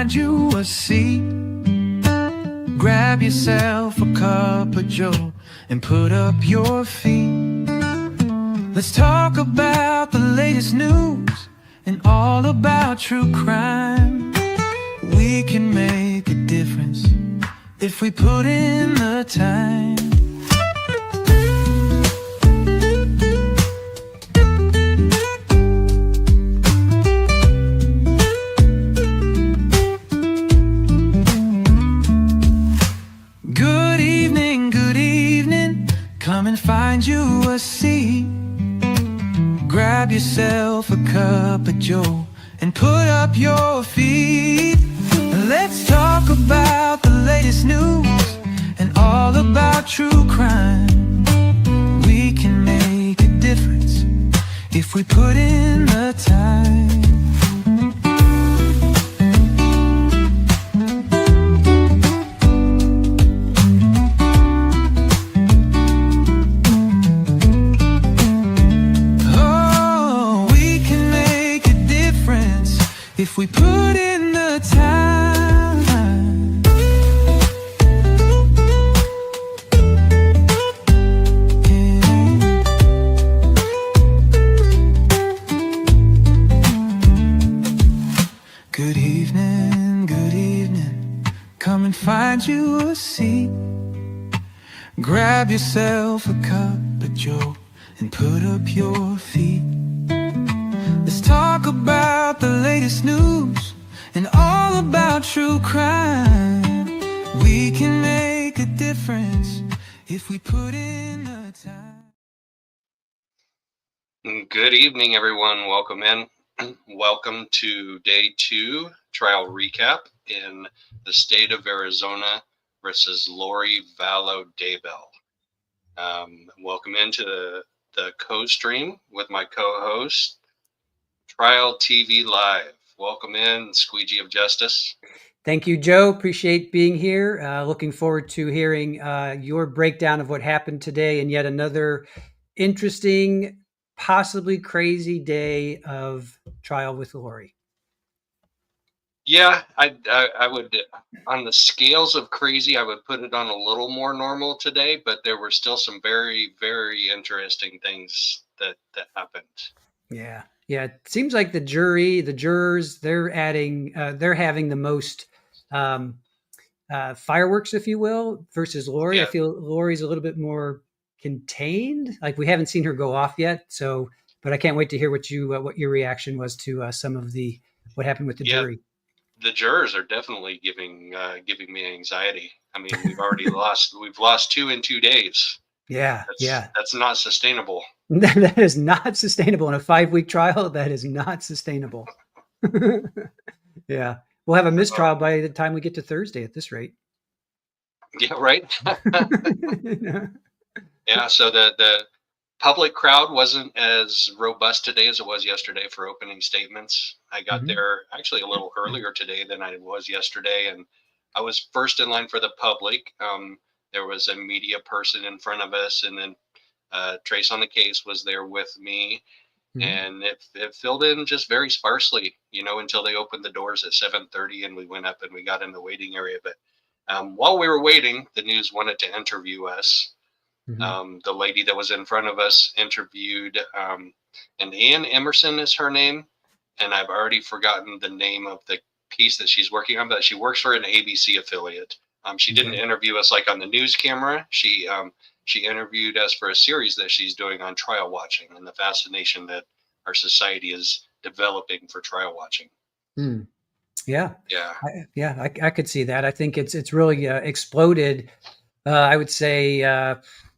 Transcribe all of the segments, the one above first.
find you a seat. Grab yourself a cup of joe and put up your feet. Let's talk about the latest news and all about true crime. We can make a difference if we put in the time. Good evening, come and find you a seat. Grab yourself a cup of joe and put up your feet. Let's talk about the latest news and all about true crime. We can make a difference if we put in the time. If we put in the time. Good evening, come and find you a seat. Grab yourself a cup of joe and put up your feet. Let's talk about the latest news and all about true crime. We can make a difference if we put in the time. Good evening, everyone. Welcome in. Welcome to day 2 trial recap in the state of Arizona versus Lori Vallow Daybell. Welcome into the co-stream with my co-host, Trial TV Live. Welcome in, Squeegee of Justice. Thank you, Joe. Appreciate being here. Looking forward to hearing your breakdown of what happened today and yet another interesting, possibly crazy day of trial with Lori. Yeah, I would, on the scales of crazy, I would put it on a little more normal today, but there were still some very, very interesting things that happened. Yeah. Yeah, it seems like the jurors, they're having the most fireworks, if you will, versus Lori. Yeah. I feel Lori's a little bit more contained. Like we haven't seen her go off yet. So, but I can't wait to hear what your reaction was to some of what happened with the jury. The jurors are definitely giving me anxiety. I mean, we've already lost 2 in 2 days. Yeah, that's not sustainable. That is not sustainable in a 5-week trial. That is not sustainable. Yeah. We'll have a mistrial by the time we get to Thursday at this rate. Yeah, right. Yeah. So the public crowd wasn't as robust today as it was yesterday for opening statements. I got there actually a little earlier today than I was yesterday. And I was first in line for the public. There was a media person in front of us, and then Trace on the case was there with me, and it filled in just very sparsely, until they opened the doors at 7:30 and we went up and we got in the waiting area. But while we were waiting, the news wanted to interview us. The lady that was in front of us interviewed, and Ann Emerson is her name, and I've already forgotten the name of the piece that she's working on, but she works for an ABC affiliate. She didn't interview us like on the news camera. She interviewed us for a series that she's doing on trial watching and the fascination that our society is developing for trial watching. Yeah. I could see that. I think it's really exploded. I would say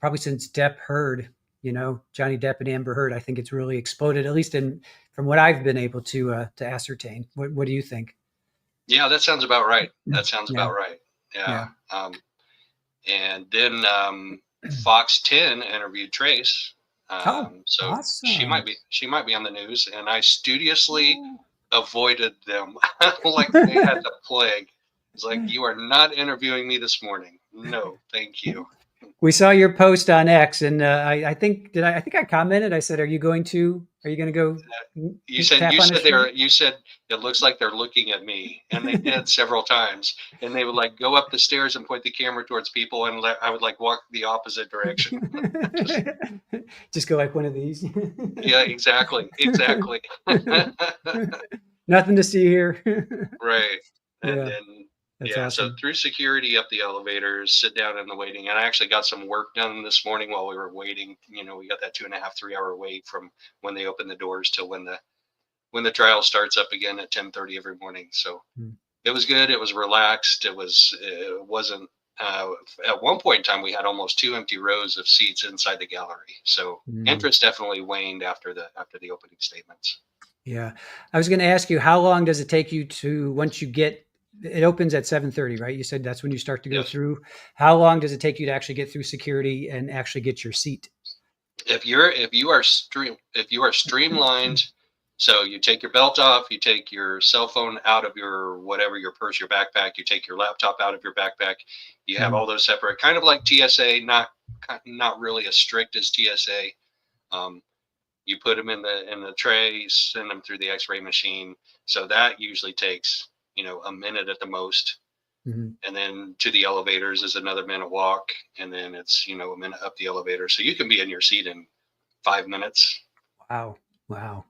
probably since Depp Heard, Johnny Depp and Amber Heard. I think it's really exploded, at least from what I've been able to ascertain. What do you think? Yeah, that sounds about right. About right. Yeah. And then Fox 10 interviewed Trace. So awesome. She might be on the news, and I studiously avoided them like they had the plague. It's like, you are not interviewing me this morning. No, thank you. We saw your post on X, and I think I commented. I said, "Are you going to Are you going to go You said tap on the shoulder? you said it looks like they're looking at me, and they did several times. And they would like go up the stairs and point the camera towards people, and I would like walk the opposite direction. Just Just go like one of these. yeah, exactly, exactly. Nothing to see here. Right. And Yeah, then that's yeah, so awesome. through security up the elevators, sit down in the waiting, and I actually got some work done this morning while we were waiting. You know, we got that 2.5, 3 hour wait from when they open the doors till when the trial starts up again at 10:30 every morning. So Mm. it was good. It was relaxed. It wasn't. At one point in time, we had almost 2 empty rows of seats inside the gallery. So Mm. interest definitely waned after the opening statements. Yeah. I was going to ask you, how long does it take you to, once you get, it opens at 7:30, right? You said that's when you start to go Yes. through. How long does it take you to actually get through security and actually get your seat? If you are streamlined, so you take your belt off, you take your cell phone out of your whatever, your purse, your backpack, you take your laptop out of your backpack, you have Mhm. all those separate, kind of like TSA, not really as strict as TSA. um, you put them in the tray, send them through the x-ray machine, so that usually takes a minute at the most. Mhm. And then to the elevators is another minute walk, and then it's a minute up the elevator, so you can be in your seat in 5 minutes. Wow. Wow.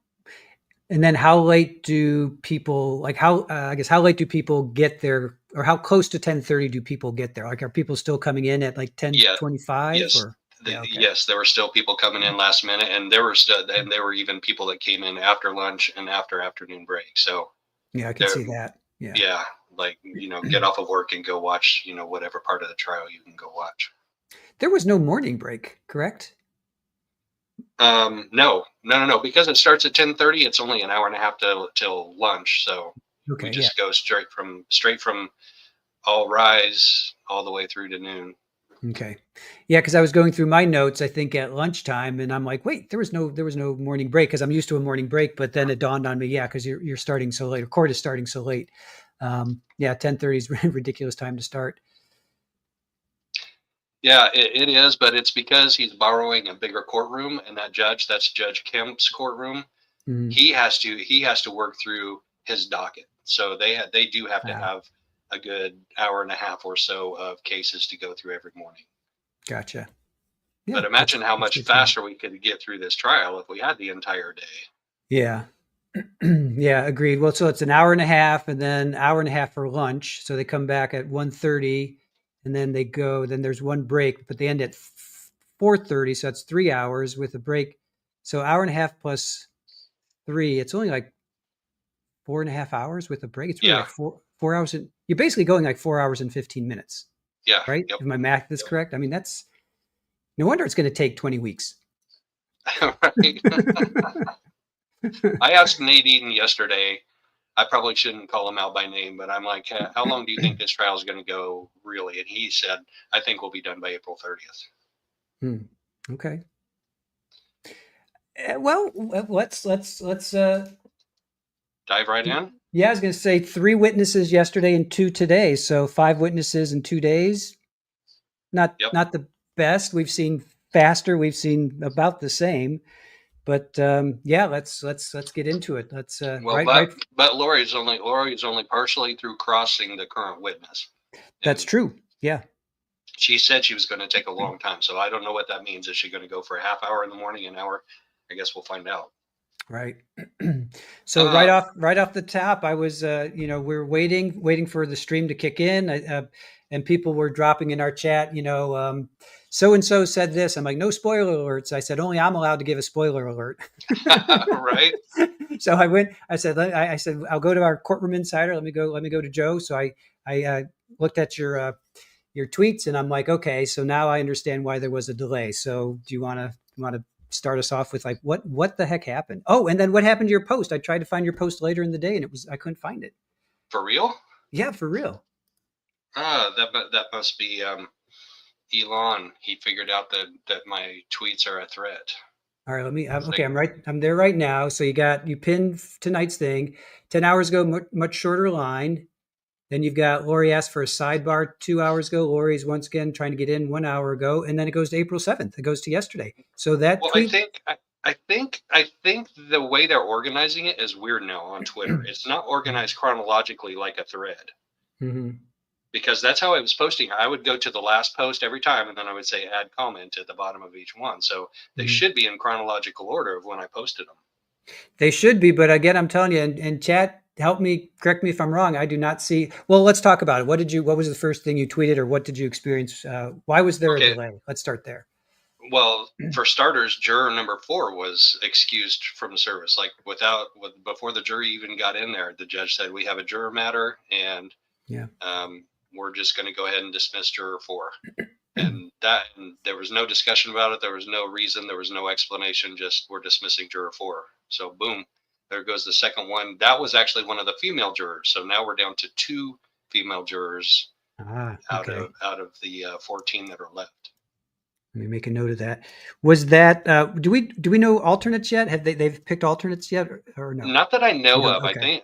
And then how late do people, like how, I guess, how late do people get there, or how close to 10:30 do people get there? Like, are people still coming in at like Yeah. 10:25 Yes. or? Yeah. Okay. Yes, there were still people coming in last minute, and there were even people that came in after lunch and after afternoon break. So Yeah, I could there, see that. Yeah. yeah, like get off of work and go watch whatever part of the trial you can go watch. There was no morning break, correct? No, no, no, no, because it starts at 10:30. It's only an hour and a half till lunch, so we Okay. Yeah. just go straight from all rise all the way through to noon. Okay. Yeah, because I was going through my notes, I think at lunchtime, and I'm like, wait, there was no morning break, because I'm used to a morning break, but then it dawned on me, yeah, because you're starting so late, or court is starting so late. Yeah, 10:30 is a ridiculous time to start. Yeah, it is, but it's because he's borrowing a bigger courtroom, and that's Judge Kemp's courtroom. Mhm. He has to work through his docket, so they do have to Ah, have a good hour and a half or so of cases to go through every morning. gotcha. Yeah, But that's imagine how that's much good to know. faster we could get through this trial if we had the entire day. Yeah. Yeah, agreed. Well, so it's an hour and a half, and then hour and a half for lunch. So they come back at 1:30, and then they go, then there's one break, but they end at 4:30. So that's 3 hours with a break. So hour and a half plus three, it's only like 4.5 hours with a break. It's really Yeah, like 4 hours. You're basically going like 4 hours and 15 minutes, yeah, right? yep, If my math is correct. I mean, that's no wonder it's going to take 20 weeks. yep. Right. I asked Nadine yesterday. I probably shouldn't call him out by name, but I'm like, how long do you think this trial is going to go, really? And he said, I think we'll be done by April 30th. Hmm. Okay. Well, let's Dive right in. yeah, I was going to say 3 witnesses yesterday and 2 today, so 5 witnesses in 2 days. Not Yep. not the best. We've seen faster. We've seen about the same. But yeah, let's get into it. Let's Well, right. but Lori's only partially through crossing the current witness, That's and true. Yeah. she said she was going to take a long time. So I don't know what that means. Is she going to go for a half hour in the morning, an hour? I guess we'll find out. Right. So right Uh, off the top, I was, we're waiting for the stream to kick in, and people were dropping in our chat, so and so said this. I'm like, no spoiler alerts. I said only I'm allowed to give a spoiler alert. right. So I said I'll go to our courtroom insider. Let me go to Joe. So I looked at your tweets, and I'm like, okay, so now I understand why there was a delay. So do you want to start us off with like what the heck happened? Oh, and then what happened to your post? I tried to find your post later in the day, and I couldn't find it. For real? Yeah, for real. That must be Elon. He figured out that my tweets are a threat. All right, let me. It's Okay, like, I'm there right now. So you pinned tonight's thing. 10 hours ago, much shorter line. Then you've got Lori asked for a sidebar 2 hours ago. Lori's once again trying to get in 1 hour ago, and then it goes to April 7th. It goes to yesterday. So that well, I tweet. think I think the way they're organizing it is weird now on Twitter. It's not organized chronologically like a thread. Mm-hmm. Because that's how I was posting. I would go to the last post every time, and then I would say add comment at the bottom of each one. So they Mm-hmm. should be in chronological order of when I posted them. They should be, but again, I'm telling you, and chat, help me, correct me if I'm wrong. I do not see. Well, let's talk about it. What was the first thing you tweeted, or what did you experience? Why was there a Okay. delay? Let's start there. Well, for starters, juror number 4 was excused from service. Like before the jury even got in there, the judge said, we have a juror matter, and Yeah. we're just going to go ahead and dismiss juror 4. And there was no discussion about it. There was no reason. There was no explanation. Just we're dismissing juror 4. So boom, there goes the second one. That was actually one of the female jurors. So now we're down to 2 female jurors out of the 14 that are left. Let me make a note of that. Was that do we know alternates yet? Have they've picked alternates yet or no? Not that I know of. Okay. I think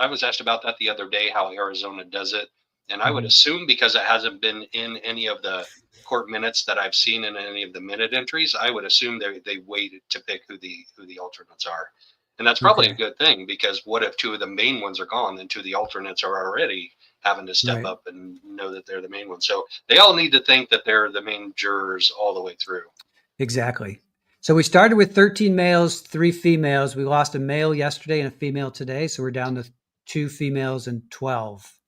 I was asked about that the other day, how Arizona does it, and I would assume because it hasn't been in any of the court minutes that I've seen in any of the minute entries, I would assume they waited to pick who the alternates are, and that's probably a good thing, because what if 2 of the main ones are gone, then 2 of the alternates are already having to step up and know that they're the main ones. So they all need to think that they're the main jurors all the way through. Exactly. So we started with 13 males, 3 females. We lost a male yesterday and a female today. So we're down to 2 females and 12.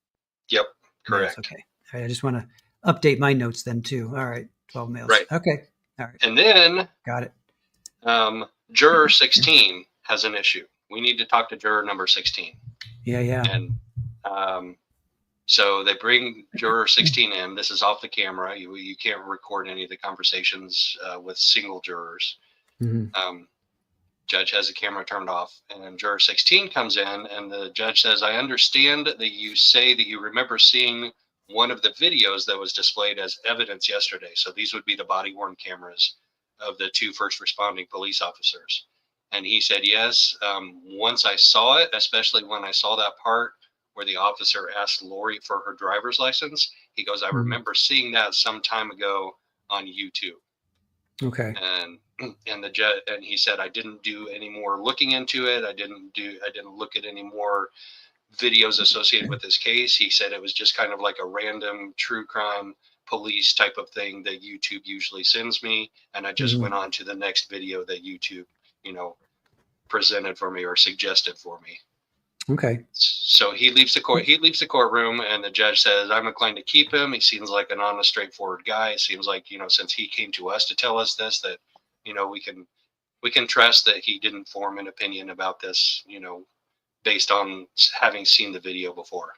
Yep. Correct. Males. Okay. All right, I just want to update my notes then too. All right. 12 males. Right. Okay. All right. And then got it. Juror 16 has an issue. We need to talk to juror number 16. Yeah. And so they bring juror 16 in. This is off the camera. You can't record any of the conversations with single jurors. Judge has the camera turned off, and juror 16 comes in, and the judge says, I understand that you say that you remember seeing one of the videos that was displayed as evidence yesterday. So these would be the body-worn cameras of the 2 first responding police officers. And he said, yes, once I saw it, especially when I saw that part where the officer asked Lori for her driver's license, he goes, I remember seeing that some time ago on YouTube. Okay. And the judge, and he said, I didn't do any more looking into it. I didn't look at any more videos associated with this case. He said it was just kind of like a random true crime police type of thing that YouTube usually sends me. And I just went on to the next video that YouTube, presented for me or suggested for me. Okay. So he leaves the courtroom, and the judge says, I'm inclined to keep him. He seems like an honest, straightforward guy. It seems like, since he came to us to tell us this, that, we can trust that he didn't form an opinion about this, based on having seen the video before.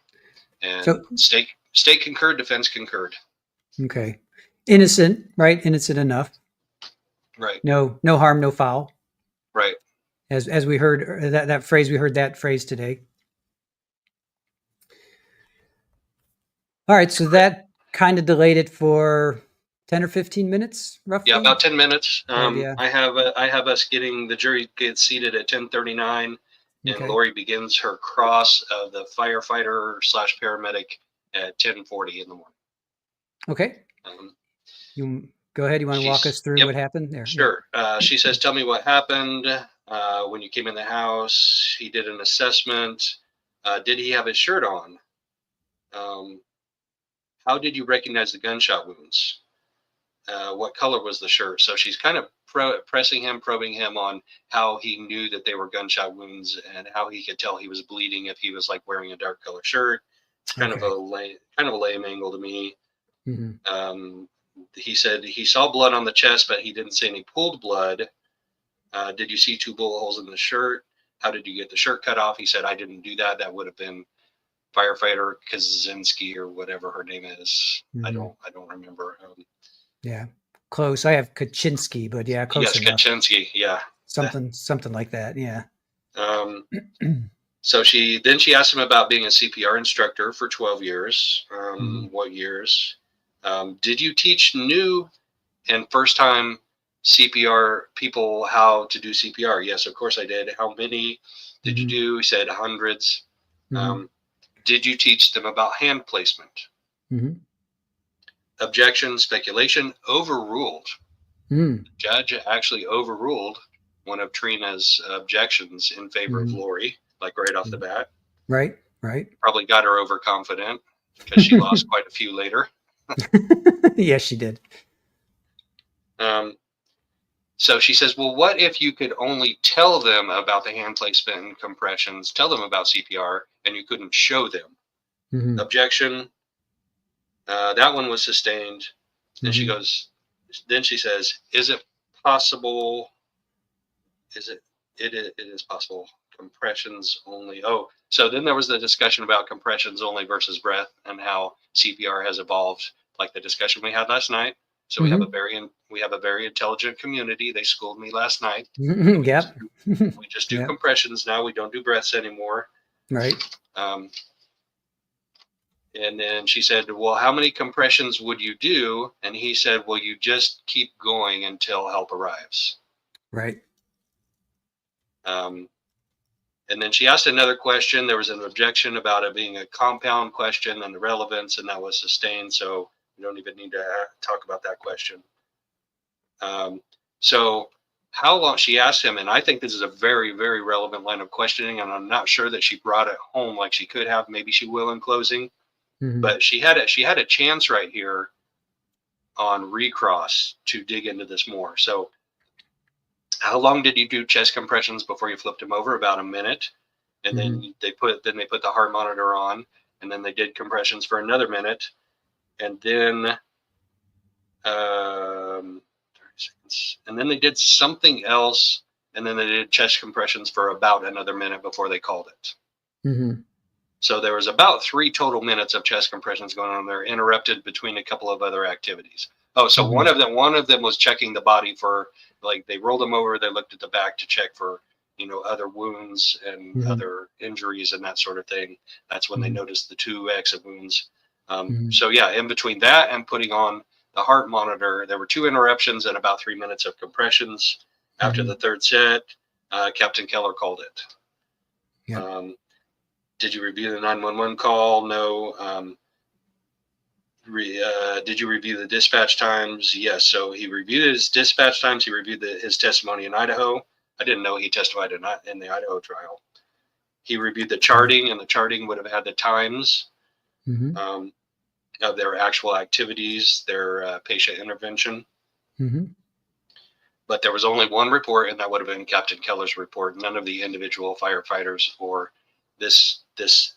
And so, state concurred, defense concurred. Okay. Innocent, right? Innocent enough. Right. No harm, no foul. Right. As we heard that phrase, we heard that phrase today. All right, so that kind of delayed it for 10 or 15 minutes, roughly. Yeah, about 10 minutes. I have us the jury gets seated at 10:39, and Lori begins her cross of the firefighter/paramedic at 10:40 in the morning. Okay. You go ahead. You want to walk us through what happened there? Sure. She says, "Tell me what happened when you came in the house." He did an assessment. Did he have his shirt on? How did you recognize the gunshot wounds? What color was the shirt? So she's kind of probing him on how he knew that they were gunshot wounds and how he could tell he was bleeding if he was like wearing a dark color shirt. It's kind of a lame angle to me. He said he saw blood on the chest, but he didn't see any pooled blood. Did you see 2 bullet holes in the shirt? How did you get the shirt cut off? He said, I didn't do that. That would have been firefighter Kaczynski or whatever her name is. I don't remember. Yeah, close. I have Kaczynski, but yeah, close enough. Kaczynski. Yeah, something like that. Yeah. So she asked him about being a CPR instructor for 12 years. What years? Did you teach new and first time CPR people how to do CPR? Yes, of course I did. How many did you do? He said hundreds. Did you teach them about hand placement? Objection, speculation, overruled. Mm. The judge actually overruled one of Trina's objections in favor of Mm. Lori, like right off the bat. Right. Right. Probably got her overconfident because she lost quite a few later. Yes, she did. Um, so she says, well, what if you could only tell them about the hand placement and compressions, tell them about CPR, and you couldn't show them? Mm-hmm. Objection. That one was sustained. Then she Mm-hmm. goes, then she says, is it possible? It is possible. Compressions only. Oh, so then there was the discussion about compressions only versus breath and how CPR has evolved, like the discussion we had last night. So Mm-hmm. we have a very intelligent community. They schooled me last night. Mm-hmm. We just Yep. we just do Yep. compressions now. We don't do breaths anymore. Right. Um, and then she said, well, how many compressions would you do? And he said, well, you just keep going until help arrives. Right. Um, and then she asked another question. There was an objection about it being a compound question and the relevance, and that was sustained. So we don't even need to talk about that question. So how long, she asked him, and I think this is a very, very relevant line of questioning, and I'm not sure that she brought it home like she could have. Maybe she will in closing. Mm-hmm. But she had a chance right here on recross to dig into this more. So how long did you do chest compressions before you flipped him over? About a minute. And Mm-hmm. then they put the heart monitor on, and then they did compressions for another minute. And then 30 seconds. And then they did something else, and then they did chest compressions for about another minute before they called it. Mm-hmm. So there was about 3 total minutes of chest compressions going on there, interrupted between a couple of other activities. Oh, so Mm-hmm. one of them was checking the body for, like, they rolled them over, they looked at the back to check for, other wounds and Mm-hmm. other injuries and that sort of thing. That's when they Mm-hmm. noticed the 2 exit wounds. Mm-hmm. So yeah, in between that and putting on the heart monitor, there were 2 interruptions and about 3 minutes of compressions. After the third set, Captain Keller called it. Yep. Did you review the 911 call? No. Did you review the dispatch times? Yes. So he reviewed his dispatch times. He reviewed his testimony in Idaho. I didn't know he testified in the Idaho trial. He reviewed the charting, and the charting would have had the times Mm-hmm. of their actual activities, their patient intervention. Mm-hmm. But there was only one report, and that would have been Captain Keller's report. None of the individual firefighters or this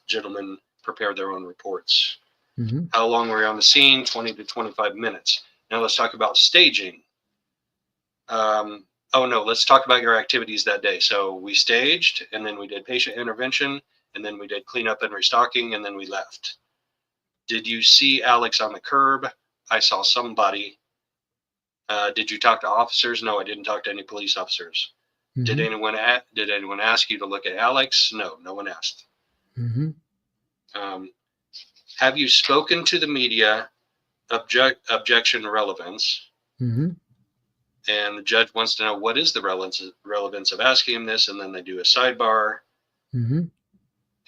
gentleman prepared their own reports. Mm-hmm. How long were you on the scene? 20 to 25 minutes. Now let's talk about staging. Let's talk about your activities that day. So we staged, and then we did patient intervention, and then we did cleanup and restocking, and then we left. Did you see Alex on the curb? I saw somebody. Did you talk to officers? No, I didn't talk to any police officers. Mm-hmm. Did anyone ask you to look at Alex? No, no one asked. Mm-hmm. Have you spoken to the media? Objection relevance. Mm-hmm. And the judge wants to know what is the relevance of asking him this, and then they do a sidebar. Mm-hmm.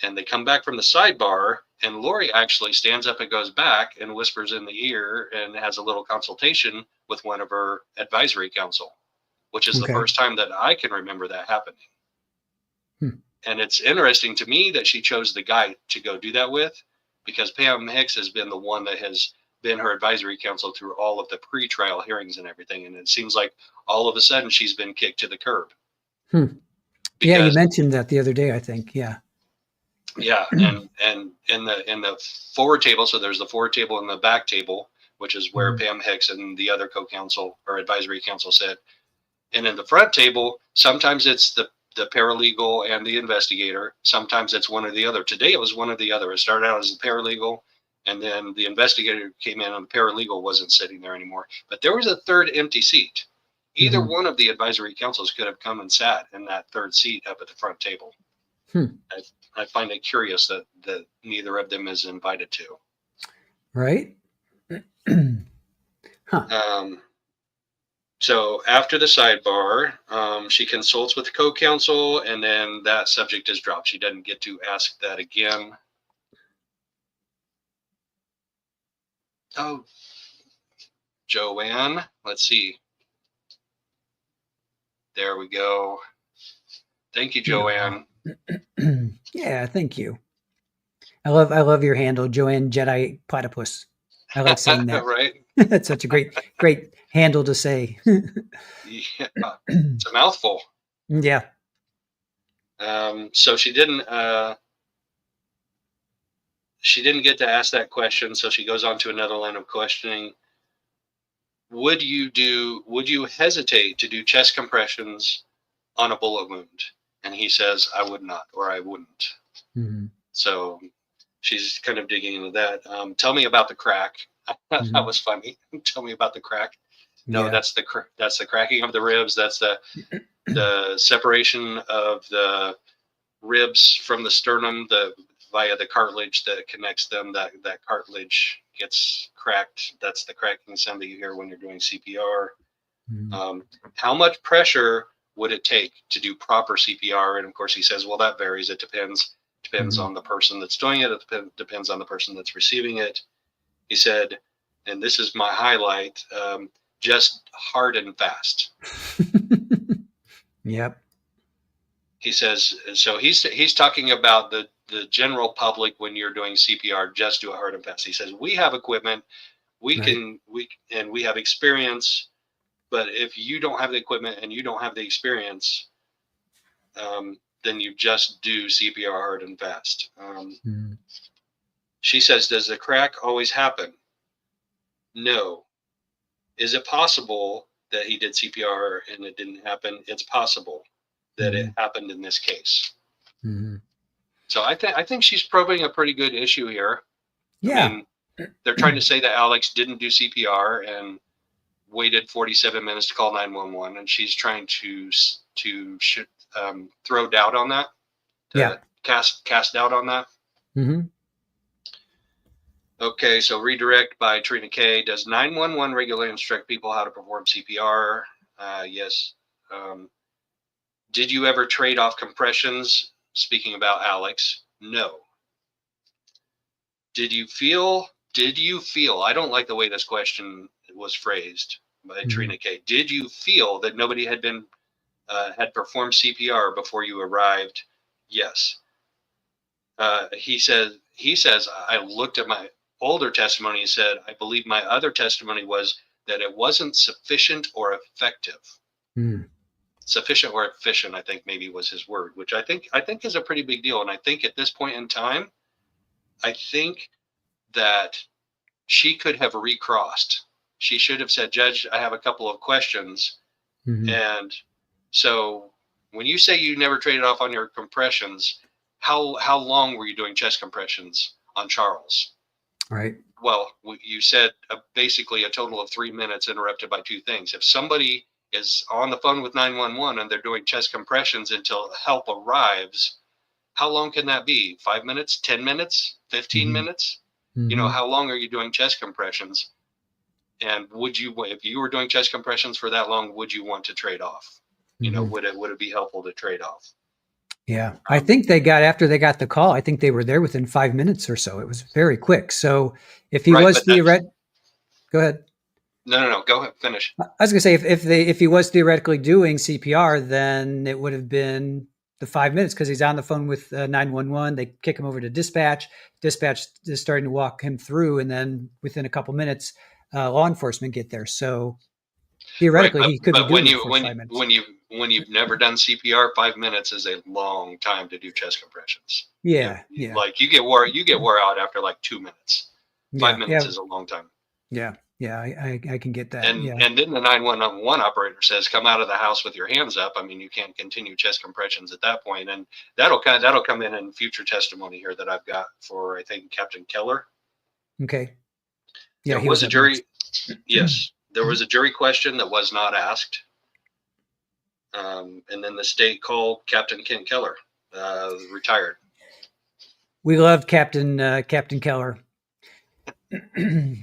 And they come back from the sidebar, and Lori actually stands up and goes back and whispers in the ear and has a little consultation with one of her advisory council, which is the first time that I can remember that happening. And it's interesting to me that she chose the guy to go do that with, because Pam Hicks has been the one that has been her advisory council through all of the pre-trial hearings and everything. And it seems like all of a sudden she's been kicked to the curb. Yeah, you mentioned that the other day, I think. Yeah. Yeah. And in the forward table, so there's the forward table and the back table, which is where Pam Hicks and the other co-counsel or advisory council sit. And in the front table, sometimes it's the paralegal and the investigator. Sometimes it's one or the other. Today it was one or the other. It started out as the paralegal, and then the investigator came in, and the paralegal wasn't sitting there anymore. But there was a third empty seat. Either one of the advisory councils could have come and sat in that third seat up at the front table. I find it curious that neither of them is invited to. Right. So after the sidebar, she consults with the co-counsel, and then that subject is dropped. She doesn't get to ask that again. Oh, Joanne, let's see. There we go. Thank you, Joanne. Yeah, thank you. I love your handle, Joanne Jedi Platypus. I like saying that. Right? That's such a great handle to say. Yeah, it's a mouthful. Yeah. So she didn't get to ask that question. So she goes on to another line of questioning. Would you hesitate to do chest compressions on a bullet wound? And he says, I would not, or I wouldn't. Mm-hmm. So she's kind of digging into that. Tell me about the crack. That was funny. Tell me about the crack. No, that's the cracking of the ribs. That's the separation of the ribs from the sternum via the cartilage that connects them. That cartilage gets cracked. That's the cracking sound that you hear when you're doing CPR. How much pressure would it take to do proper CPR? And of course he says, well, that varies. It depends on the person that's doing it. It depends on the person that's receiving it. He said, and this is my highlight, just hard and fast. Yep. He says, so he's talking about the general public when you're doing CPR, just do it hard and fast. He says, we have equipment, we have experience, but if you don't have the equipment and you don't have the experience, then you just do CPR hard and fast. She says, does the crack always happen? No. Is it possible that he did CPR and it didn't happen? It's possible that it happened in this case. So I think she's probing a pretty good issue here. Yeah. I mean, they're trying to say that Alex didn't do CPR and waited 47 minutes to call 911, and she's trying to throw doubt on that. Cast doubt on that. Okay, so redirect by Trina K. Does 911 regularly instruct people how to perform CPR? Yes. Did you ever trade off compressions? Speaking about Alex, no. Did you feel, I don't like the way this question was phrased by Trina K. Did you feel that nobody had performed CPR before you arrived? Yes. He says, I looked at my older testimony and said, I believe my other testimony was that it wasn't sufficient or effective. Sufficient or efficient, I think maybe was his word, which I think is a pretty big deal. And I think at this point in time, I think that she could have recrossed. She should have said, Judge, I have a couple of questions. And so when you say you never traded off on your compressions, how long were you doing chest compressions on Charles? Right. Well, you said basically a total of 3 minutes interrupted by two things. If somebody is on the phone with 911 and they're doing chest compressions until help arrives, how long can that be? 5 minutes, 10 minutes, 15 minutes? You know, how long are you doing chest compressions? And if you were doing chest compressions for that long, would you want to trade off? You know, would it be helpful to trade off? Yeah. I think after they got the call, I think they were there within 5 minutes or so. It was very quick. So if he was go ahead. No. Go ahead. Finish. I was going to say, if he was theoretically doing CPR, then it would have been the 5 minutes because he's on the phone with 911. They kick him over to dispatch. Dispatch is starting to walk him through, and then within a couple minutes, law enforcement get there. So theoretically, he could be doing it for 5 minutes. When you've never done CPR, 5 minutes is a long time to do chest compressions. Yeah. Like you get wore out after like 2 minutes. 5 minutes is a long time. Yeah, I can get that. And then the 911 operator says, "Come out of the house with your hands up." I mean, you can't continue chest compressions at that point, and that'll come in future testimony here that I've got for, I think, Captain Keller. Okay. Yeah, there was a jury. Yes, there was a jury question that was not asked, and then the state called Captain Kent Keller, retired. We loved Captain Keller.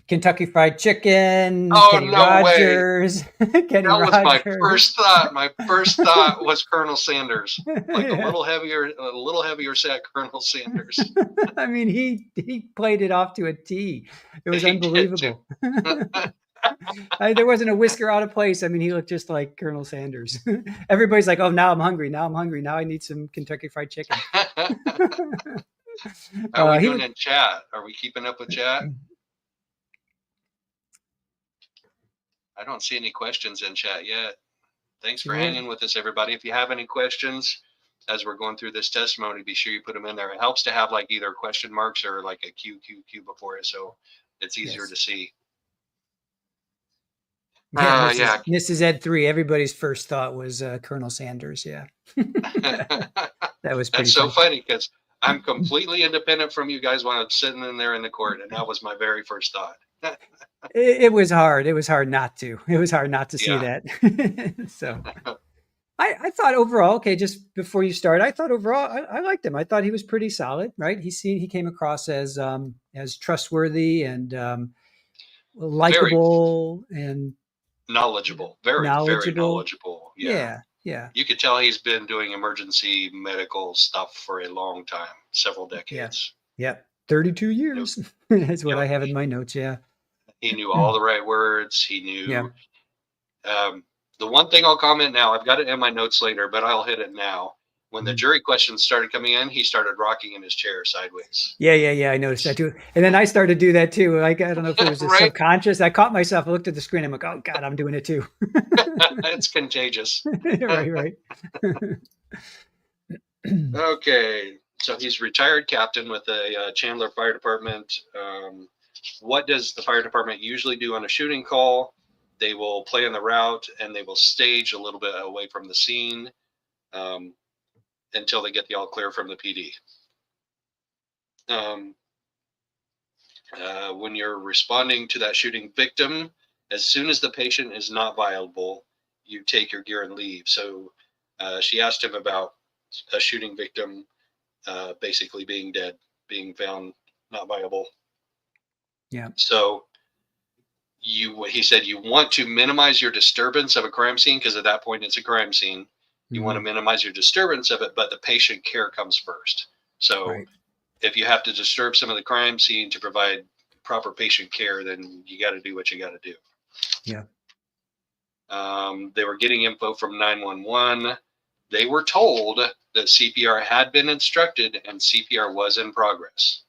Kentucky Fried Chicken. Oh, Kenny no Rogers. way! Kenny That was Rogers. my first thought. My first thought was Colonel Sanders, like a little heavier set Colonel Sanders. I mean, he played it off to a T. It was unbelievable. There wasn't a whisker out of place. I mean, he looked just like Colonel Sanders. Everybody's like, "Oh, now I'm hungry. Now I'm hungry. Now I need some Kentucky Fried Chicken." How are we He doing was, in chat? Are we keeping up with chat? I don't see any questions in chat yet. Thanks for hanging with us, everybody. If you have any questions as we're going through this testimony, be sure you put them in there. It helps to have like either question marks or like a Q before it, so it's easier to see. Yeah, Yeah. Mrs. Ed 3, everybody's first thought was Colonel Sanders. Yeah. That was pretty That's so funny because I'm completely independent from you guys when I'm sitting in there in the court, and that was my very first thought. It was hard. It was hard not to. It was hard not to see that. So I thought overall, okay, just before you start, I thought overall I liked him. I thought he was pretty solid, right? He came across as trustworthy and likable and knowledgeable, very knowledgeable. Yeah. You could tell he's been doing emergency medical stuff for a long time, several decades. Yeah. 32 years. That's what I have in my notes. Yeah. He knew all the right words. He knew. The one thing I'll comment now, I've got it in my notes later, but I'll hit it now. When the jury questions started coming in, he started rocking in his chair sideways. Yeah. I noticed that too. And then I stared to do that too. Like, I don't know if it was subconscious. I caught myself. I looked at the screen. I'm like, oh God, I'm doing it too. It's contagious. Right. Okay. So he's retired captain with the Chandler Fire Department. What does the fire department usually do on a shooting call? They will plan the route and they will stage a little bit away from the scene until they get the all clear from the PD. When you're responding to that shooting victim, as soon as the patient is not viable, you take your gear and leave. So she asked him about a shooting victim basically being dead, being found not viable. Yeah. So he said you want to minimize your disturbance of a crime scene because at that point it's a crime scene. You want to minimize your disturbance of it, but the patient care comes first. So if you have to disturb some of the crime scene to provide proper patient care, then you got to do what you got to do. Yeah. They were getting info from 911. They were told that CPR had been instructed and CPR was in progress.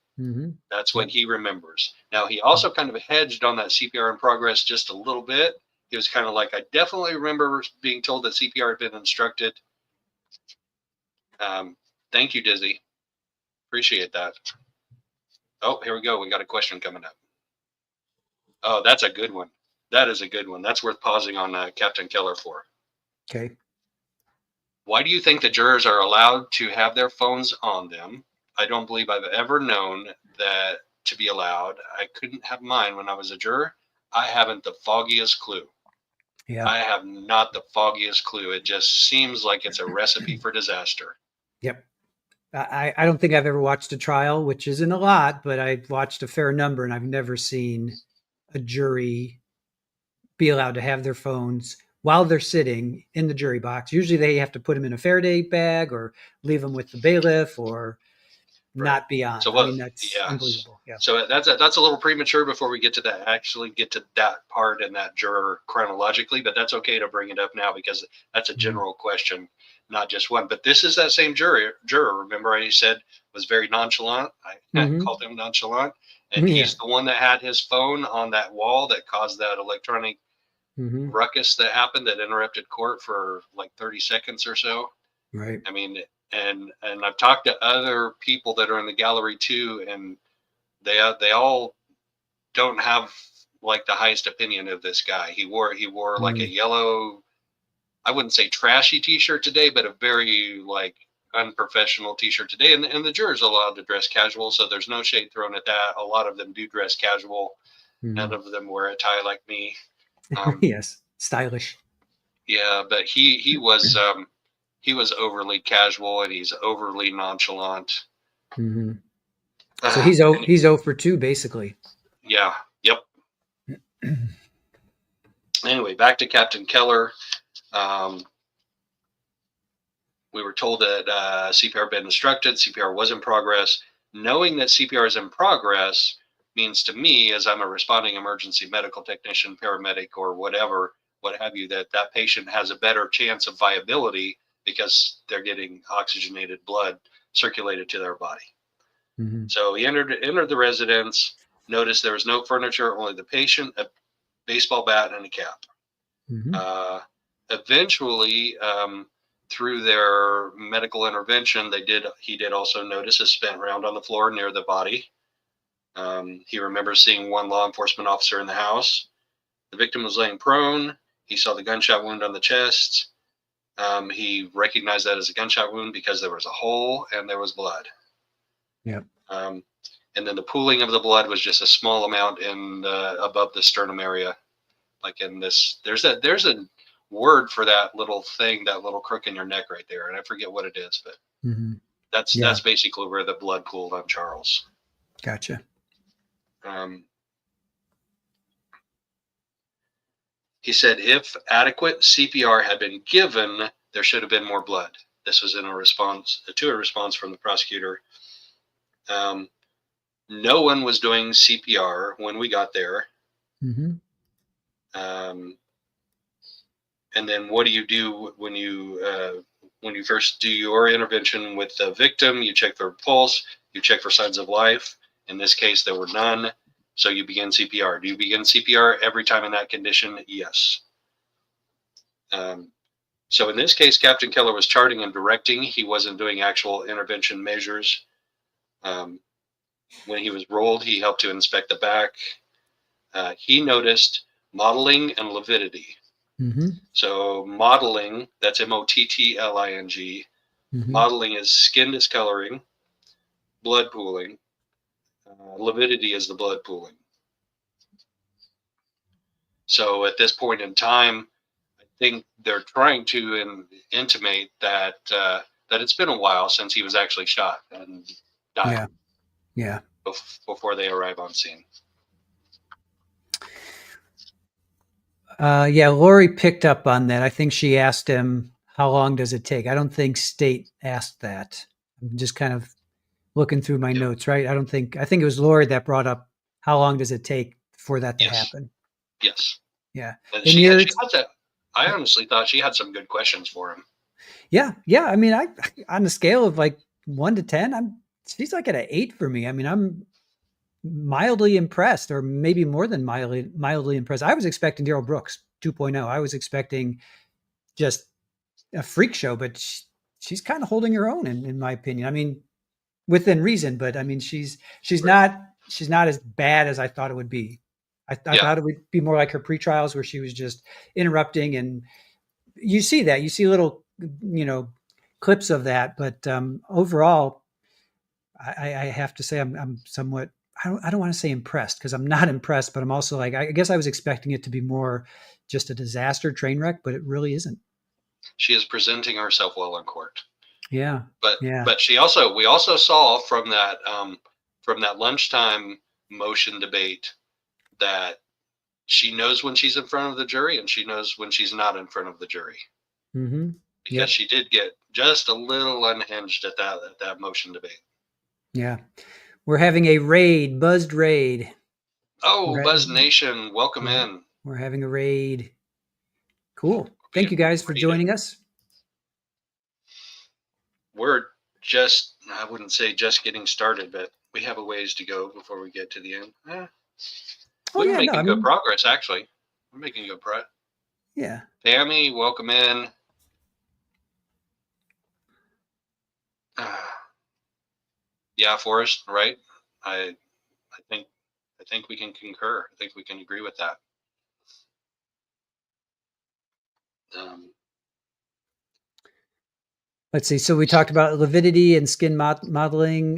That's what he remembers. Now, he also kind of hedged on that CPR in progress just a little bit. He was kind of like, I definitely remember being told that CPR had been instructed. Thank you, Dizzy. Appreciate that. Oh, here we go. We got a question coming up. Oh, that's a good one. That is a good one. That's worth pausing on Captain Keller for. Okay. Why do you think the jurors are allowed to have their phones on them? I don't believe I've ever known that to be allowed. I couldn't have mine when I was a juror. I haven't the foggiest clue. Yeah. I have not the foggiest clue. It just seems like it's a recipe for disaster. Yep. I don't think I've ever watched a trial, which isn't a lot, but I've watched a fair number, and I've never seen a jury be allowed to have their phones while they're sitting in the jury box. Usually they have to put them in a Faraday bag or leave them with the bailiff or not be on. So I mean, that's unbelievable. Yeah. So that's a little premature before we get to that, actually get to that part and that juror chronologically, but that's okay to bring it up now because that's a general question, not just one. But this is that same juror. Remember, I said was very nonchalant. I called him nonchalant, and he's the one that had his phone on that wall that caused that electronic ruckus that happened that interrupted court for like 30 seconds or so. Right. I mean, and I've talked to other people that are in the gallery too, and they all don't have like the highest opinion of this guy. He wore like a yellow, I wouldn't say trashy t-shirt today, but a very like unprofessional t-shirt today. And the jurors are allowed to dress casual, so there's no shade thrown at that. A lot of them do dress casual. None of them wear a tie like me. Yes, stylish. Yeah, but he was overly casual and he's overly nonchalant. So he's 0 for 2 basically. Yeah. Yep. Anyway, back to Captain Keller. We were told that CPR had been instructed. CPR was in progress. Knowing that CPR is in progress, means to me, as I'm a responding emergency medical technician, paramedic, or whatever, what have you, that that patient has a better chance of viability because they're getting oxygenated blood circulated to their body. Mm-hmm. So he entered the residence, noticed there was no furniture, only the patient, a baseball bat, and a cap. Mm-hmm. Eventually, through their medical intervention, he did also notice a spent round on the floor near the body. He remembers seeing one law enforcement officer in the house. The victim was laying prone. He saw the gunshot wound on the chest. He recognized that as a gunshot wound because there was a hole and there was blood. Yep. And then the pooling of the blood was just a small amount in above the sternum area, like in this. There's a word for that little thing, that little crook in your neck right there, and I forget what it is, but Mm-hmm. that's basically where the blood pooled on Charles. Gotcha. He said if adequate CPR had been given, there should have been more blood. This was in a response from the prosecutor. No one was doing CPR when we got there. Mm-hmm. And then what do you do when you first do your intervention with the victim? You check their pulse, you check for signs of life. In this case, there were none. So you begin CPR. Do you begin CPR every time in that condition? Yes. So in this case, Captain Keller was charting and directing. He wasn't doing actual intervention measures. When he was rolled, he helped to inspect the back. He noticed mottling and lividity. Mm-hmm. So mottling, that's mottling. Mm-hmm. Mottling is skin discoloring, blood pooling. Lividity is the blood pooling. So at this point in time, I think they're trying to intimate that that it's been a while since he was actually shot and died. Yeah. Before they arrive on scene. Lori picked up on that. I think she asked him, how long does it take? I don't think State asked that. I'm just kind of looking through my notes, right? I think it was Lori that brought up how long does it take for that to happen? Yes. Yeah. And she had that. I honestly thought she had some good questions for him. Yeah. I mean, I on a scale of like 1 to 10, she's like at an 8 for me. I mean, I'm mildly impressed, or maybe more than mildly impressed. I was expecting Daryl Brooks 2.0. I was expecting just a freak show, but she's kind of holding her own in my opinion. I mean, within reason, but I mean, she's right. she's not as bad as I thought it would be. I thought it would be more like her pre-trials where she was just interrupting, and you see little, clips of that. But overall, I have to say I'm somewhat, I don't want to say impressed, because I'm not impressed, but I'm also like, I guess I was expecting it to be more just a disaster train wreck, but it really isn't. She is presenting herself well in court. Yeah. But we also saw from that lunchtime motion debate that she knows when she's in front of the jury and she knows when she's not in front of the jury. Mm-hmm. Because she did get just a little unhinged at that motion debate. Yeah. We're having a raid, buzzed raid. Oh, Buzz Nation, welcome in. We're having a raid. Cool. Thank you guys for joining us. We're just, I wouldn't say just getting started, but we have a ways to go before we get to the end. We're making good progress, actually. We're making good progress. Yeah. Tammy, welcome in. Yeah, Forrest, right? I think we can concur. I think we can agree with that. Let's see. So we talked about lividity and skin modeling.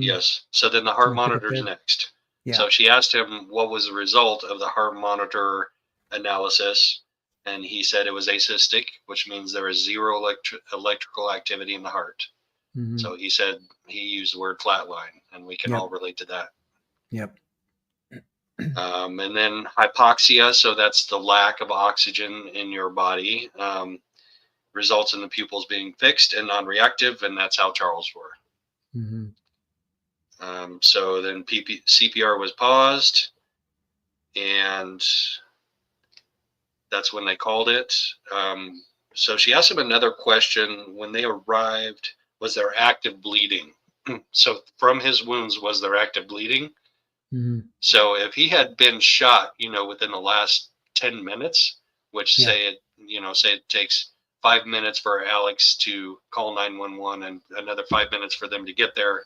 Yes. So then the heart monitor is next. Yeah. So she asked him what was the result of the heart monitor analysis, and he said it was acystic, which means there is zero electrical activity in the heart. Mm-hmm. So he said he used the word flatline, and we can all relate to that. Yep. And then hypoxia, so that's the lack of oxygen in your body, results in the pupils being fixed and non-reactive, and that's how Charles were. Mm-hmm. So then CPR was paused, and that's when they called it. So she asked him another question. When they arrived, was there active bleeding? So from his wounds, was there active bleeding? Mm-hmm. So if he had been shot, within the last 10 minutes, which say it takes 5 minutes for Alex to call 911 and another 5 minutes for them to get there,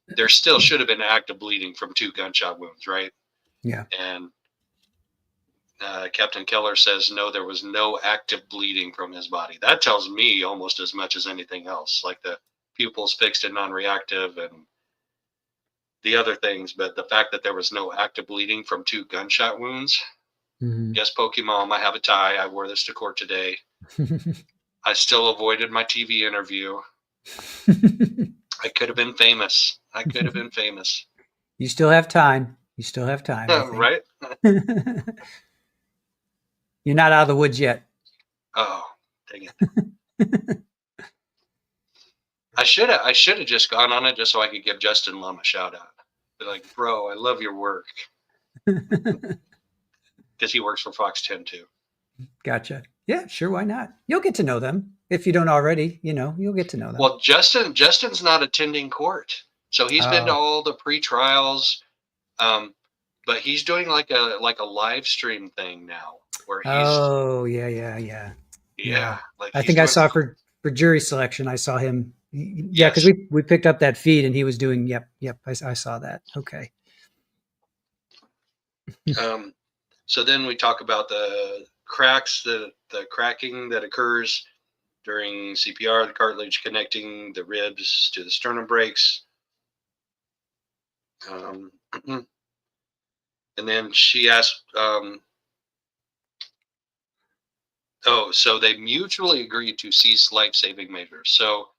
there still should have been active bleeding from 2 gunshot wounds, right? Yeah. And Captain Keller says, no, there was no active bleeding from his body. That tells me almost as much as anything else, like the pupils fixed and non-reactive and the other things, but the fact that there was no active bleeding from 2 gunshot wounds. Mm-hmm. Yes, Pokemon, I have a tie. I wore this to court today. I still avoided my TV interview. I could have been famous. You still have time. You still have time. Right? You're not out of the woods yet. Oh, dang it. I should have just gone on it just so I could give Justin Lum a shout out. Be like, bro, I love your work. Because he works for Fox 10 too. Gotcha. Yeah, sure. Why not? You'll get to know them if you don't already. You'll get to know them. Well, Justin's not attending court, so he's been to all the pre-trials, but he's doing like a live stream thing now where he's. Yeah. Like I think I saw for jury selection. I saw him. Yeah, because we picked up that feed and he was doing. Yep. I saw that. Okay. So then we talk about the cracks, the cracking that occurs during CPR, the cartilage connecting the ribs to the sternum breaks. And then she asked, so they mutually agreed to cease life-saving measures. So,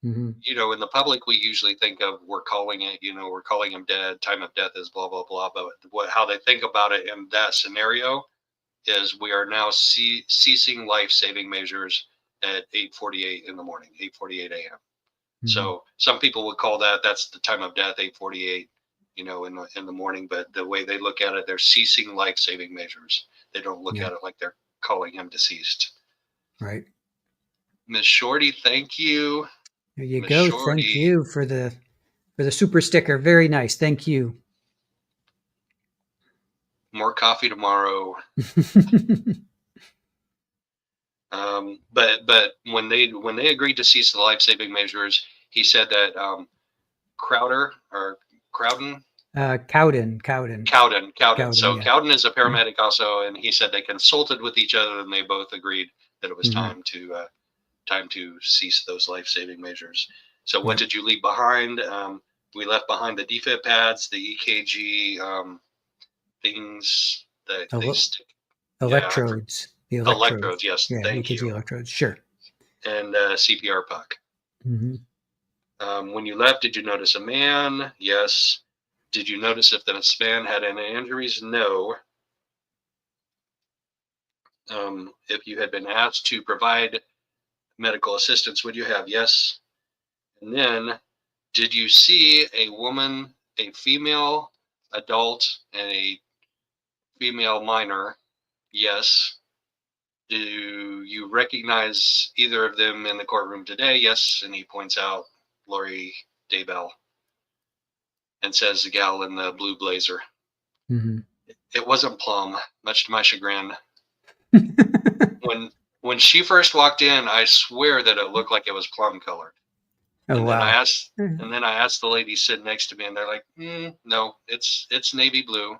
in the public, we usually think of, we're calling him dead, time of death is blah, blah, blah. But how they think about it in that scenario is we are now ceasing life-saving measures at 8:48 in the morning, 8:48 a.m. So some people would call that's the time of death, 8:48, in the morning. But the way they look at it, they're ceasing life-saving measures. They don't look at it like they're calling him deceased. Right. Miss Shorty, thank you. There you go. Shorty. Thank you for the super sticker. Very nice. Thank you. More coffee tomorrow. But when they agreed to cease the life-saving measures, he said that Cowden. So Cowden is a paramedic also, and he said they consulted with each other and they both agreed that it was time to cease those life-saving measures. So what did you leave behind? We left behind the defib pads, the EKG things that they stick. Electrodes. The electrodes, yes. Yeah, thank EKG you. Electrodes, sure. And CPR puck. When you left, did you notice a man? Yes. Did you notice if this man had any injuries? No. If you had been asked to provide medical assistance, would you have? Yes. And then, did you see a woman, a female adult, and a female minor? Yes. Do you recognize either of them in the courtroom today? Yes. And he points out Lori Daybell and says the gal in the blue blazer. It wasn't Plum, much to my chagrin. When she first walked in, I swear that it looked like it was plum colored. Then I asked the lady sitting next to me, and they're like, "No, it's navy blue."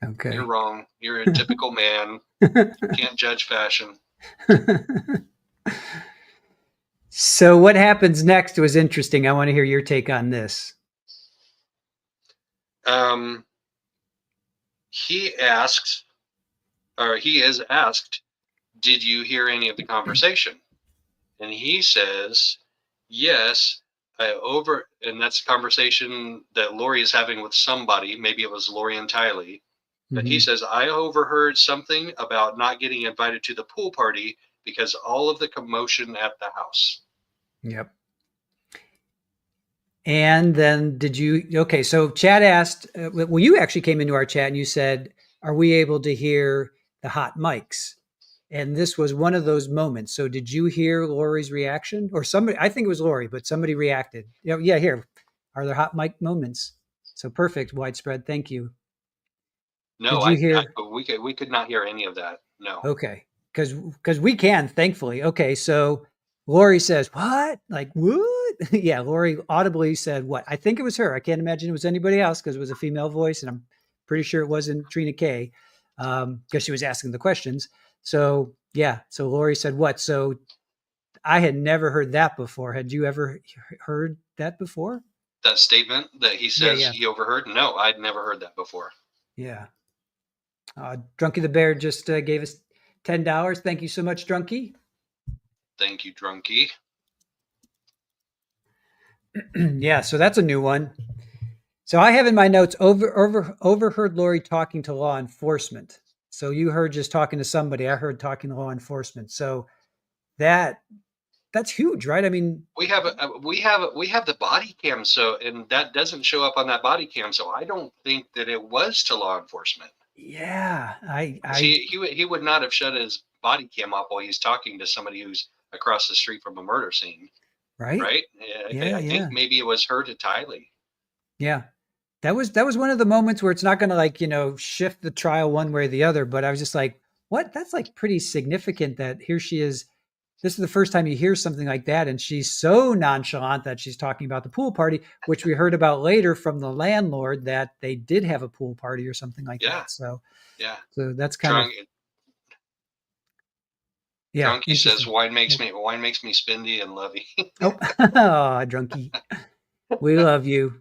Okay, you're wrong. You're a typical man. Can't judge fashion. So what happens next was interesting. I want to hear your take on this. He is asked, did you hear any of the conversation? And he says, yes, and that's a conversation that Lori is having with somebody. Maybe it was Lori and Tylee. But he says, I overheard something about not getting invited to the pool party because all of the commotion at the house. Yep. And then okay, so Chad asked, well, you actually came into our chat and you said, are we able to hear the hot mics? And this was one of those moments. So did you hear Lori's reaction or somebody, I think it was Lori, but somebody reacted. Yeah, here, are there hot mic moments? So perfect, widespread. Thank you. No, Did you hear? we could not hear any of that. No. Okay. Because we can, thankfully. Okay, so Lori says, what? Like, what? Yeah, Lori audibly said, what? I think it was her. I can't imagine it was anybody else because it was a female voice, and I'm pretty sure it wasn't Trina K because she was asking the questions. So, yeah, so Lori said, what? So I had never heard that before. Had you ever heard that before? That statement that he says Yeah. he overheard? No, I'd never heard that before. Yeah. Drunky the Bear just gave us $10. Thank you so much, Drunky. Thank you, Drunky. Yeah, so that's a new one. So I have in my notes overheard Lori talking to law enforcement. So you heard just talking to somebody. I heard talking to law enforcement. So that's huge, right? I mean, we have the body cam, so and that doesn't show up on that body cam. So I don't think that it was to law enforcement. Yeah, he would not have shut his body cam off while he's talking to somebody who's across the street from a murder scene. Right. Right. I think maybe it was her to Tylee. Yeah. That was one of the moments where it's not going to shift the trial one way or the other. But I was just like, what? That's like pretty significant that here she is. This is the first time you hear something like that. And she's so nonchalant that she's talking about the pool party, which we heard about later from the landlord that they did have a pool party or something like that. So, so that's kind of. Yeah. Drunky says wine makes me spendy and lovey. Oh, Drunky. We love you.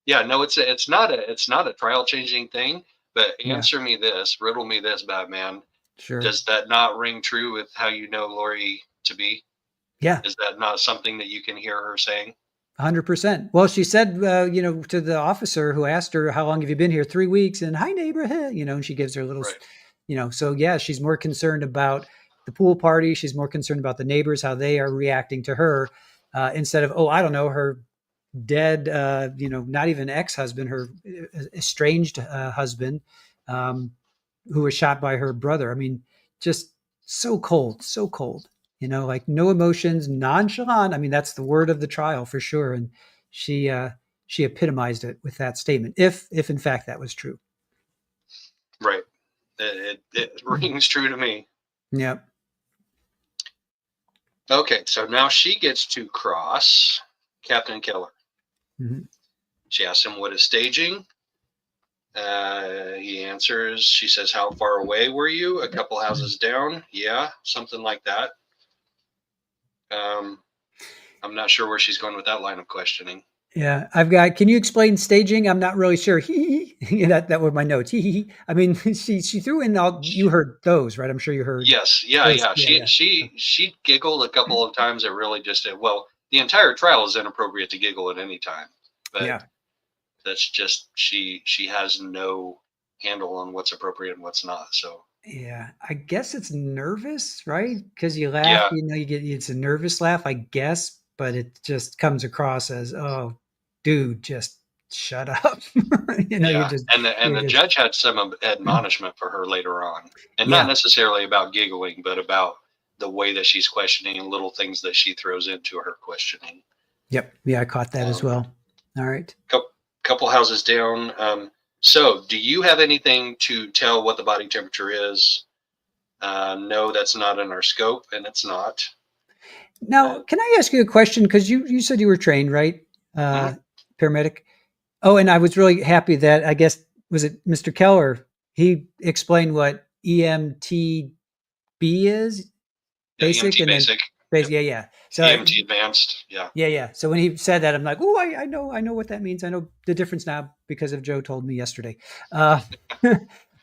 Yeah, no, it's not a trial changing thing, but answer me this, riddle me this, Batman. Sure. Does that not ring true with how you know Lori to be? Yeah. Is that not something that you can hear her saying? 100%. Well, she said, to the officer who asked her, how long have you been here? 3 weeks. And hi, neighborhood, and she gives her a little, so yeah, she's more concerned about the pool party. She's more concerned about the neighbors, how they are reacting to her instead of, I don't know, her dead, not even ex-husband, her estranged husband who was shot by her brother. I mean, just so cold, like no emotions, nonchalant. I mean, that's the word of the trial for sure. And she epitomized it with that statement. If in fact that was true. Right. It rings true to me. Yep. Okay. So now she gets to cross Captain Keller. Mm-hmm. She asks him what is staging. He answers. She says, how far away were you? A couple houses down. Yeah. Something like that. I'm not sure where she's going with that line of questioning. Yeah, can you explain staging? I'm not really sure. That were my notes. I mean, she threw in all, you heard those, right? I'm sure you heard. Yes. Yeah. She giggled a couple of times. It really just, the entire trial is inappropriate to giggle at any time, but that's just, she has no handle on what's appropriate and what's not. So. Yeah, I guess it's nervous, right? Because you laugh, it's a nervous laugh, I guess, but it just comes across as, oh, dude, just shut up. The judge had some admonishment for her later on, and not necessarily about giggling, but about the way that she's questioning and little things that she throws into her questioning. Yep. Yeah, I caught that as well. All right. Couple houses down. So, do you have anything to tell what the body temperature is? No, that's not in our scope, and it's not. Now, can I ask you a question? Because you said you were trained, right? Paramedic. Oh, and I was really happy that, I guess, was it Mr. Keller? He explained what EMTB is? Basic. EMT basic. Yeah. So EMT advanced. Yeah. Yeah. So when he said that, I'm like, oh, I know what that means. I know the difference now because of Joe told me yesterday.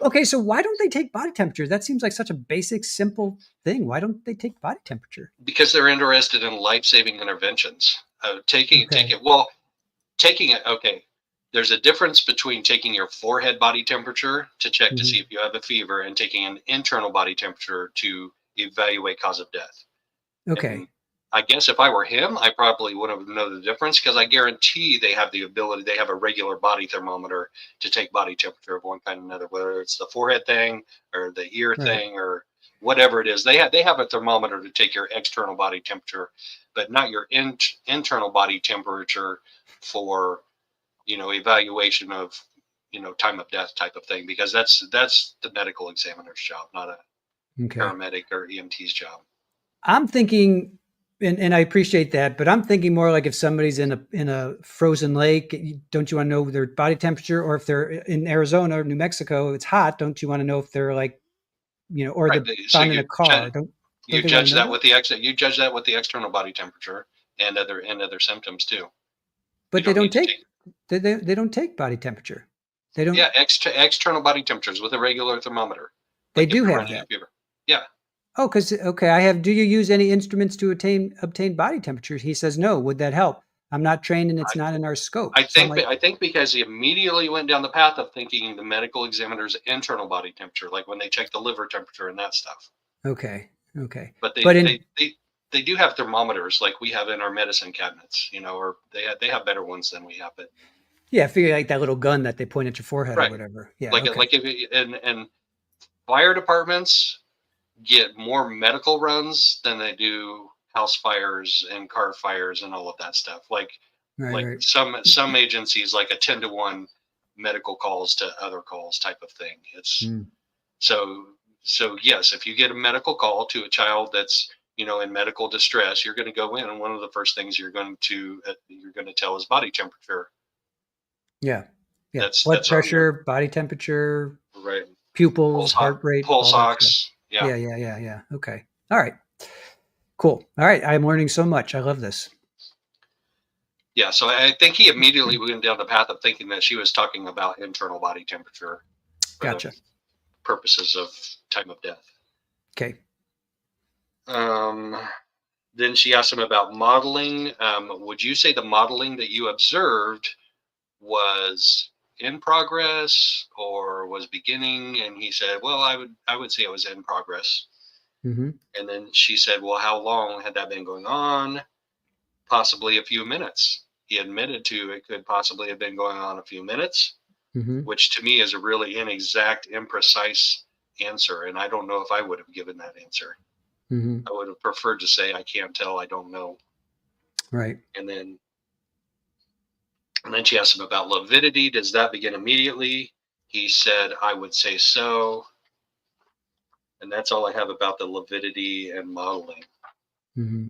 Okay, so why don't they take body temperature? That seems like such a basic, simple thing. Why don't they take body temperature? Because they're interested in life-saving interventions. Taking it. Okay. There's a difference between taking your forehead body temperature to check to see if you have a fever and taking an internal body temperature to evaluate cause of death. Okay. I guess if I were him, I probably would have known the difference, because I guarantee they have the ability. They have a regular body thermometer to take body temperature of one kind or another, whether it's the forehead thing or the ear thing or whatever it is. They have a thermometer to take your external body temperature, but not your internal body temperature for, evaluation of, time of death type of thing, because that's the medical examiner's job, not a paramedic or EMT's job. I'm thinking, and I appreciate that, but I'm thinking more like if somebody's in a frozen lake, don't you want to know their body temperature? Or if they're in Arizona or New Mexico, it's hot, don't you want to know if they're like, or they're found in a car? Don't you they judge want to that know with you judge that with the external body temperature and other symptoms too. But they don't take body temperature. They don't. Yeah, external body temperatures with a regular thermometer. They do have that. Yeah. Oh, I have. Do you use any instruments to obtain body temperature? He says no. Would that help? I'm not trained, and it's not in our scope. I think because he immediately went down the path of thinking the medical examiner's internal body temperature, like when they check the liver temperature and that stuff. Okay. But they do have thermometers like we have in our medicine cabinets, or they have better ones than we have. But yeah, I figure like that little gun that they point at your forehead or whatever. Yeah, like if and fire departments get more medical runs than they do house fires and car fires and all of that stuff. Like some agencies, like a 10-to-1 medical calls to other calls type of thing. It's so yes, if you get a medical call to a child that's, in medical distress, you're going to go in, and one of the first things you're going to tell is body temperature. Yeah. That's blood pressure, body temperature, right? Pupils, heart rate, pulse ox. Yeah. Okay. All right. Cool. All right. I'm learning so much. I love this. Yeah. So I think he immediately went down the path of thinking that she was talking about internal body temperature. Gotcha. Purposes of time of death. Okay. Then she asked him about modeling. Would you say the modeling that you observed was in progress or was beginning? And he said, well, I would say it was in progress. Mm-hmm. And then she said, well, how long had that been going on? Possibly a few minutes. He admitted to it could possibly have been going on a few minutes, which to me is a really inexact, imprecise answer. And I don't know if I would have given that answer. I would have preferred to say, I can't tell, I don't know. Right. And then she asked him about lividity. Does that begin immediately? He said, I would say so. And that's all I have about the lividity and modeling. Mm-hmm.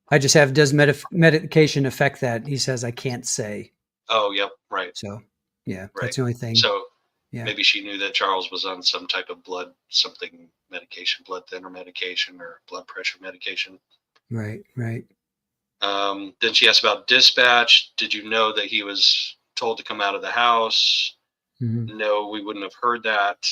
I just have, does medication affect that? He says, I can't say. Oh, yep. Right. So, yeah, that's the only thing. So maybe she knew that Charles was on some type of blood thinner medication or blood pressure medication. Right. Then she asked about dispatch. Did you know that he was told to come out of the house? No, we wouldn't have heard that.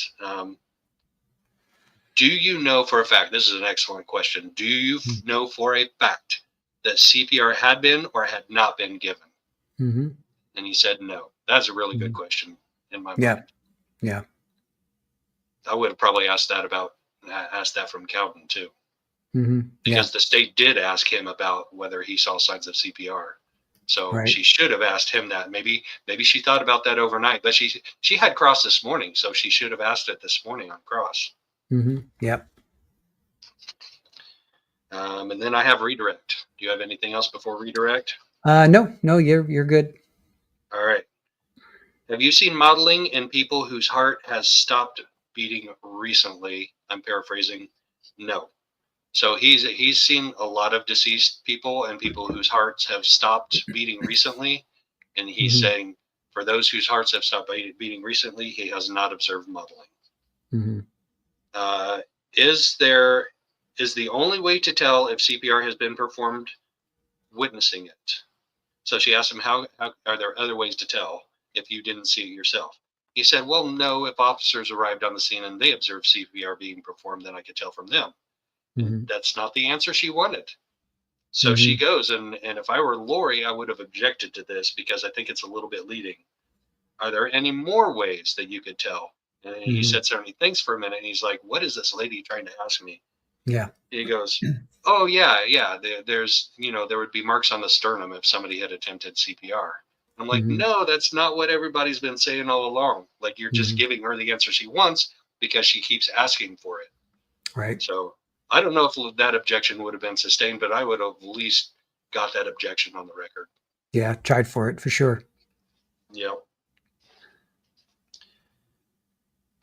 Do you know for a fact, this is an excellent question, do you know for a fact that CPR had been or had not been given? And he said no. That's a really good question in my mind. Yeah. I would have probably asked that from Cowden too. Because the state did ask him about whether he saw signs of CPR. So she should have asked him that. Maybe she thought about that overnight, but she had cross this morning, so she should have asked it this morning on cross. Yep. And then I have redirect. Do you have anything else before redirect? No, you're good. All right. Have you seen modeling in people whose heart has stopped beating recently? I'm paraphrasing. No. So he's seen a lot of deceased people and people whose hearts have stopped beating recently. And he's saying for those whose hearts have stopped beating recently, he has not observed modeling. Is the only way to tell if CPR has been performed witnessing it? So she asked him, how are there other ways to tell if you didn't see it yourself? He said, well, no, if officers arrived on the scene and they observed CPR being performed, then I could tell from them. That's not the answer she wanted. So she goes, and if I were Lori, I would have objected to this because I think it's a little bit leading. Are there any more ways that you could tell? And he said so many things for a minute, and he's like, what is this lady trying to ask me? Yeah. He goes, oh yeah, there's, there would be marks on the sternum if somebody had attempted CPR. I'm like, Mm-hmm. no, that's not what everybody's been saying all along. Like, you're just Mm-hmm. giving her the answer she wants because she keeps asking for it. Right. So I don't know if that objection would have been sustained, but I would have at least got that objection on the record. Yeah, tried for it for sure. Yeah.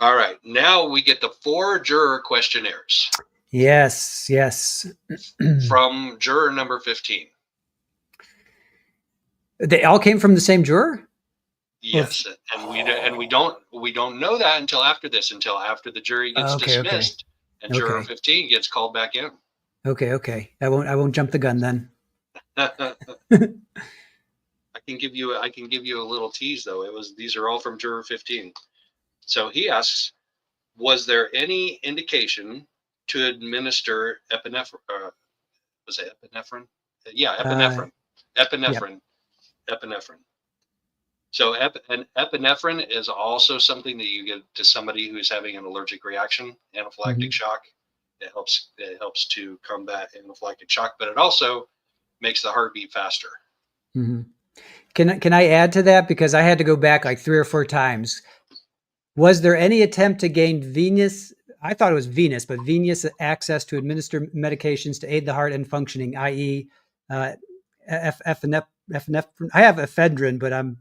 All right. Now we get the 4 juror questionnaires. Yes. From juror number 15. They all came from the same juror? Yes, and we don't know that until after the jury gets Okay. dismissed and juror 15 gets called back in. Okay. I won't jump the gun then. I can give you a little tease though. These are all from juror 15. So he asks, was there any indication to administer epinephrine? Was it epinephrine? Yeah, epinephrine. Epinephrine. Yep. Epinephrine. So epinephrine is also something that you give to somebody who's having an allergic reaction, anaphylactic shock. It helps to combat anaphylactic shock, but it also makes the heartbeat faster. Mm-hmm. Can I add to that, because I had to go back like 3 or 4 times? Was there any attempt to gain venous? I thought it was venous, but venous access to administer medications to aid the heart and functioning, i.e., epinephrine. I have ephedrine, but I'm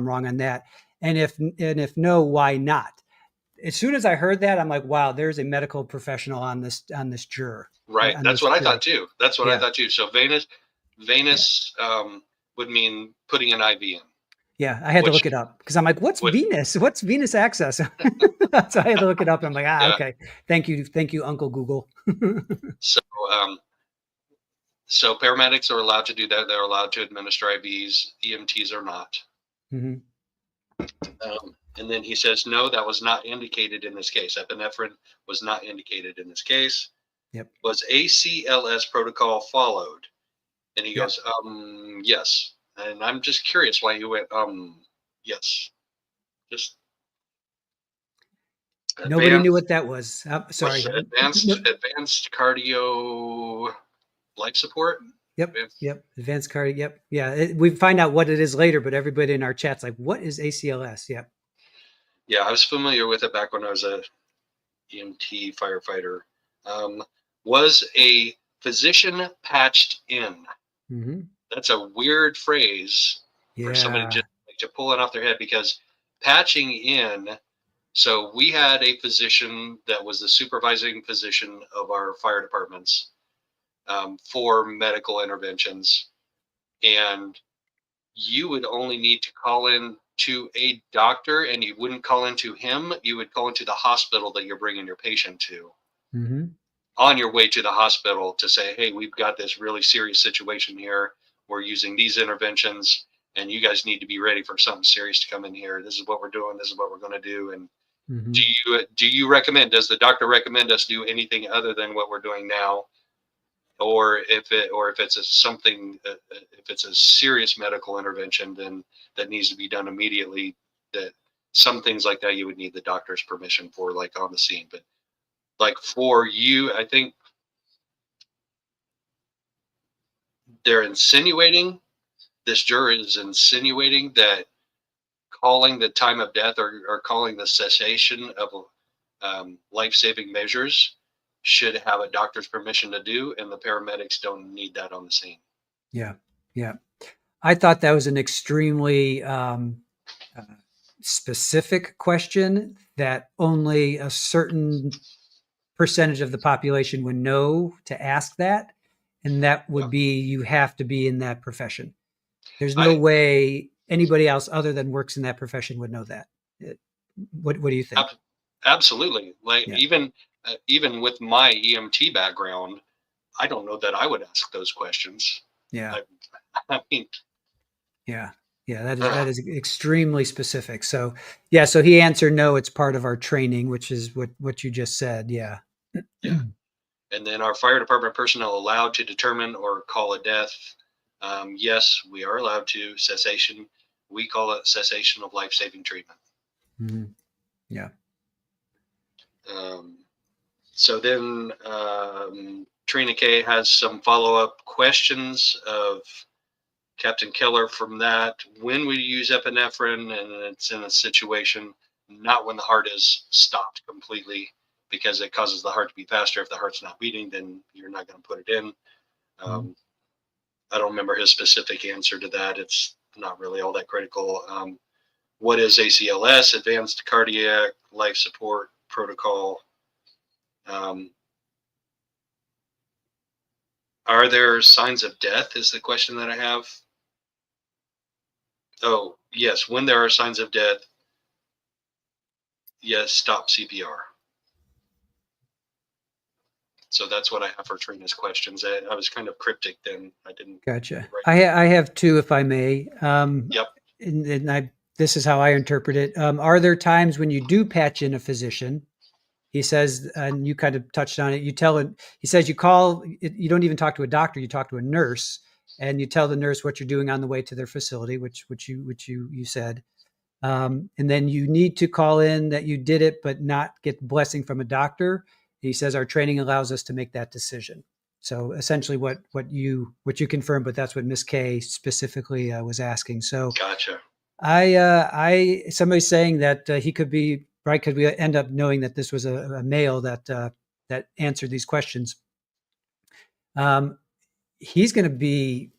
wrong on that. And if no, why not? As soon as I heard that, I'm like, wow, there's a medical professional on this juror. Right. That's what I thought too. I thought too. So venous would mean putting an IV in. Yeah, I had to look it up because I'm like, what's venous? What's venous access? So I had to look it up. And I'm like, okay. Thank you, Uncle Google. So paramedics are allowed to do that. They're allowed to administer IVs. EMTs are not. Mm-hmm. And then he says, no, that was not indicated in this case. Epinephrine was not indicated in this case. Yep. Was ACLS protocol followed? And he goes, yes. And I'm just curious why he went, yes. Just nobody knew what that was. Sorry. Advanced cardio life support. Yep. Advanced cardio. Yep. Yeah. We find out what it is later, but everybody in our chat's like, what is ACLS? Yep. Yeah, I was familiar with it back when I was a EMT firefighter. Was a physician patched in? Mm-hmm. That's a weird phrase for somebody just to pull it off their head, because patching in. So we had a physician that was the supervising physician of our fire departments for medical interventions, and you would only need to call in to a doctor, and you wouldn't call into him. You would call into the hospital that you're bringing your patient to. Mm-hmm. On your way to the hospital to say, hey, we've got this really serious situation here. We're using these interventions, and you guys need to be ready for something serious to come in here. This is what we're doing. This is what we're going to do. And do you recommend? Does the doctor recommend us do anything other than what we're doing now? Or if it's a serious medical intervention, then that needs to be done immediately. That some things like that you would need the doctor's permission for, like on the scene. But like for you, I think they're insinuating, this juror is insinuating that calling the time of death or calling the cessation of life-saving measures should have a doctor's permission to do, and the paramedics don't need that on the scene. Yeah. I thought that was an extremely specific question that only a certain percentage of the population would know to ask that. And that would be, you have to be in that profession. There's no way anybody else other than works in that profession would know that. What do you think? Absolutely. Like even with my EMT background, I don't know that I would ask those questions. Yeah. I mean, yeah, that is extremely specific. So so he answered no, it's part of our training, which is what you just said. Yeah. And then our fire department personnel allowed to determine or call a death. Yes, we are allowed to. Cessation, we call it cessation of life-saving treatment. Mm-hmm. Yeah. So then Trina K has some follow-up questions of Captain Keller from that. When we use epinephrine, and it's in a situation not when the heart is stopped completely, because it causes the heart to beat faster. If the heart's not beating, then you're not going to put it in. I don't remember his specific answer to that. It's not really all that critical. What is ACLS, Advanced Cardiac Life Support Protocol? Are there signs of death is the question that I have. Oh, yes. When there are signs of death, yes, stop CPR. So that's what I have for Trina's questions. I was kind of cryptic then. I didn't. Gotcha. I have two, if I may. Yep. And this is how I interpret it. Are there times when you do patch in a physician? He says, and you kind of touched on it. You tell it. He says you call. You don't even talk to a doctor. You talk to a nurse, and you tell the nurse what you're doing on the way to their facility, which you said. And then you need to call in that you did it, but not get blessing from a doctor. He says our training allows us to make that decision. So essentially, what you confirmed, but that's what Miss K specifically was asking. So gotcha. Somebody's saying that he could be right. Could we end up knowing that this was a male that answered these questions? He's going to be.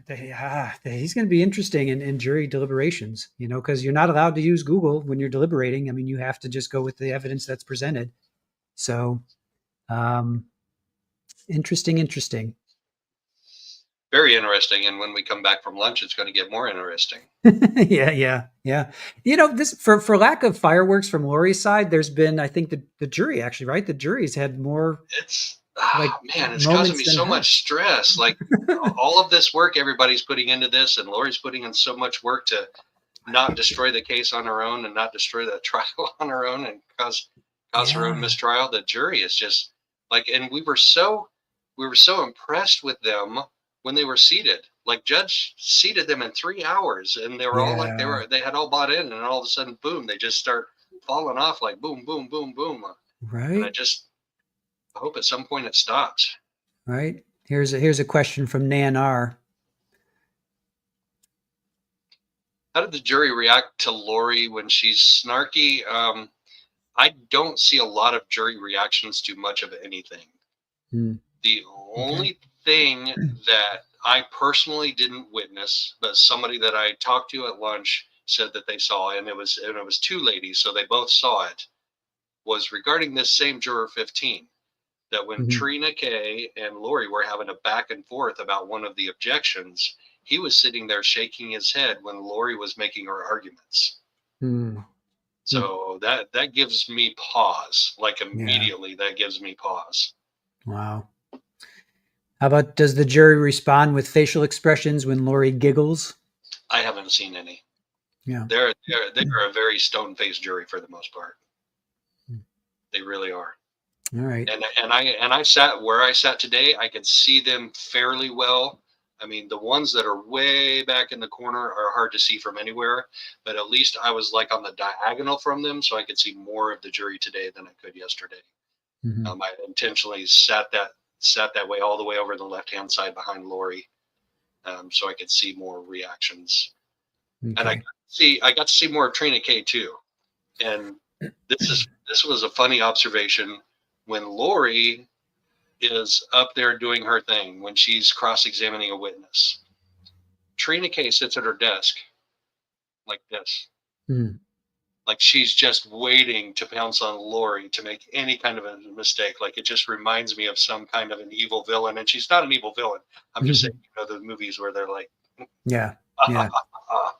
He's going to be interesting in jury deliberations, because you're not allowed to use Google when you're deliberating. I mean, you have to just go with the evidence that's presented. So, interesting. Very interesting. And when we come back from lunch, it's going to get more interesting. Yeah. This for lack of fireworks from Lori's side, there's been, I think the jury actually, right? The jury's had more. It's causing me so much stress. Like all of this work everybody's putting into this, and Lori's putting in so much work to not destroy the case on her own and not destroy the trial on her own and cause her own mistrial. The jury is just like, and we were so impressed with them when they were seated. Like Judge seated them in 3 hours, and they were all like they had all bought in, and all of a sudden, boom, they just start falling off like boom, boom, boom, boom. Right. And I hope at some point it stops. Right. Here's a question from Nan R. How did the jury react to Lori when she's snarky? I don't see a lot of jury reactions to much of anything. The only thing that I personally didn't witness, but somebody that I talked to at lunch said that they saw, and it was two ladies, so they both saw it, was regarding this same juror 15. That when Trina K and Lori were having a back and forth about one of the objections, he was sitting there shaking his head when Lori was making her arguments. So that gives me pause. Like immediately, that gives me pause. Wow. How about, does the jury respond with facial expressions when Lori giggles? I haven't seen any. Yeah. They're a very stone-faced jury for the most part. They really are. All right. And I sat where I sat today, I could see them fairly well. I mean, the ones that are way back in the corner are hard to see from anywhere, but at least I was like on the diagonal from them, so I could see more of the jury today than I could yesterday. I intentionally sat that way all the way over the left-hand side behind Lori, so I could see more reactions. And I got to see more of Trina K too. And this was a funny observation. When Lori is up there doing her thing, when she's cross-examining a witness, Trina K sits at her desk like this. Like she's just waiting to pounce on Lori to make any kind of a mistake. Like it just reminds me of some kind of an evil villain. And she's not an evil villain. I'm just saying, the movies where they're like,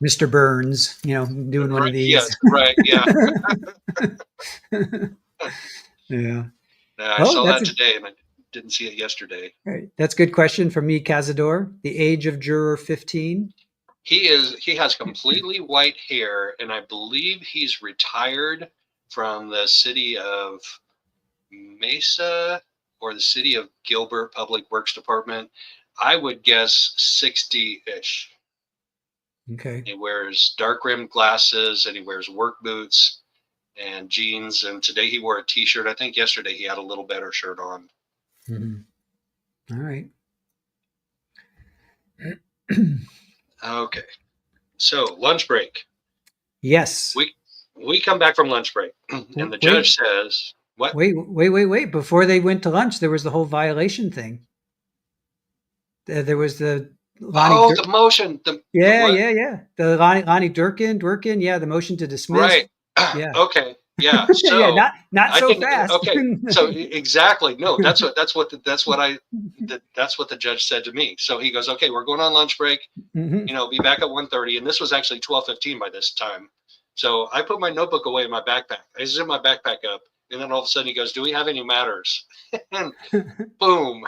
Mr. Burns, doing one of these. Yes, right, yeah. Yeah. I saw that today, and I didn't see it yesterday. Right. That's a good question from me, Cazador. The age of juror 15? He has completely white hair, and I believe he's retired from the city of Mesa or the city of Gilbert Public Works Department. I would guess 60-ish. Okay. He wears dark rimmed glasses, and he wears work boots and jeans, and today he wore a t-shirt. I think yesterday he had a little better shirt on. All right. Okay. So lunch break. Yes. We come back from lunch break, and the Wait, judge says, "What? wait. Before they went to lunch, there was the whole violation thing. There was the Lonnie. Oh, the motion. The Yeah, what? yeah, yeah. The Lonnie Durkin. Yeah, the motion to dismiss. Right. Yeah, Okay. Yeah. yeah. So Not I so didn't. fast. Okay. So exactly. No, that's what the judge said to me. So he goes, okay, we're going on lunch break. Hmm. Be back at 1:30, and this was actually 12:15 by this time. So I put my notebook away in my backpack. I zip my backpack up, and then all of a sudden he goes, "Do we have any matters?" And boom.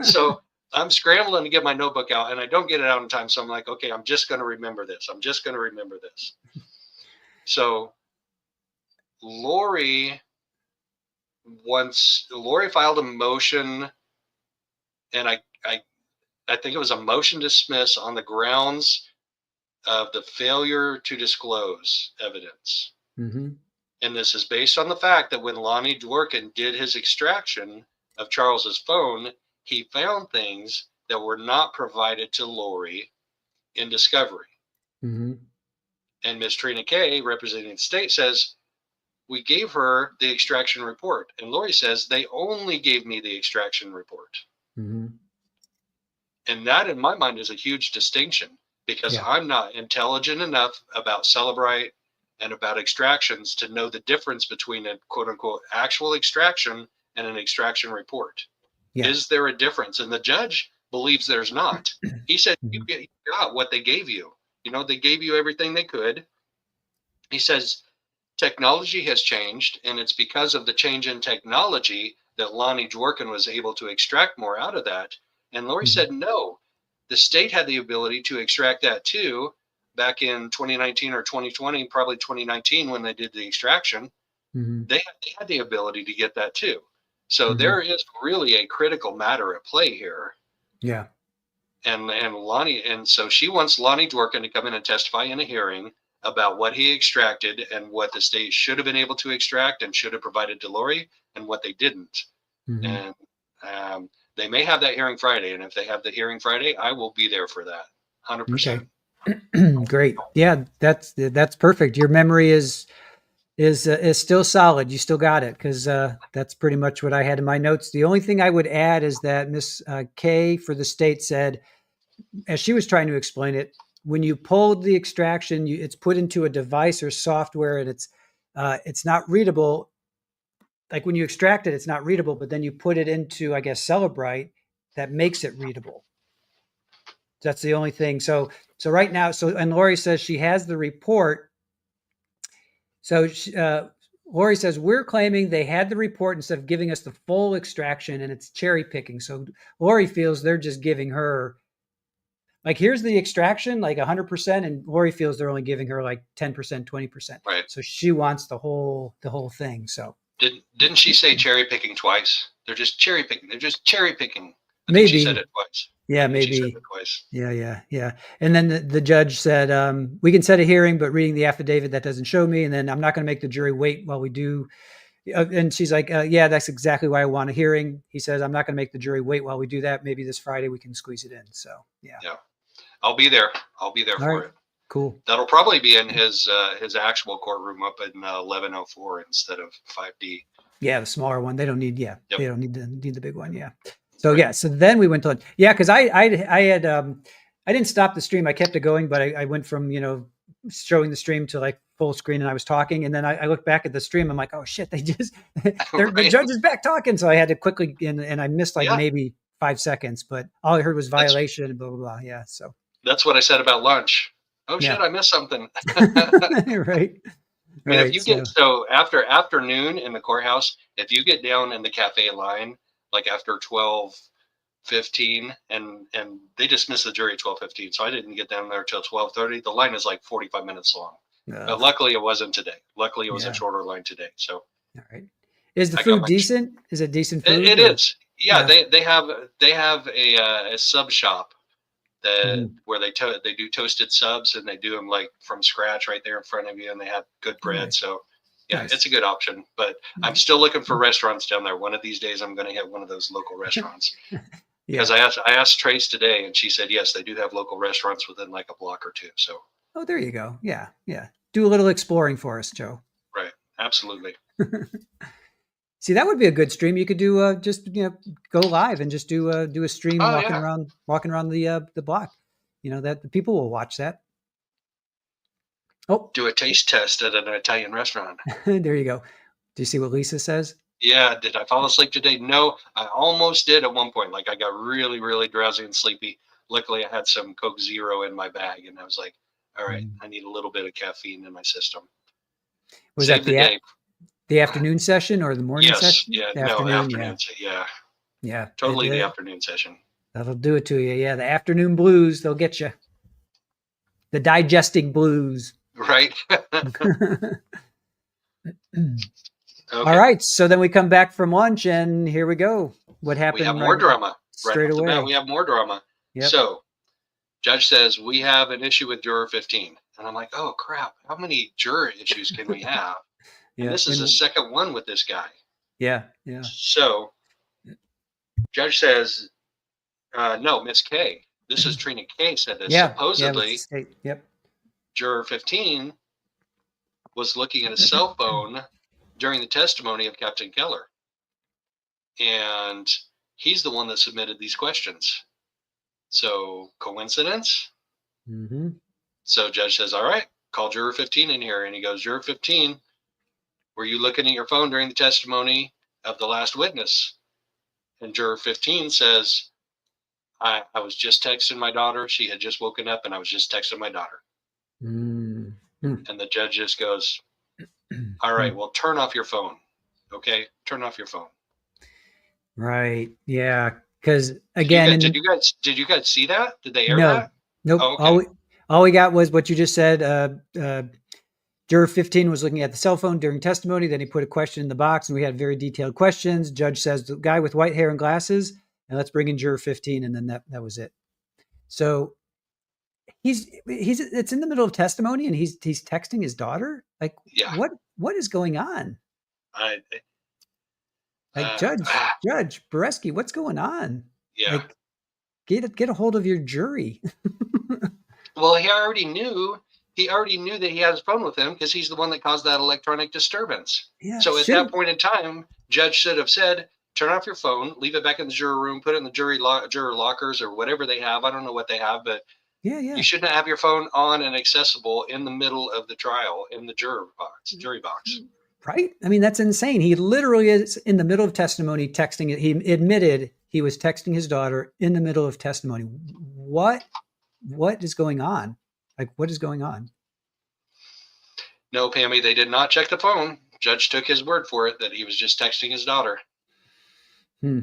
So I'm scrambling to get my notebook out, and I don't get it out in time. So I'm like, okay, I'm just going to remember this. I'm just going to remember this. So Lori Lori filed a motion, and I think it was a motion to dismiss on the grounds of the failure to disclose evidence. Hmm. And this is based on the fact that when Lonnie Dworkin did his extraction of Charles's phone, he found things that were not provided to Lori in discovery. Hmm. And Miss Trina Kay, representing the state, says, we gave her the extraction report. And Lori says, they only gave me the extraction report. Hmm. And that, in my mind, is a huge distinction because Yeah. I'm not intelligent enough about Celebrite and about extractions to know the difference between a quote unquote actual extraction and an extraction report. Yeah. Is there a difference? And the judge believes there's not. He said, Hmm. you got what they gave you. They gave you everything they could. He says, technology has changed, and it's because of the change in technology that Lonnie Dworkin was able to extract more out of that. And Lori said, no, the state had the ability to extract that too back in 2019 or 2020, probably 2019 when they did the extraction. Hmm. They had the ability to get that too. So Hmm. there is really a critical matter at play here. Yeah. And Lonnie, and so she wants Lonnie Dworkin to come in and testify in a hearing about what he extracted and what the state should have been able to extract and should have provided to Lori and what they didn't. Hmm. And they may have that hearing Friday. And if they have the hearing Friday, I will be there for that. 100%. Okay. Great. Yeah, that's perfect. Your memory is still solid. You still got it because that's pretty much what I had in my notes. The only thing I would add is that Miss Kay for the state said, as she was trying to explain it, when you pulled the extraction, it's put into a device or software, and it's not readable. Like when you extract it, it's not readable, but then you put it into, I guess, Celebrite, that makes it readable. That's the only thing. So right now, and Lori says she has the report. So Lori says we're claiming they had the report instead of giving us the full extraction, and it's cherry picking. So Lori feels they're just giving her, like, here's the extraction, like 100%, and Lori feels they're only giving her like 10%, 20%. Right. So she wants the whole thing. So didn't she say cherry picking twice? They're just cherry picking. They're just cherry picking. I maybe think she said it twice. Yeah, She said maybe. it twice. Yeah. And then the judge said, we can set a hearing, but reading the affidavit, that doesn't show me. And then I'm not going to make the jury wait while we do. And she's like, yeah, that's exactly why I want a hearing. He says, I'm not going to make the jury wait while we do that. Maybe this Friday we can squeeze it in. So, yeah. I'll be there. I'll be there All for right. it. Cool. That'll probably be in his actual courtroom up in 1104 instead of 5D. Yeah, the smaller one. They don't need. Yeah, Yep. They don't need the big one. Yeah. So right. Yeah. So then we went to, because I had I didn't stop the stream. I kept it going, but I went from showing the stream to like full screen, and I was talking, and then I looked back at the stream. I'm like, oh shit, they just right. The judge is back talking. So I had to quickly and I missed maybe 5 seconds, but all I heard was violation and blah blah blah. Yeah. So that's what I said about lunch. Oh shit, I missed something. Right. I mean, if you get after afternoon in the courthouse, if you get down in the cafe line, like after 12:15, and they dismissed the jury at 12:15, so I didn't get down there till 12:30. The line is like 45 minutes long. But luckily, it wasn't today. Luckily, it was a shorter line today. So, all right. Is the food decent? Is it decent food? It is. Yeah, they have a sub shop that where they do toasted subs, and they do them like from scratch right there in front of you, and they have good bread. Nice. So Yeah, Nice. it's a good option, but I'm still looking for restaurants down there. One of these days, I'm going to hit one of those local restaurants. Because Yeah. I asked Trace today, and she said yes, they do have local restaurants within like a block or two. So Oh, there you go. Yeah. Yeah. Do a little exploring for us, Joe. right, absolutely. See, that would be a good stream. You could do just go live and just do a stream Oh yeah, walking around the block. That the people will watch that. Oh, do a taste test at an Italian restaurant. there you go. Do you see what Lisa says? Yeah, did I fall asleep today? No, I almost did at one point. Like I got really, really drowsy and sleepy. Luckily, I had some Coke Zero in my bag, and I was like, "All right, I need a little bit of caffeine in my system." Was Save that the day. the afternoon session or the morning Yes, session? yeah, The no, afternoon, yeah, yeah, yeah. totally the afternoon session. That'll do it to you. Yeah, the afternoon blues, they'll get you. The digesting blues. Right. Okay. Okay. All right. So then we come back from lunch, and here we go. What happened? We have more drama. Straight off the away. bat, we have more drama. Yep. So, judge says we have an issue with juror 15, and I'm like, oh crap! How many juror issues can we have? And this is the second one with this guy. Yeah. Yeah. So, judge says, no, Miss K. This is Trina K. said this. Yeah. Supposedly, Yep. juror 15 was looking at a cell phone during the testimony of Captain Keller. And he's the one that submitted these questions. So, coincidence? Mm-hmm. So, judge says, all right, call juror 15 in here. And he goes, juror 15, were you looking at your phone during the testimony of the last witness? And juror 15 says, I was just texting my daughter. She had just woken up, and I was just texting my daughter. Mm-hmm. And the judge just goes, all right, well, turn off your phone. Okay, turn off your phone. Right. Yeah. Because again, did you guys see that? Did they air that? Nope. Oh, okay. All we got was what you just said. Juror 15 was looking at the cell phone during testimony. Then he put a question in the box, and we had very detailed questions. Judge says the guy with white hair and glasses, and let's bring in juror 15, and then that was it. So it's in the middle of testimony, and he's texting his daughter. Like, yeah. What is going on? Judge Boreski, what's going on? Yeah. Like, get a hold of your jury. Well, he already knew that he had his phone with him because he's the one that caused that electronic disturbance. Yeah, so at that point in time, judge should have said, turn off your phone, leave it back in the juror room, put it in the juror lockers or whatever they have. I don't know what they have, but you shouldn't have your phone on and accessible in the middle of the trial in the jury box. Right? I mean, that's insane. He literally is in the middle of testimony texting it. He admitted he was texting his daughter in the middle of testimony. What is going on? Like, what is going on? No, Pammy, they did not check the phone. Judge took his word for it that he was just texting his daughter. I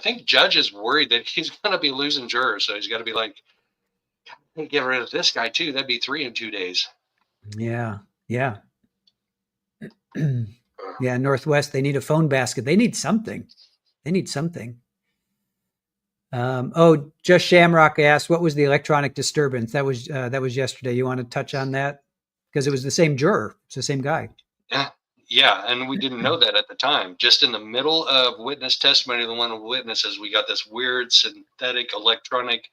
think judge is worried that he's going to be losing jurors. So he's got to be like, get rid of this guy too. That'd be 3 in 2 days. Yeah. Yeah. Yeah. Northwest, they need a phone basket. They need something. Just Shamrock asked, what was the electronic disturbance? That was yesterday. You want to touch on that? Because it was the same juror. It's the same guy. Yeah. And we didn't know that at the time. Just in the middle of witness testimony, the one of the witnesses, we got this weird synthetic electronic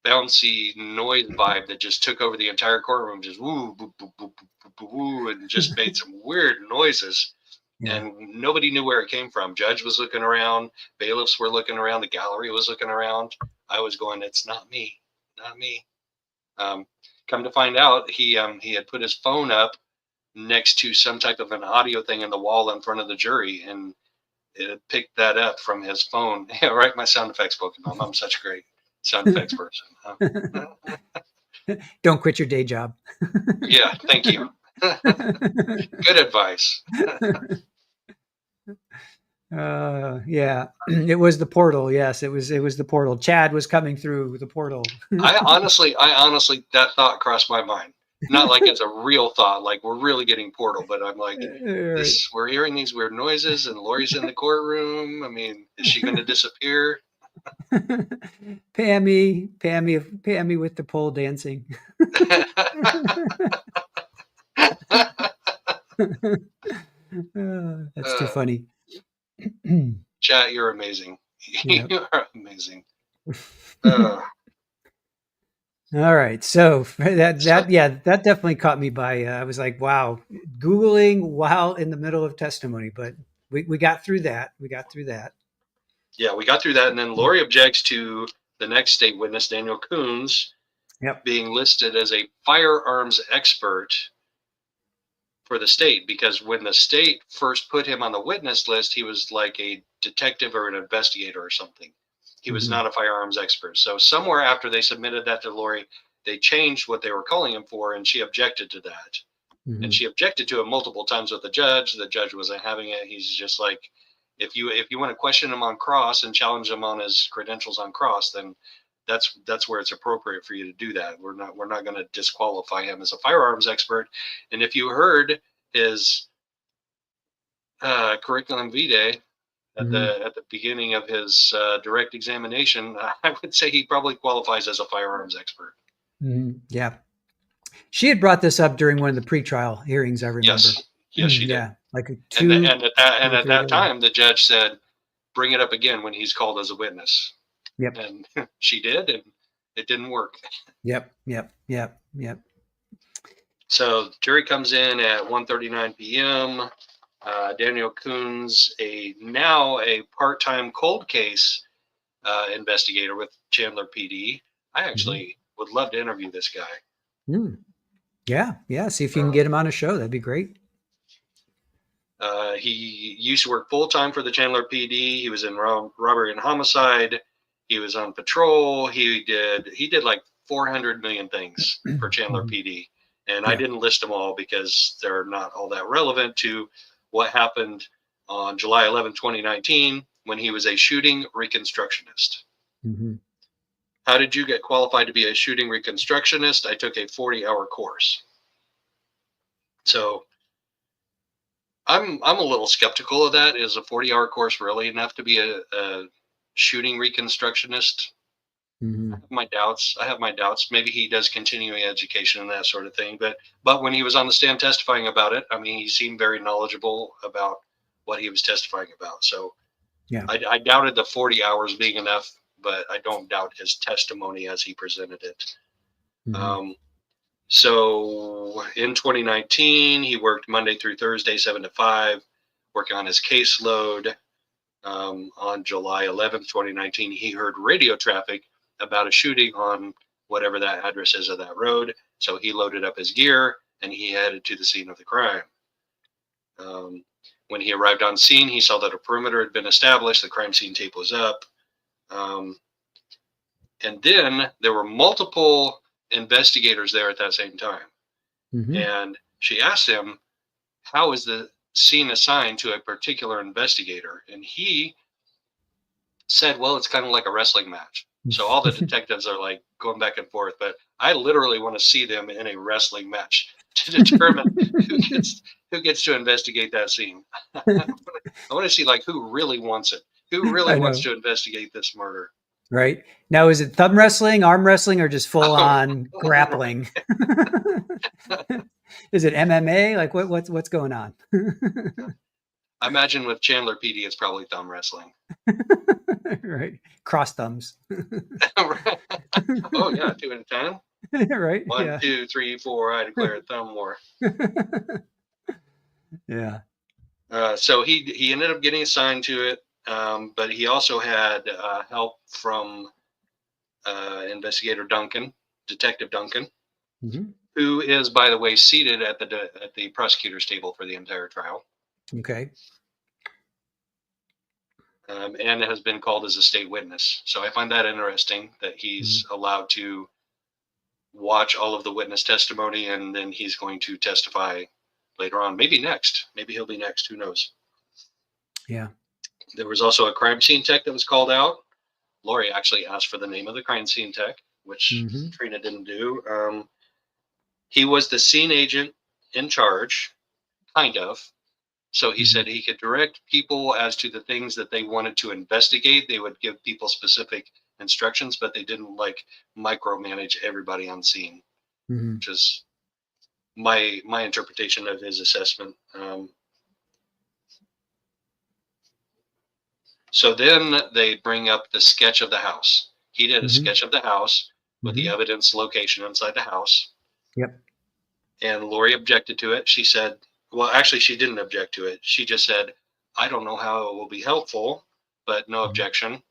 bouncy noise vibe that just took over the entire courtroom, just woo, boo, boo, boo, boo, boo, woo, and just made some weird noises. Yeah. And nobody knew where it came from. Judge was looking around, bailiffs were looking around, the gallery was looking around. I was going, it's not me. Come to find out, he had put his phone up next to some type of an audio thing in the wall in front of the jury, and it picked that up from his phone. Yeah, right. My sound effects Pokemon. I'm such a great sound effects person. Don't quit your day job. Yeah, thank you. Good advice. Yeah, it was the portal. Yes, it was the portal. Chad was coming through the portal. I honestly, that thought crossed my mind. Not like it's a real thought, like we're really getting portal, but I'm like, we're hearing these weird noises, and Lori's in the courtroom. I mean, is she going to disappear? Pammy with the pole dancing. That's too funny. Chat, you're amazing. Yeah. You are amazing. Uh, All right. So that so, that yeah, that definitely caught me by I was like, wow, Googling while in the middle of testimony, but we got through that. We got through that. yeah, we got through that. And then Lori objects to the next state witness, Daniel Coons, Yep. being listed as a firearms expert for the state, because when the state first put him on the witness list, he was like a detective or an investigator or something. He was Mm-hmm. not a firearms expert. So somewhere after they submitted that to Lori, they changed what they were calling him for, and she objected to that. Mm-hmm. And she objected to it multiple times with the judge. The judge wasn't having it. He's just like, if you want to question him on cross and challenge him on his credentials on cross, then that's where it's appropriate for you to do that. We're not going to disqualify him as a firearms expert. And if you heard his curriculum vitae at Mm-hmm. the beginning of his direct examination, I would say he probably qualifies as a firearms expert. Mm-hmm. Yeah. She had brought this up during one of the pretrial hearings, I remember. Yes, she did. Yeah, like And the, two and or at 3 that days. time, the judge said, "Bring it up again when he's called as a witness." Yep. And she did, and it didn't work. Yep. Yep. Yep. Yep. So jury comes in at 1:39 p.m. Daniel Coons, now a part-time cold case investigator with Chandler PD. I actually would love to interview this guy. Mm. Yeah. Yeah. See if you can get him on a show. That'd be great. He used to work full-time for the Chandler PD. He was in robbery and homicide. He was on patrol. He did like 400 million things for Chandler Mhm. PD. And I Yeah. didn't list them all because they're not all that relevant to what happened on July 11, 2019, when he was a shooting reconstructionist. Mm-hmm. How did you get qualified to be a shooting reconstructionist? I took a 40-hour course. So I'm a little skeptical of that. Is a 40-hour course really enough to be a shooting reconstructionist? Mm-hmm. I have my doubts. Maybe he does continuing education and that sort of thing. But when he was on the stand testifying about it, I mean, he seemed very knowledgeable about what he was testifying about. So Yeah. I doubted the 40 hours being enough, but I don't doubt his testimony as he presented it. Mm-hmm. So in 2019, he worked Monday through Thursday, 7 to 5, working on his caseload. On July 11th, 2019, he heard radio traffic about a shooting on whatever that address is of that road. So he loaded up his gear and he headed to the scene of the crime. When he arrived on scene, he saw that a perimeter had been established. The crime scene tape was up. And then there were multiple investigators there at that same time. Mm-hmm. And she asked him, how is the scene assigned to a particular investigator? And he said, well, it's kind of like a wrestling match. So all the detectives are like going back and forth, but I literally want to see them in a wrestling match to determine who gets to investigate that scene. I want to see like who really wants it, who really I wants know. to investigate this murder. Right. Now, is it thumb wrestling, arm wrestling, or just full on grappling? Is it MMA? Like what's going on? I imagine with Chandler PD, it's probably thumb wrestling. Right. Cross thumbs. Oh yeah, 2 at a time. Right. 1, Yeah. 2, 3, 4. I declare thumb war. Yeah. So he ended up getting assigned to it, but he also had help from investigator Duncan, Detective Duncan, Mm-hmm. who is, by the way, seated at the prosecutor's table for the entire trial, Okay. and has been called as a state witness. So I find that interesting that he's allowed to watch all of the witness testimony, and then he's going to testify later on. Maybe next. Maybe he'll be next. Who knows? Yeah. There was also a crime scene tech that was called out. Lori actually asked for the name of the crime scene tech, which Trina didn't do. He was the scene agent in charge, kind of. So he said he could direct people as to the things that they wanted to investigate. They would give people specific instructions, but they didn't like micromanage everybody on scene, which is my interpretation of his assessment. So then they bring up the sketch of the house. He did a sketch of the house with the evidence location inside the house. Yep. And Lori objected to it. She said, well, actually, she didn't object to it. She just said, I don't know how it will be helpful, but no objection.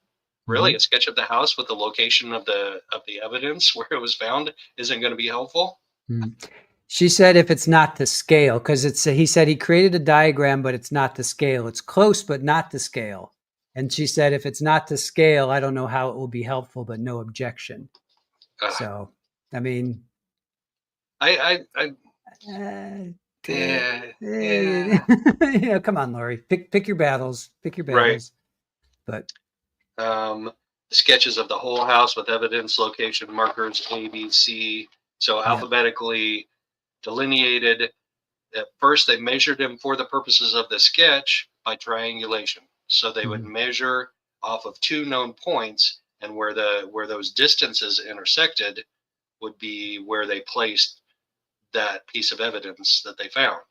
Really, a sketch of the house with the location of the evidence where it was found isn't going to be helpful? She said if it's not to scale, because he said he created a diagram, but it's not to scale. It's close, but not to scale. And she said if it's not to scale, I don't know how it will be helpful, but no objection. So, I mean, yeah. Yeah, come on, Lori. Pick your battles. Pick your battles. Right. But sketches of the whole house with evidence location markers A, B, C. So alphabetically delineated. At first, they measured them for the purposes of the sketch by triangulation. So they would measure off of 2 known points, and where those distances intersected would be where they placed that piece of evidence that they found.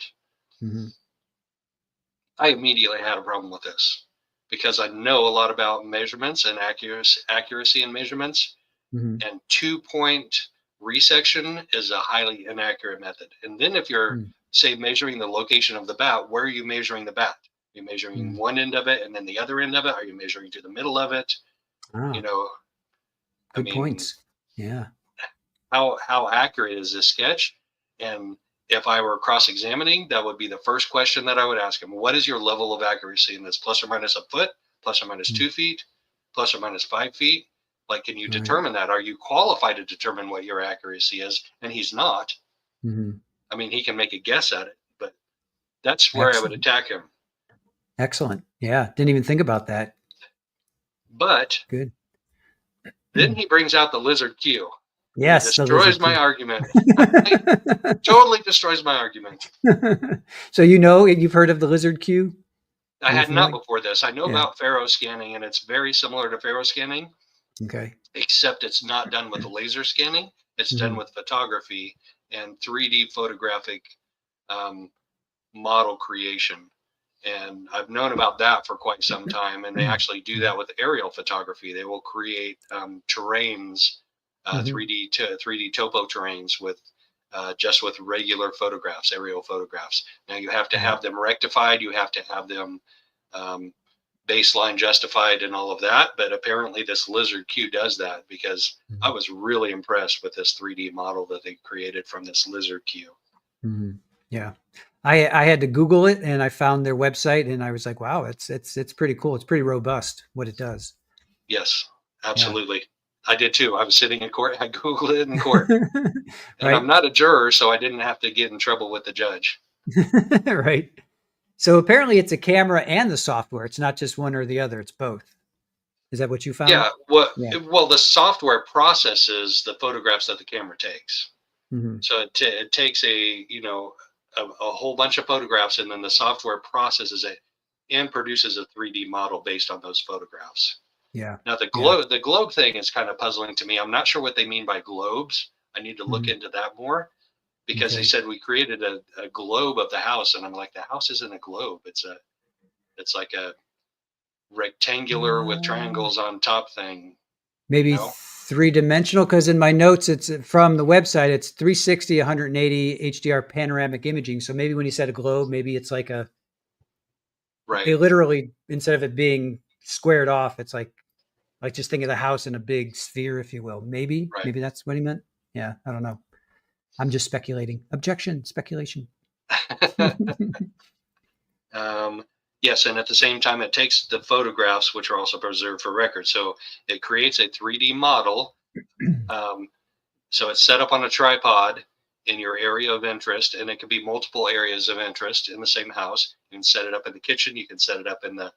I immediately had a problem with this because I know a lot about measurements and accuracy in measurements, and 2-point resection is a highly inaccurate method. And then if you're say measuring the location of the bat, where are you measuring the bat? Are you measuring one end of it and then the other end of it? Are you measuring to the middle of it? You know, good points. Yeah. How accurate is this sketch? And if I were cross-examining, that would be the first question that I would ask him. What is your level of accuracy in this? Plus or minus a foot, plus or minus 2 feet, plus or minus 5 feet? Like, can you determine that? Are you qualified to determine what your accuracy is? And he's not. I mean, he can make a guess at it, but that's where I would attack him. Excellent. Yeah. Didn't even think about that. But good. Then he brings out the lizard Q. Yes. He destroys my argument. Totally destroys my argument. So, you've heard of the lizard Q? I had not before this. I know about Faro scanning, and it's very similar to Faro scanning. Okay. Except it's not done with laser scanning. It's done with photography and 3D photographic model creation. And I've known about that for quite some time. And they actually do that with aerial photography. They will create terrains, 3D topo terrains with just with regular photographs, aerial photographs. Now you have to have them rectified. You have to have them baseline justified and all of that. But apparently this lizard Q does that, because I was really impressed with this 3D model that they created from this lizard Q. Yeah. I had to Google it, and I found their website, and I was like, wow, it's pretty cool. It's pretty robust what it does. Yes, absolutely. Yeah. I did too. I was sitting in court. I Googled it in court. And I'm not a juror, so I didn't have to get in trouble with the judge. Right. So apparently it's a camera and the software. It's not just one or the other. It's both. Is that what you found? Yeah. Well, the software processes the photographs that the camera takes. So it takes a whole bunch of photographs, and then the software processes it and produces a 3D model based on those photographs. Yeah. Now the globe thing is kind of puzzling to me. I'm not sure what they mean by globes. I need to look into that more, because they said we created a globe of the house, and I'm like, the house isn't a globe. It's like a rectangular with triangles on top thing. Maybe 3-dimensional, because in my notes, it's from the website, it's 360, 180 HDR panoramic imaging. So maybe when you said a globe, maybe it's like they literally, instead of it being squared off, it's like just think of the house in a big sphere, if you will. Maybe that's what he meant. Yeah, I don't know. I'm just speculating. Objection, speculation. Yes, and at the same time, it takes the photographs, which are also preserved for record. So it creates a 3D model. So it's set up on a tripod in your area of interest, and it can be multiple areas of interest in the same house. You can set it up in the kitchen. You can set it up in the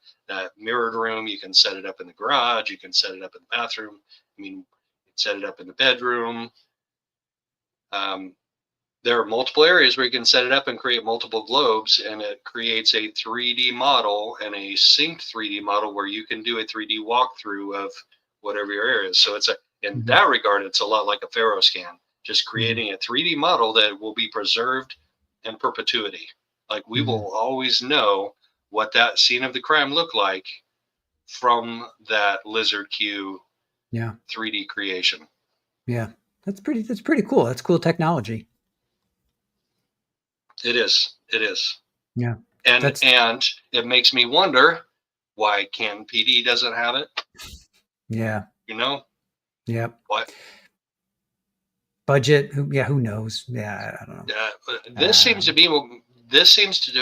mirrored room. You can set it up in the garage. You can set it up in the bathroom. I mean, you can set it up in the bedroom. There are multiple areas where you can set it up and create multiple globes, and it creates a 3D model and a synced 3D model where you can do a 3D walkthrough of whatever your area is. So it's in that regard, it's a lot like a Faro scan. just creating a 3D model that will be preserved in perpetuity. Like we will always know what that scene of the crime looked like from that Lizard Q 3D creation. Yeah. That's pretty cool. That's cool technology. It is. It is. Yeah. And it makes me wonder why Canton PD doesn't have it. Yeah. You know? Yeah. What? Budget? Who knows? Yeah, I don't know. This seems to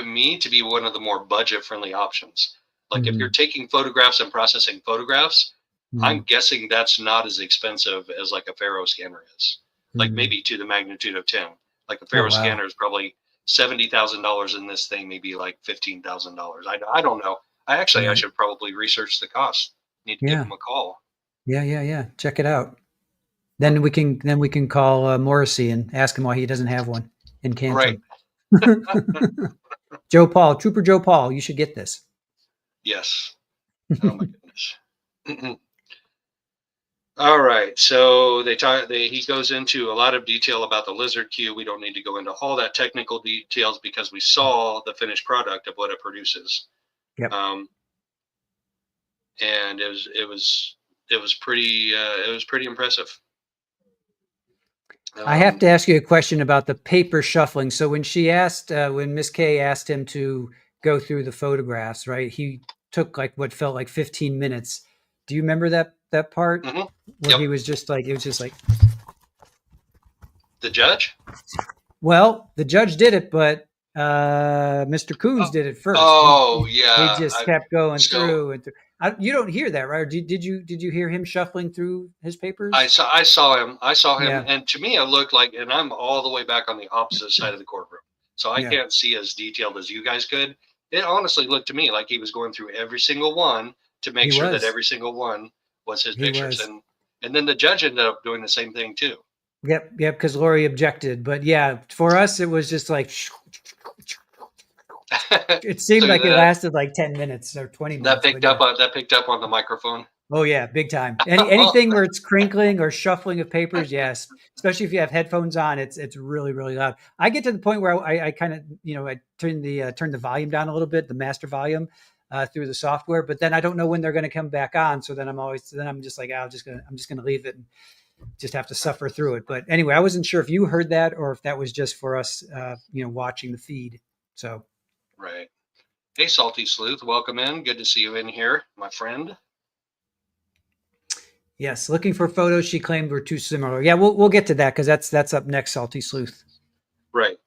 me to be one of the more budget-friendly options. Like if you're taking photographs and processing photographs, I'm guessing that's not as expensive as like a Faro scanner is. Like maybe to the magnitude of 10. Like a Faro scanner is probably $70,000, and this thing may be like $15,000. I don't know. I should probably research the cost. Need to give them a call. Yeah. Check it out. Then we can call Morrissey and ask him why he doesn't have one in Canton. Right. Trooper Joe Paul, you should get this. Yes. Oh my goodness. All right. So he goes into a lot of detail about the Lizard Q. We don't need to go into all that technical details because we saw the finished product of what it produces. Yep. And it was pretty impressive. I have to ask you a question about the paper shuffling. So when Miss K asked him to go through the photographs, right? He took like what felt like 15 minutes. Do you remember that part where he was just like, it was just like the judge? Well, the judge did it, but Mr. Coons did it first. Yeah. He just kept going through and through. You don't hear that, right? Or did you hear him shuffling through his papers? I saw him, and to me, it looked like, and I'm all the way back on the opposite side of the courtroom, so I can't see as detailed as you guys could. It honestly looked to me like he was going through every single one to make sure that every single one was his pictures, and then the judge ended up doing the same thing too. Yep, because Lori objected, but yeah, for us it was just like. It seemed like it lasted like 10 minutes or 20 minutes. That picked up on the microphone. Oh yeah, big time. Anything where it's crinkling or shuffling of papers, yes. Especially if you have headphones on, it's really, really loud. I get to the point where I kind of, I turn the volume down a little bit, the master volume through the software, but then I don't know when they're going to come back on. So then I'm just like, I'm just gonna leave it and just have to suffer through it. But anyway, I wasn't sure if you heard that or if that was just for us, watching the feed. So. Right. Hey, Salty Sleuth, welcome in. Good to see you in here, my friend. Yes, looking for photos she claimed were too similar. Yeah, we'll get to that because that's up next, Salty Sleuth. Right.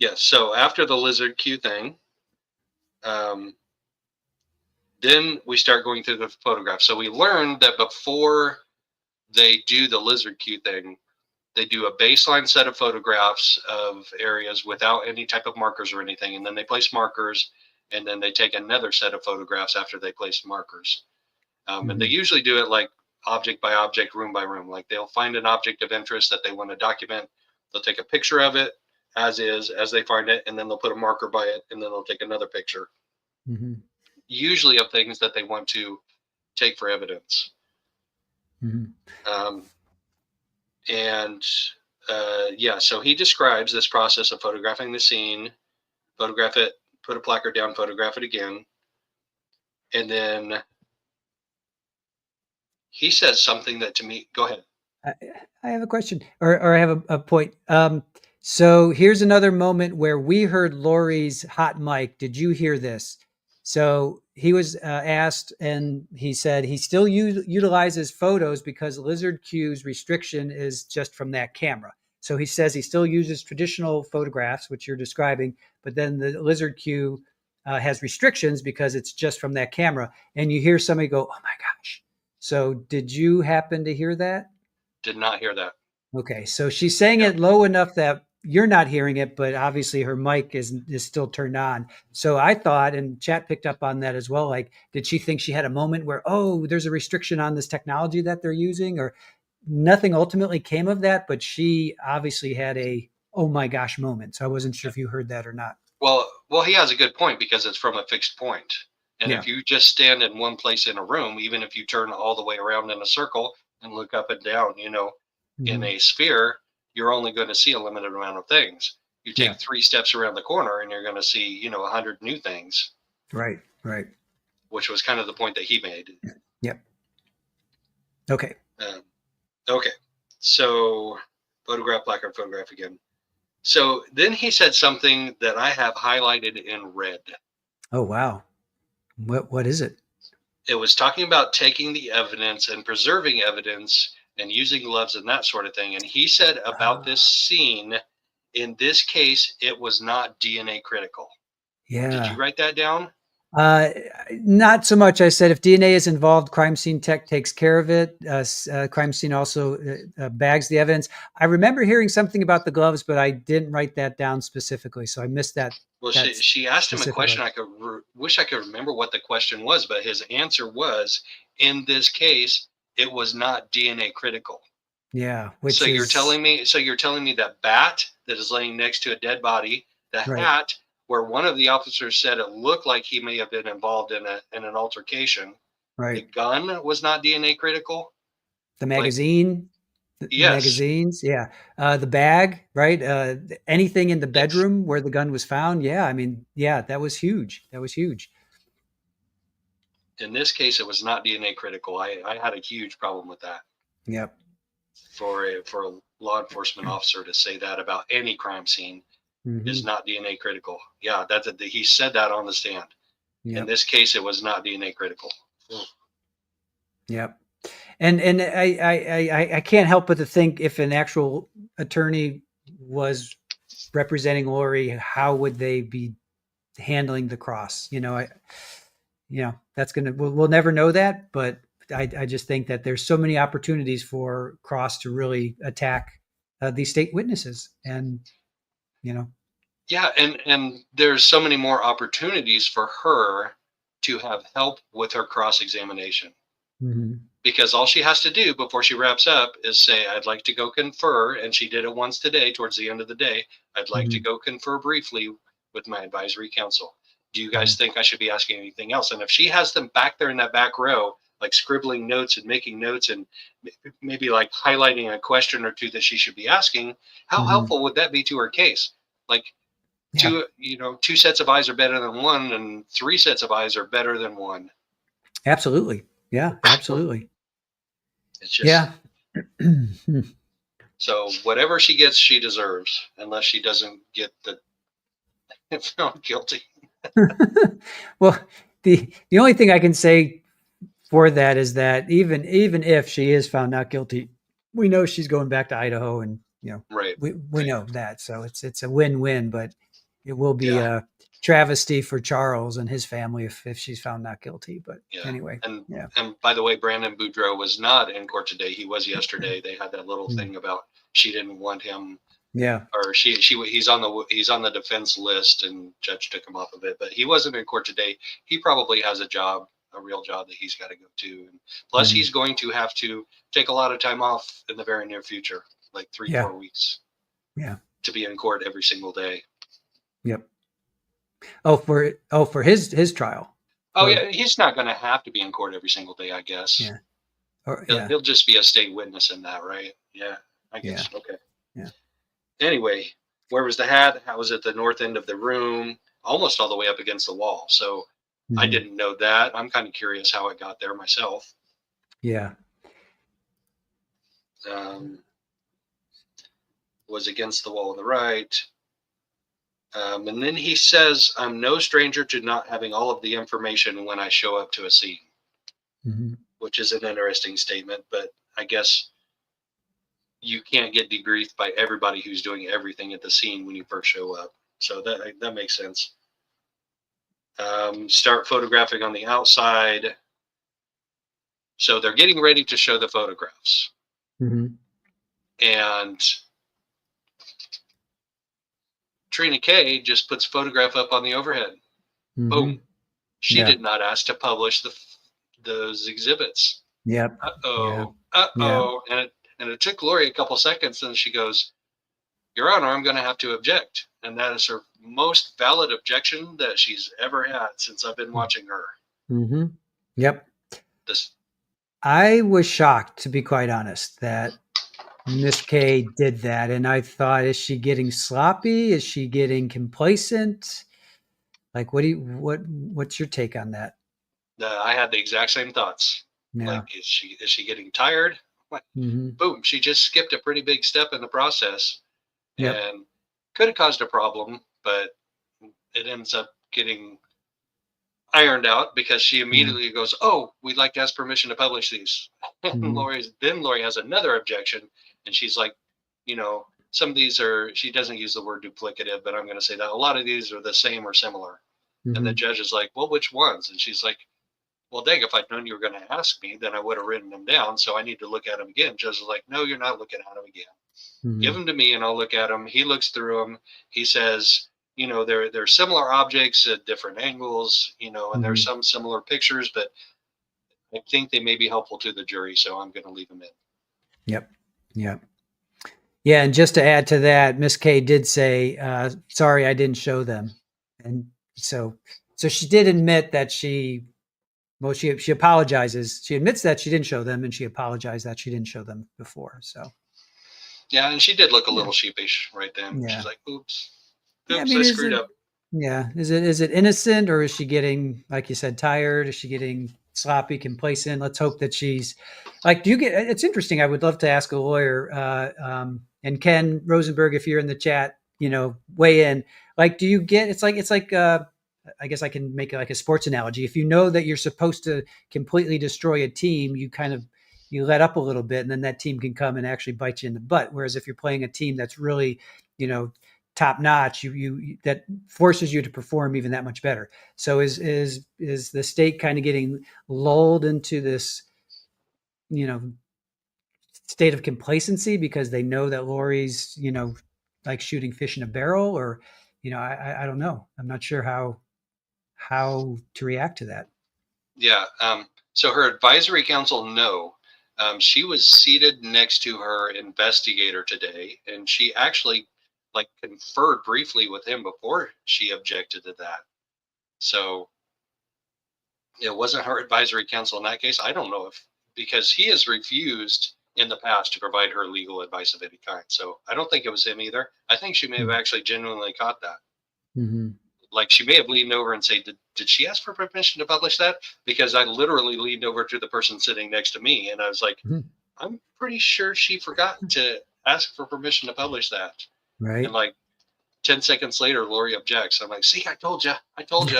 Yes. So after the Lizard Q thing, then we start going through the photographs. So we learned that before they do the Lizard Q thing, they do a baseline set of photographs of areas without any type of markers or anything. And then they place markers, and then they take another set of photographs after they place markers. And they usually do it like object by object, room by room. Like they'll find an object of interest that they want to document. They'll take a picture of it as they find it, and then they'll put a marker by it, and then they'll take another picture. Usually of things that they want to take for evidence. So he describes this process of photographing the scene, photograph it, put a placard down, photograph it again. And then he says something that to me, go ahead. I have a question or I have a point. So here's another moment where we heard Lori's hot mic. Did you hear this? So he was asked, and he said he still utilizes photos because Lizard Q's restriction is just from that camera. So he says he still uses traditional photographs, which you're describing, but then the Lizard Q has restrictions because it's just from that camera. And you hear somebody go, "Oh my gosh!" So did you happen to hear that? Did not hear that. Okay, so she's saying it low enough that you're not hearing it, but obviously her mic is still turned on. So I thought, and chat picked up on that as well, like, did she think she had a moment where, there's a restriction on this technology that they're using, or nothing ultimately came of that, but she obviously had a, oh my gosh moment. So I wasn't sure if you heard that or not. Well, he has a good point because it's from a fixed point. And if you just stand in one place in a room, even if you turn all the way around in a circle and look up and down, in a sphere, you're only going to see a limited amount of things. You take 3 steps around the corner and you're going to see, 100 new things. Right. Which was kind of the point that he made. Yep. Okay. Okay. So photograph, placard, photograph again. So then he said something that I have highlighted in red. Oh, wow. What is it? It was talking about taking the evidence and preserving evidence and using gloves and that sort of thing. And he said about this scene, in this case, it was not DNA critical. Yeah. Did you write that down? Not so much. I said if DNA is involved, crime scene tech takes care of it. Crime scene also bags the evidence. I remember hearing something about the gloves, but I didn't write that down specifically, so I missed that. Well, she asked him a question. I wish I could remember what the question was, but his answer was, in this case, it was not DNA critical. Yeah. So you're telling me that bat that is laying next to a dead body, the hat where one of the officers said it looked like he may have been involved in an altercation. Right. The gun was not DNA critical. The magazine. Yes. Magazines. Yeah. The bag, right? Anything in the bedroom where the gun was found. Yeah. I mean, yeah, that was huge. In this case, it was not DNA critical. I had a huge problem with that. Yep. For a law enforcement officer to say that about any crime scene is not DNA critical. Yeah, he said that on the stand. Yep. In this case, it was not DNA critical. Yep. And I can't help but to think if an actual attorney was representing Lori, how would they be handling the cross? That's we'll never know that, but I just think that there's so many opportunities for Cross to really attack these state witnesses, and Yeah, and there's so many more opportunities for her to have help with her cross-examination. Because all she has to do before she wraps up is say, I'd like to go confer, and she did it once today towards the end of the day. I'd like to go confer briefly with my advisory council. Do you guys think I should be asking anything else? And if she has them back there in that back row, like scribbling notes and making notes and maybe like highlighting a question or two that she should be asking, how helpful would that be to her case? Like two sets of eyes are better than one, and 3 sets of eyes are better than one. Absolutely. Yeah, absolutely. It's just, so whatever she gets, she deserves, unless she doesn't get found guilty. Well, the only thing I can say for that is that even if she is found not guilty, we know she's going back to Idaho, and we know that. So it's a win-win, but it will be a travesty for Charles and his family if she's found not guilty. But anyway, and by the way, Brandon Boudreaux was not in court today. He was yesterday. They had that little thing about she didn't want him. Yeah. Or he's on the defense list, and judge took him off of it, but he wasn't in court today. He probably has a real job that he's got to go to. And plus he's going to have to take a lot of time off in the very near future, like 3-4 weeks. Yeah. To be in court every single day. Yep. For his trial. Oh, yeah. He's not going to have to be in court every single day, I guess. Yeah. He'll just be a state witness in that, right? Yeah. I guess. Yeah. Okay. Yeah. Anyway, where was the hat? How was at the north end of the room, almost all the way up against the wall. So I didn't know that. I'm kind of curious how it got there myself. Yeah. Was against the wall on the right. And then he says, I'm no stranger to not having all of the information when I show up to a scene, which is an interesting statement, but I guess you can't get debriefed by everybody who's doing everything at the scene when you first show up. So that makes sense. Start photographing on the outside. So they're getting ready to show the photographs. And Trina K just puts photograph up on the overhead. Boom. She did not ask to publish those exhibits. Yep. Uh-oh. Uh-oh. Yeah. And it took Lori a couple seconds, and she goes, Your Honor, I'm going to have to object. And that is her most valid objection that she's ever had since I've been watching her. Yep. I was shocked, to be quite honest, that Miss K did that, and I thought, is she getting sloppy? Is she getting complacent? Like, what's your take on that? I had the exact same thoughts. Yeah. Like, is she getting tired? Like, Mm-hmm. boom, she just skipped a pretty big step in the process Yep. and could have caused a problem, but it ends up getting ironed out because she Yeah. immediately goes, "Oh, we'd like to ask permission to publish these." And Mm-hmm. Lori has another objection, and she's like, some of these are. She doesn't use the word duplicative, but I'm going to say that a lot of these are the same or similar. And the Mm-hmm. judge is like, "Well, which ones?" And she's like, "Well, dang, if I'd known you were going to ask me, then I would have written them down. So I need to look at them again." Judge is like, "No, you're not looking at them again. Give Mm-hmm. them to me and I'll look at them." He looks through them. He says, they're similar objects at different angles, and there's Mm-hmm. some similar pictures, but I think they may be helpful to the jury, so I'm going to leave them in. Yep. Yep. Yeah, and just to add to that, Miss K did say, "Sorry, I didn't show them," and so she did admit that she apologizes. She admits that she didn't show them, and she apologized that she didn't show them before. So Yeah, and she did look a yeah, little sheepish right then. She's yeah, like, "Oops, yeah. I oops, mean, I screwed up." is it innocent, or is she getting, like you said, tired? Is she getting sloppy, complacent? Let's hope that she's like. Do you get? It's interesting. I would love to ask a lawyer, and Ken Rosenberg, if you're in the chat, weigh in. Like, do you get? It's like. I guess I can make like a sports analogy. If you know that you're supposed to completely destroy a team, you let up a little bit, and then that team can come and actually bite you in the butt. Whereas if you're playing a team that's really, you know, top notch, you that forces you to perform even that much better. So is the state kind of getting lulled into this, you know, state of complacency because they know that Lori's, like shooting fish in a barrel, or, I don't know. I'm not sure how to react to that. Yeah. So her advisory council, no. She was seated next to her investigator today, and she actually like conferred briefly with him before she objected to that. So it wasn't her advisory council in that case. I don't know if because he has refused in the past to provide her legal advice of any kind. So I don't think it was him either. I think she may have actually genuinely caught that. Mm-hmm. Like she may have leaned over and say, did she ask for permission to publish that? Because I literally leaned over to the person sitting next to me and I was like, Mm-hmm. I'm pretty sure she forgot to ask for permission to publish that. And Right. like 10 seconds later, Lori objects. I'm like, see, I told you. I told you.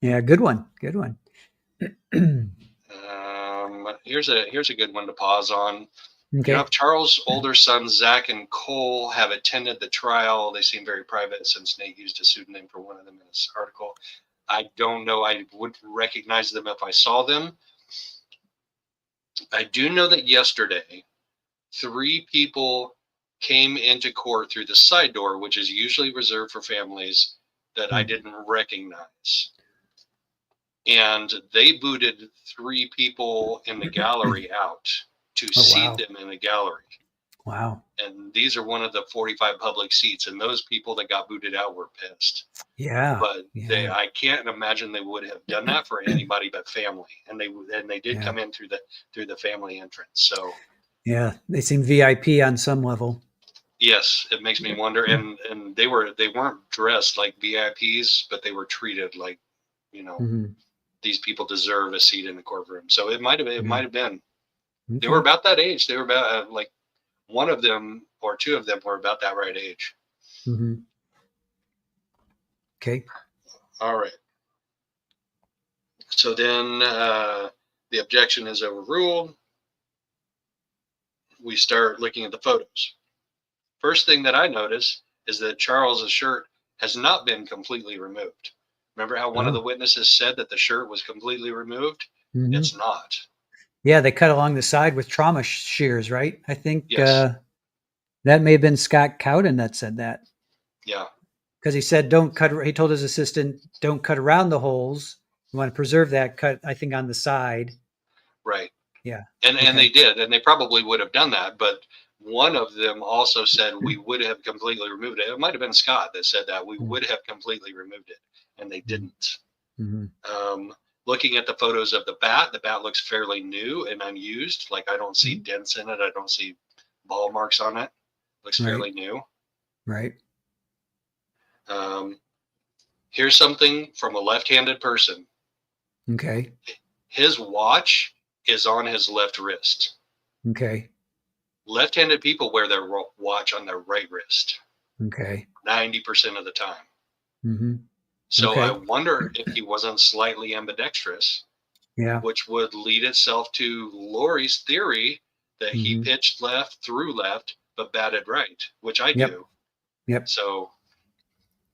Yeah, good one. Good one. Here's a good one to pause on. Okay. If Charles' older sons, Zach and Cole, have attended the trial, they seem very private since Nate used a pseudonym for one of them in his article. I don't know. I would recognize them if I saw them. I do know that yesterday, 3 people came into court through the side door, which is usually reserved for families that I didn't recognize. And they booted 3 people in the gallery out to Oh, seat wow. them in the gallery. Wow. And these are one of the 45 public seats, and those people that got booted out were pissed. Yeah. But Yeah. I can't imagine they would have done that for anybody but family, and they did Yeah. come in through the family entrance. So Yeah. They seem VIP on some level. yes, it makes me wonder. And they weren't dressed like VIPs, but they were treated like Mm-hmm. these people deserve a seat in the courtroom. So it might Yeah. have been. They were Okay. about that age. They were about like one of them or 2 of them were about that right age. Mm-hmm. Okay. All right. So then the objection is overruled. We start looking at the photos. First thing that I notice is that Charles's shirt has not been completely removed. Remember how one of the Oh. witnesses said that the shirt was completely removed? Mm-hmm. It's not. Yeah, they cut along the side with trauma shears, right? I think Yes. that may have been Scott Cowden that said that, Yeah. because he said, "Don't cut." He told his assistant, "Don't cut around the holes. You want to preserve that cut." I think on the side. Right. Yeah. And they Okay. did, and they probably would have done that, but one of them also said we would have completely removed it. It might have been Scott that said that we would have completely removed it, and they didn't. Mm-hmm. looking at the photos of the bat looks fairly new and unused. Like I don't see dents in it. I don't see ball marks on it. Looks fairly new. Right. Here's something from a left-handed person. Okay. His watch is on his left wrist. Okay. Left-handed people wear their watch on their right wrist. Okay. 90% of the time. Mm-hmm. So okay. I wonder if he wasn't slightly ambidextrous. Yeah. Which would lead itself to Lori's theory that he pitched left, threw left, but batted right, which I do. Yep. So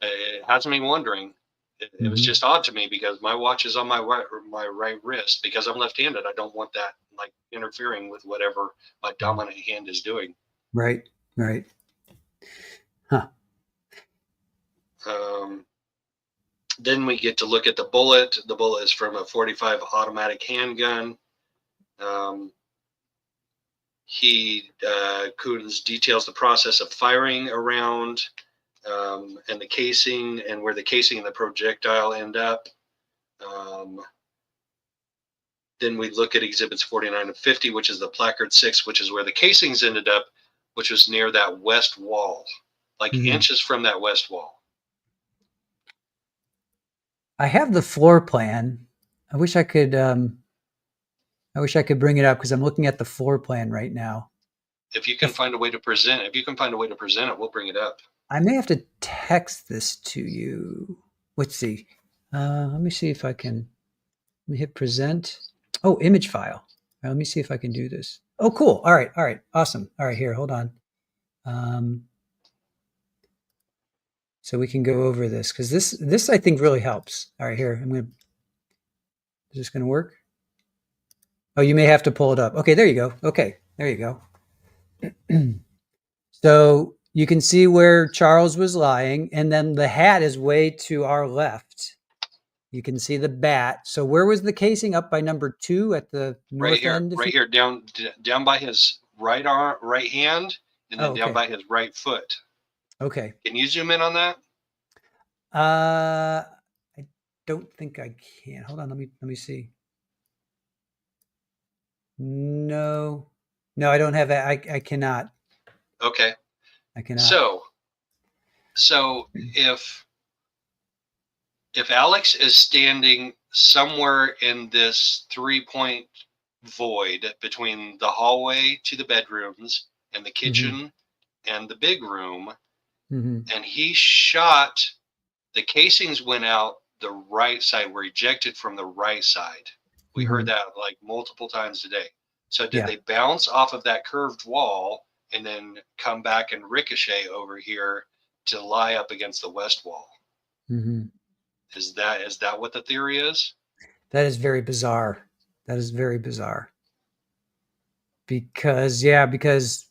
it has me wondering. It was just odd to me because my watch is on my right wrist. Because I'm left-handed, I don't want that like interfering with whatever my dominant hand is doing. Right. Right. Huh. Then we get to look at the bullet. The bullet is from a .45 automatic handgun. Coons details the process of firing a round, and the casing, and where the casing and the projectile end up. Then we look at exhibits 49 and 50, which is the placard 6, which is where the casings ended up, which was near that west wall, like inches from that west wall. I have the floor plan. I wish I could bring it up because I'm looking at the floor plan right now. If you can find a way to present it, we'll bring it up. I may have to text this to you. Let's see. Let me see if I can. Let me hit present. Oh, image file. Right, let me see if I can do this. Oh, cool. All right. Awesome. All right, here, hold on. So we can go over this because this I think really helps. All right, here, is this gonna work? Oh, you may have to pull it up. Okay, there you go. Okay, there you go. So you can see where Charles was lying, and then the hat is way to our left. You can see the bat. So where was the casing? Up by number 2 at the north end? Right here, down by his right hand, and then down by his right foot. Okay. Can you zoom in on that? I don't think I can. Hold on. Let me see. No, I don't have that. I cannot. Okay. I cannot. So if Alex is standing somewhere in this 3-point void between the hallway to the bedrooms and the kitchen and the big room, and he shot, the casings went out the right side, were ejected from the right side. We heard that like multiple times today. So did they bounce off of that curved wall and then come back and ricochet over here to lie up against the west wall? Is that what the theory is? That is very bizarre. That is very bizarre. Because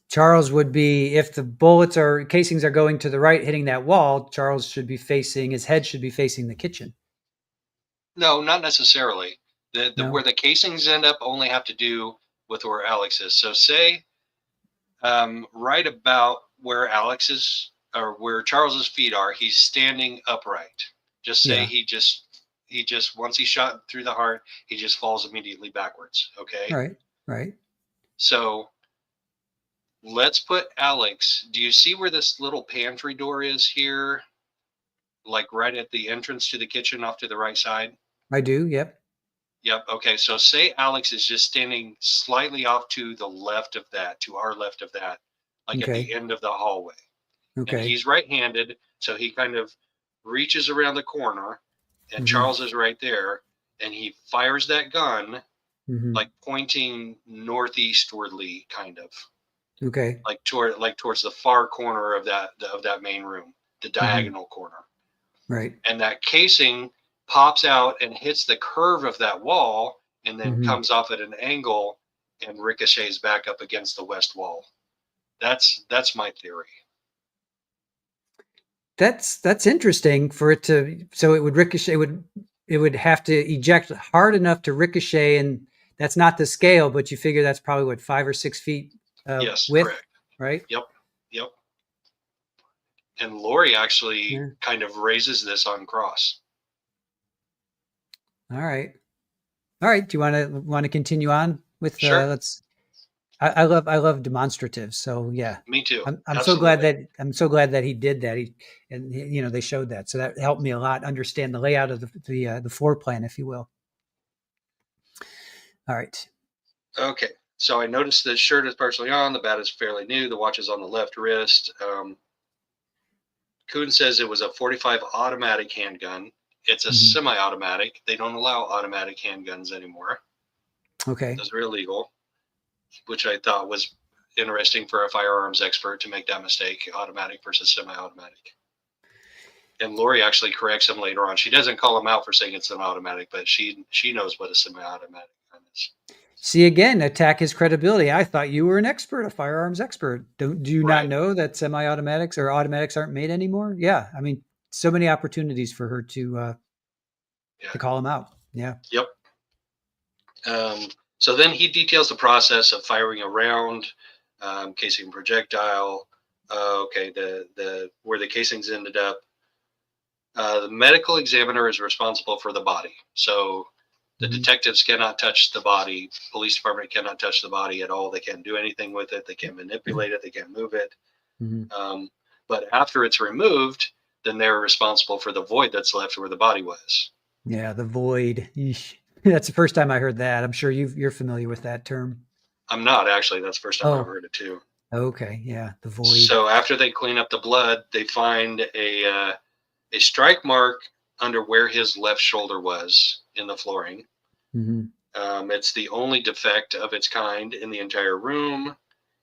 Charles would be, if the bullets or casings are going to the right, hitting that wall, Charles should be facing, his head should be facing the kitchen. No, not necessarily. No? Where the casings end up only have to do with where Alex is. So say right about where Alex is, or where Charles's feet are, he's standing upright. Just say he just once he's shot through the heart, he just falls immediately backwards. Okay. Right. So let's put Alex. Do you see where this little pantry door is here? Like right at the entrance to the kitchen off to the right side? I do. Yep. Okay. So say Alex is just standing slightly off to the left of that, to our left of that, like at the end of the hallway. Okay. And he's right-handed, so he kind of reaches around the corner, and Charles is right there, and he fires that gun, like pointing northeastwardly, kind of. Okay. Like towards the far corner of that main room, the diagonal corner. Right. And that casing pops out and hits the curve of that wall, and then comes off at an angle and ricochets back up against the west wall. That's my theory. That's interesting for it to, so it would ricochet, it would have to eject hard enough to ricochet, and that's not the scale, but you figure that's probably what, 5 or 6 feet yes, width, correct. Right? Yep. And Lori actually kind of raises this on cross. All right. All right. Do you want to continue on with Sure. let's I love demonstratives. So yeah. Me too. I'm so glad Absolutely. that he did that. They showed that. So that helped me a lot understand the layout of the floor plan, if you will. All right. Okay. So I noticed the shirt is partially on. The bat is fairly new. The watch is on the left wrist. Kuhn says it was a 45 automatic handgun. It's a Mhm. semi-automatic. They don't allow automatic handguns anymore. Okay. Those are illegal, which I thought was interesting for a firearms expert to make that mistake: automatic versus semi-automatic. And Lori actually corrects him later on. She doesn't call him out for saying it's an automatic, but she knows what a semi-automatic gun is. See, again, attack his credibility. I thought you were an expert, a firearms expert. Do you not Right. know that semi-automatics or automatics aren't made anymore? Yeah. I mean, so many opportunities for her to Yeah. call him out. Yeah. Yep. So then he details the process of firing a round, casing projectile. Okay, the where the casings ended up. The medical examiner is responsible for the body. So the Mhm. detectives cannot touch the body. Police department cannot touch the body at all. They can't do anything with it. They can't manipulate it. They can't move it. Mhm. But after it's removed, then they're responsible for the void that's left where the body was. Yeah, the void. Yeesh. That's the first time I heard that. I'm sure you're familiar with that term. I'm not actually. That's the first time I've Oh, heard it too. okay. Yeah, the void. So after they clean up the blood, they find a strike mark under where his left shoulder was in the flooring. Mhm. It's the only defect of its kind in the entire room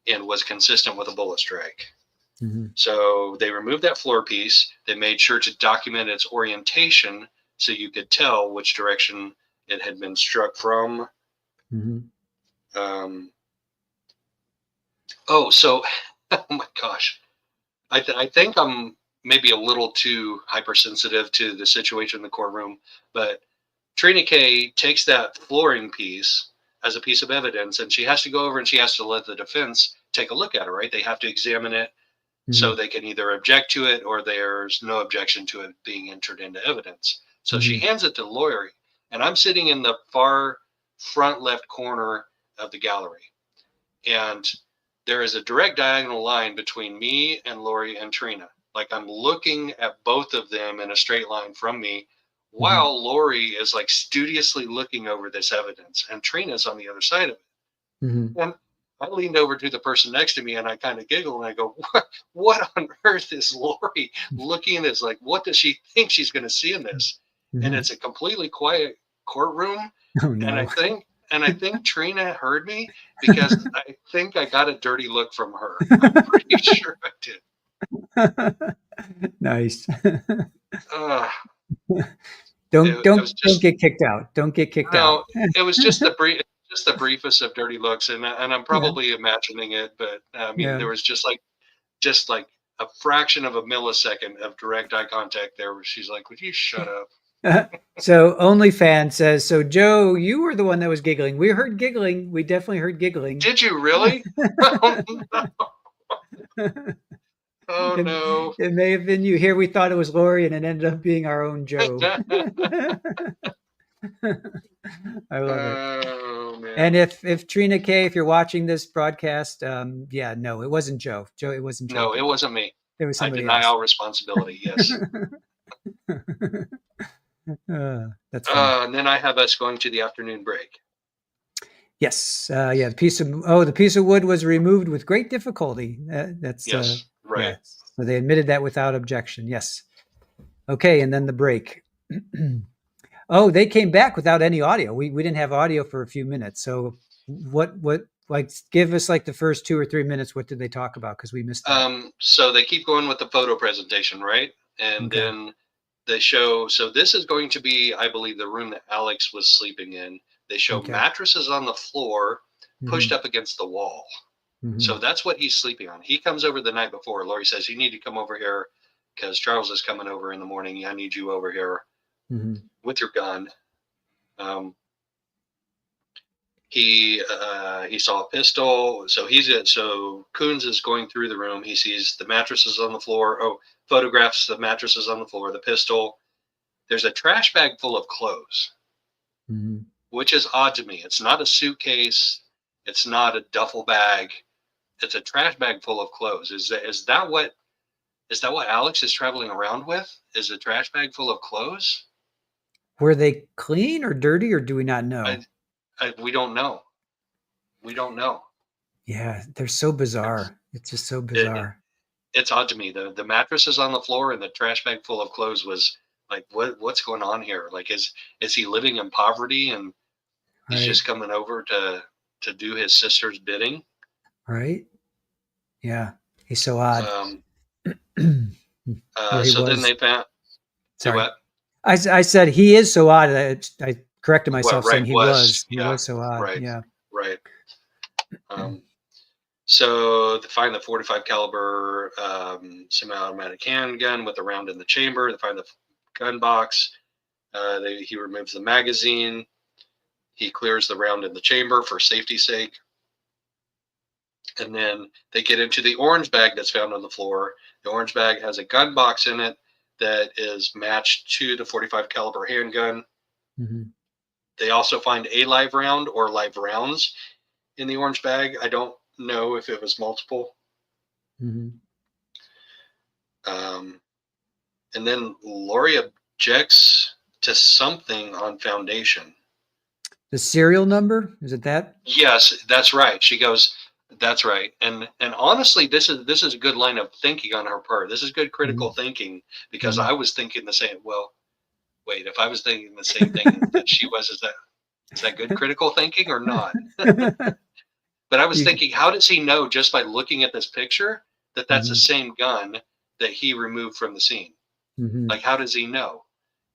and was consistent with a bullet strike. Mhm. So they removed that floor piece. They made sure to document its orientation so you could tell which direction it had been struck from. Mhm. Um, so, oh my gosh. I think I'm maybe a little too hypersensitive to the situation in the courtroom, but Trina K takes that flooring piece as a piece of evidence, and she has to go over and she has to let the defense take a look at it, right? They have to examine it so Mhm. they can either object to it or there's no objection to it being entered into evidence. So she Mhm. hands it to Lori, and I'm sitting in the far front left corner of the gallery. And there is a direct diagonal line between me and Lori and Trina. Like I'm looking at both of them in a straight line from me, Mhm. while Lori is like studiously looking over this evidence, and Trina's on the other side of it. Mhm. And I leaned over to the person next to me and I kind of giggled and I go, what on earth is Lori looking at this? Like, what does she think she's going to see in this? And Mhm. it's a completely quiet courtroom. Oh And I no. think, and I think Trina heard me because I think I got a dirty look from her. I'm pretty sure I did. Nice. Uh, Don't it don't was don't just, get kicked out. Don't get kicked out. no, it was just the briefest of dirty looks. And I'm Yeah. probably imagining it, but I mean, Yeah. there was just like a fraction of a millisecond of direct eye contact there where she's like, would you shut up? So OnlyFans says, so Joe, you were the one that was giggling. We heard giggling. We definitely heard giggling. Did you really? Oh, no. it, Oh no. it may have been you. Here we thought it was Lori, and it ended up being our own Joe. I love it. Oh And man. if Trina K, if you're watching this broadcast, yeah, no, it wasn't Joe. Joe, it wasn't Joe No, it Giggling. wasn't me. It was I somebody deny else. all responsibility. Yes. That's funny. And then I have us going to the afternoon break. Yes, yeah. The piece of wood was removed with great difficulty. That's Yes. yeah. Right. So they admitted that without objection. Yes. Okay, and then the break. Oh, they came back without any audio. We didn't have audio for a few minutes. So what like give us like the first 2 or 3 minutes. What did they talk about? Because we missed that. So they keep going with the photo presentation, right? And Okay. then they show, so this is going to be, I believe, the room that Alex was sleeping in. They show Okay. mattresses on the floor pushed Hmm. up against the wall. Hmm. So that's what he's sleeping on. He comes over the night before. Lori says, you need to come over here because Charles is coming over in the morning. I need you over here Hmm. with your gun. Um, he saw a pistol. So Coons is going through the room. He sees the mattresses on the floor. Oh, photographs the mattresses on the floor, the pistol. There's a trash bag full of clothes. Hmm. which is odd to me. It's not a suitcase. It's not a duffel bag. It's a trash bag full of clothes. Is that what Alex is traveling around with? Is a trash bag full of clothes? Were they clean or dirty, or do we not know? We don't know. We don't know. Yeah, they're so bizarre. It's just so bizarre. It's odd to me. The mattress is on the floor and the trash bag full of clothes was like, what's going on here? Like, is he living in poverty and he's just coming over to do his sister's bidding? Right. Yeah. He's so odd. So then they found. Sorry. What? I said he is so odd. I corrected myself saying he was so odd. Right. Yeah. Right. So they find the .45 caliber semi-automatic handgun with a round in the chamber. They find the gun box. He removes the magazine. He clears the round in the chamber for safety's sake. And then they get into the orange bag that's found on the floor. The orange bag has a gun box in it that is matched to the .45 caliber handgun. Mm-hmm. They also find a live round or live rounds in the orange bag. I don't know if it was multiple. Mm-hmm. And then Lori objects to something on foundation. The serial number? Is it that? Yes, that's right. She goes, that's right. And honestly, this is a good line of thinking on her part. This is good critical thinking, because I was thinking the same. Well, wait, if I was thinking the same thing that she was, is that good critical thinking or not? But I was thinking, how does he know just by looking at this picture that that's the same gun that he removed from the scene? Like, how does he know?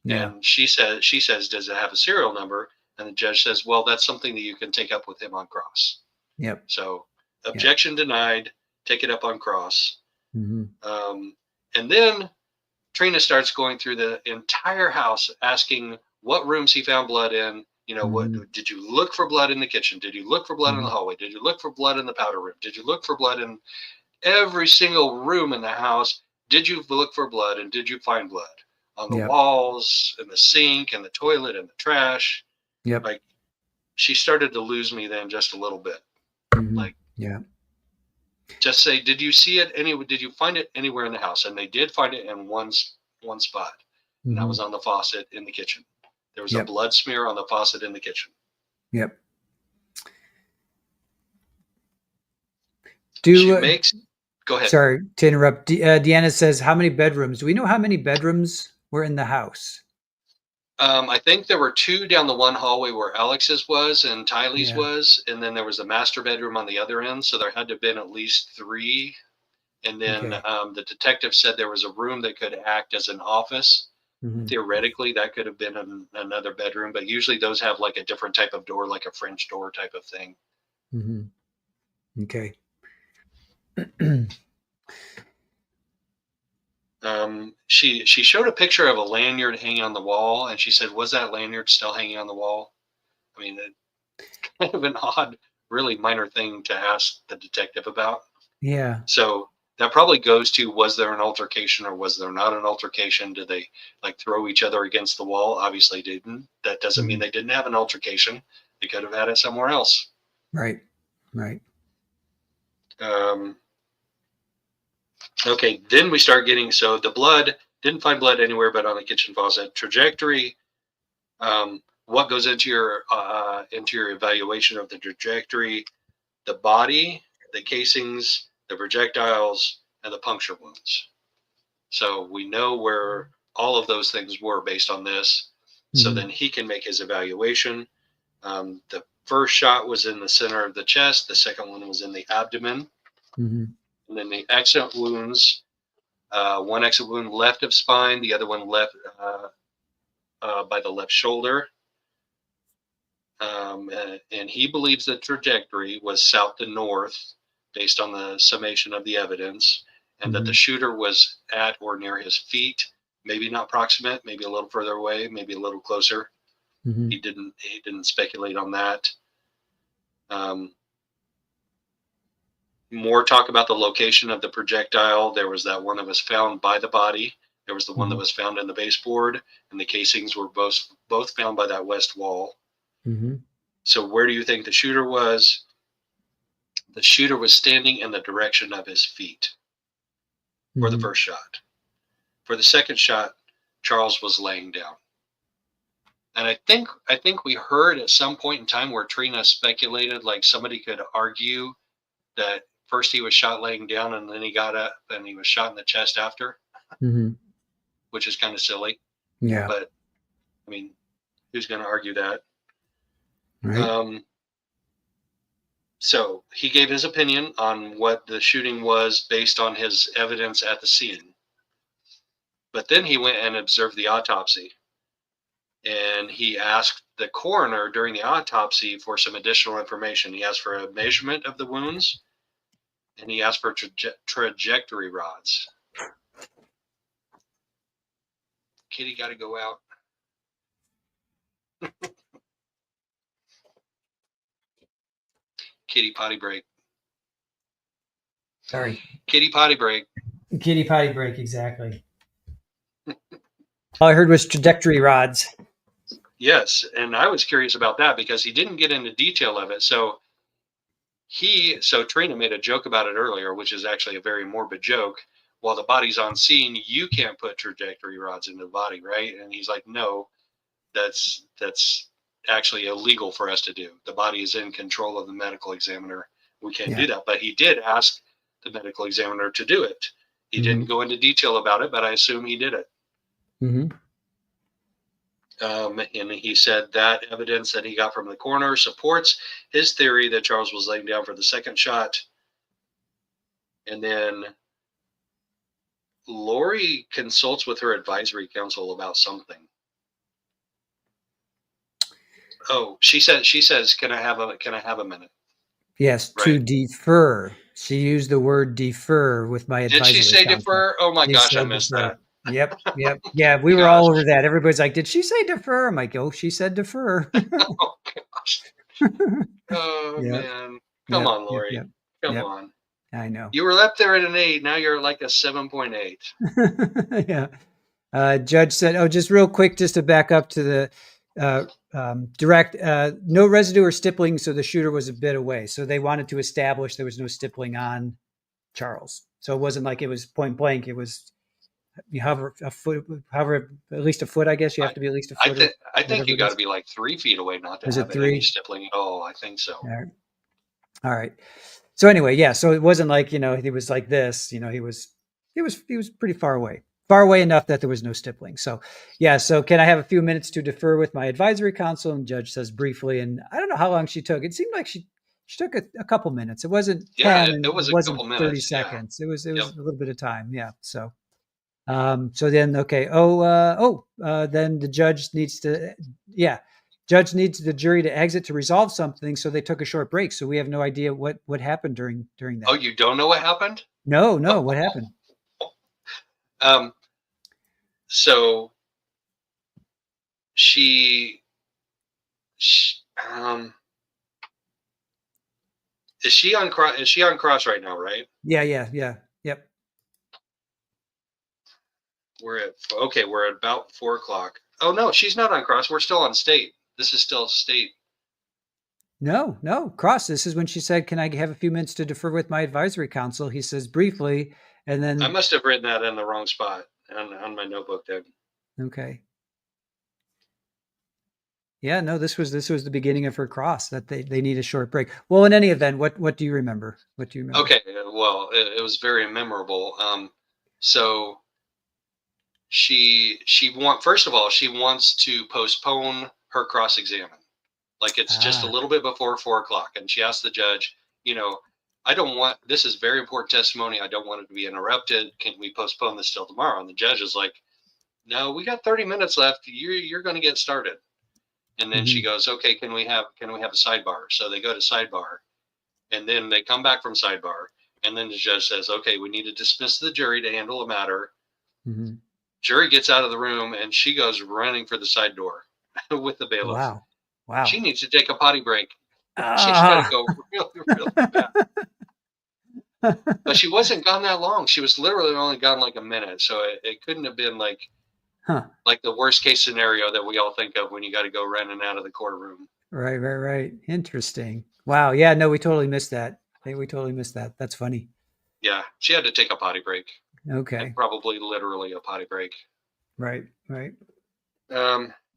Yeah. And she says, does it have a serial number? And the judge says, well, that's something that you can take up with him on cross. Yep. So objection denied, take it up on cross. And then Trina starts going through the entire house asking what rooms he found blood in. You know, what did you look for blood in the kitchen? Did you look for blood in the hallway? Did you look for blood in the powder room? Did you look for blood in every single room in the house? Did you look for blood, and did you find blood on the walls, in the sink, and the toilet, and the trash? Yep. Like, she started to lose me then just a little bit. Like, just say, did you see it did you find it anywhere in the house? And they did find it in one spot, and that was on the faucet in the kitchen. There was a blood smear on the faucet in the kitchen. Yep. Go ahead. Sorry to interrupt. Deanna says, how many bedrooms? Do we know how many bedrooms were in the house? I think there were 2 down the one hallway where Alex's was and Tylee's was, and then there was a master bedroom on the other end. So there had to have been at least 3. And then the detective said there was a room that could act as an office. Theoretically, that could have been another bedroom, but usually those have like a different type of door, like a French door type of thing. Okay. She showed a picture of a lanyard hanging on the wall, and she said, was that lanyard still hanging on the wall? I mean, it's kind of an odd, really minor thing to ask the detective about. Yeah. So that probably goes to, was there an altercation or was there not an altercation? Did they like throw each other against the wall? Obviously didn't. That doesn't mean they didn't have an altercation. They could have had it somewhere else. Right. Right. Okay, then we start getting, so the blood, didn't find blood anywhere but on the kitchen faucet. Trajectory, what goes into your evaluation of the trajectory? The body, the casings, the projectiles, and the puncture wounds. So we know where all of those things were based on this. So then he can make his evaluation. The first shot was in the center of the chest. The second one was in the abdomen. And then the exit wounds, one exit wound left of spine, the other one left by the left shoulder. And he believes the trajectory was south to north based on the summation of the evidence, and that the shooter was at or near his feet, maybe not proximate, maybe a little further away, maybe a little closer. He didn't speculate on that. More talk about the location of the projectile. There was that one that was found by the body. There was the one that was found in the baseboard, and the casings were both found by that west wall. Mm-hmm. So where do you think the shooter was? The shooter was standing in the direction of his feet for the first shot. For the second shot, Charles was laying down. And I think we heard at some point in time where Trina speculated like somebody could argue that first he was shot laying down and then he got up and he was shot in the chest after, which is kind of silly. Yeah. But I mean, who's going to argue that? Right. So he gave his opinion on what the shooting was based on his evidence at the scene. But then he went and observed the autopsy. And he asked the coroner during the autopsy for some additional information. He asked for a measurement of the wounds, and he asked for trajectory rods. Kitty got to go out. Kitty potty break. Sorry. Kitty potty break. Kitty potty break, exactly. All I heard was trajectory rods. Yes, and I was curious about that because he didn't get into detail of it. So Trina made a joke about it earlier, which is actually a very morbid joke. While the body's on scene, you can't put trajectory rods into the body, right? And he's like, no, that's actually illegal for us to do. The body is in control of the medical examiner. We can't do that. But he did ask the medical examiner to do it. He didn't go into detail about it, but I assume he did it. And he said that evidence that he got from the coroner supports his theory that Charles was laying down for the second shot. And then Lori consults with her advisory council about something. Oh, she says, can I have a minute? Yes, right. To defer. She used the word defer with my advisory council. Did she say council. Defer? Oh my gosh, I missed that. Yep. Yeah, we were all over that. Everybody's like, did she say defer? I'm like, oh, she said defer. Oh gosh. Oh man. Come on, Lori. Come on. I know. You were up there at an 8. Now you're like a 7.8. Yeah. Judge said, just real quick, just to back up to the direct, no residue or stippling. So the shooter was a bit away. So they wanted to establish there was no stippling on Charles. So it wasn't like it was point blank. It was, you hover a foot, hover at least a foot, I guess you have to be at least a foot. I think you got to be like 3 feet away not to have any stippling at all. I think so. All right. So anyway, yeah. So it wasn't like, he was like this, he was pretty far away enough that there was no stippling. So yeah. So can I have a few minutes to defer with my advisory council? And judge says briefly, and I don't know how long she took. It seemed like she took a couple minutes. It wasn't 10. It wasn't 30 seconds. It was a little bit of time. Yeah. So, so then, okay. Then the judge needs to, judge needs the jury to exit to resolve something. So they took a short break. So we have no idea what happened during that. Oh, you don't know what happened? No. What happened? So she is she on cross right now, right? Yeah. Yep. We're at about 4:00. Oh no, she's not on cross. We're still on state. This is still state. No, cross. This is when she said, can I have a few minutes to defer with my advisory council? He says briefly, and then I must have written that in the wrong spot on my notebook then. Okay. Yeah, no, this was the beginning of her cross, that they need a short break. Well, in any event, what do you remember? Okay, well, it was very memorable. So she first of all, she wants to postpone her cross examine. Like it's just a little bit before 4:00. And she asked the judge, this is very important testimony. I don't want it to be interrupted. Can we postpone this till tomorrow? And the judge is like, no, we got 30 minutes left. You're going to get started. And then she goes, okay, can we have a sidebar? So they go to sidebar, and then they come back from sidebar. And then the judge says, okay, we need to dismiss the jury to handle a matter. Jury gets out of the room, and she goes running for the side door with the bailiff. Wow. She needs to take a potty break. She's got to go really, really bad. But she wasn't gone that long. She was literally only gone like a minute. So it couldn't have been like the worst case scenario that we all think of when you got to go running out of the courtroom. Right. Interesting. Wow. Yeah. No, we totally missed that. I think we totally missed that. That's funny. Yeah, she had to take a potty break, and Okay. probably literally a potty break. Right.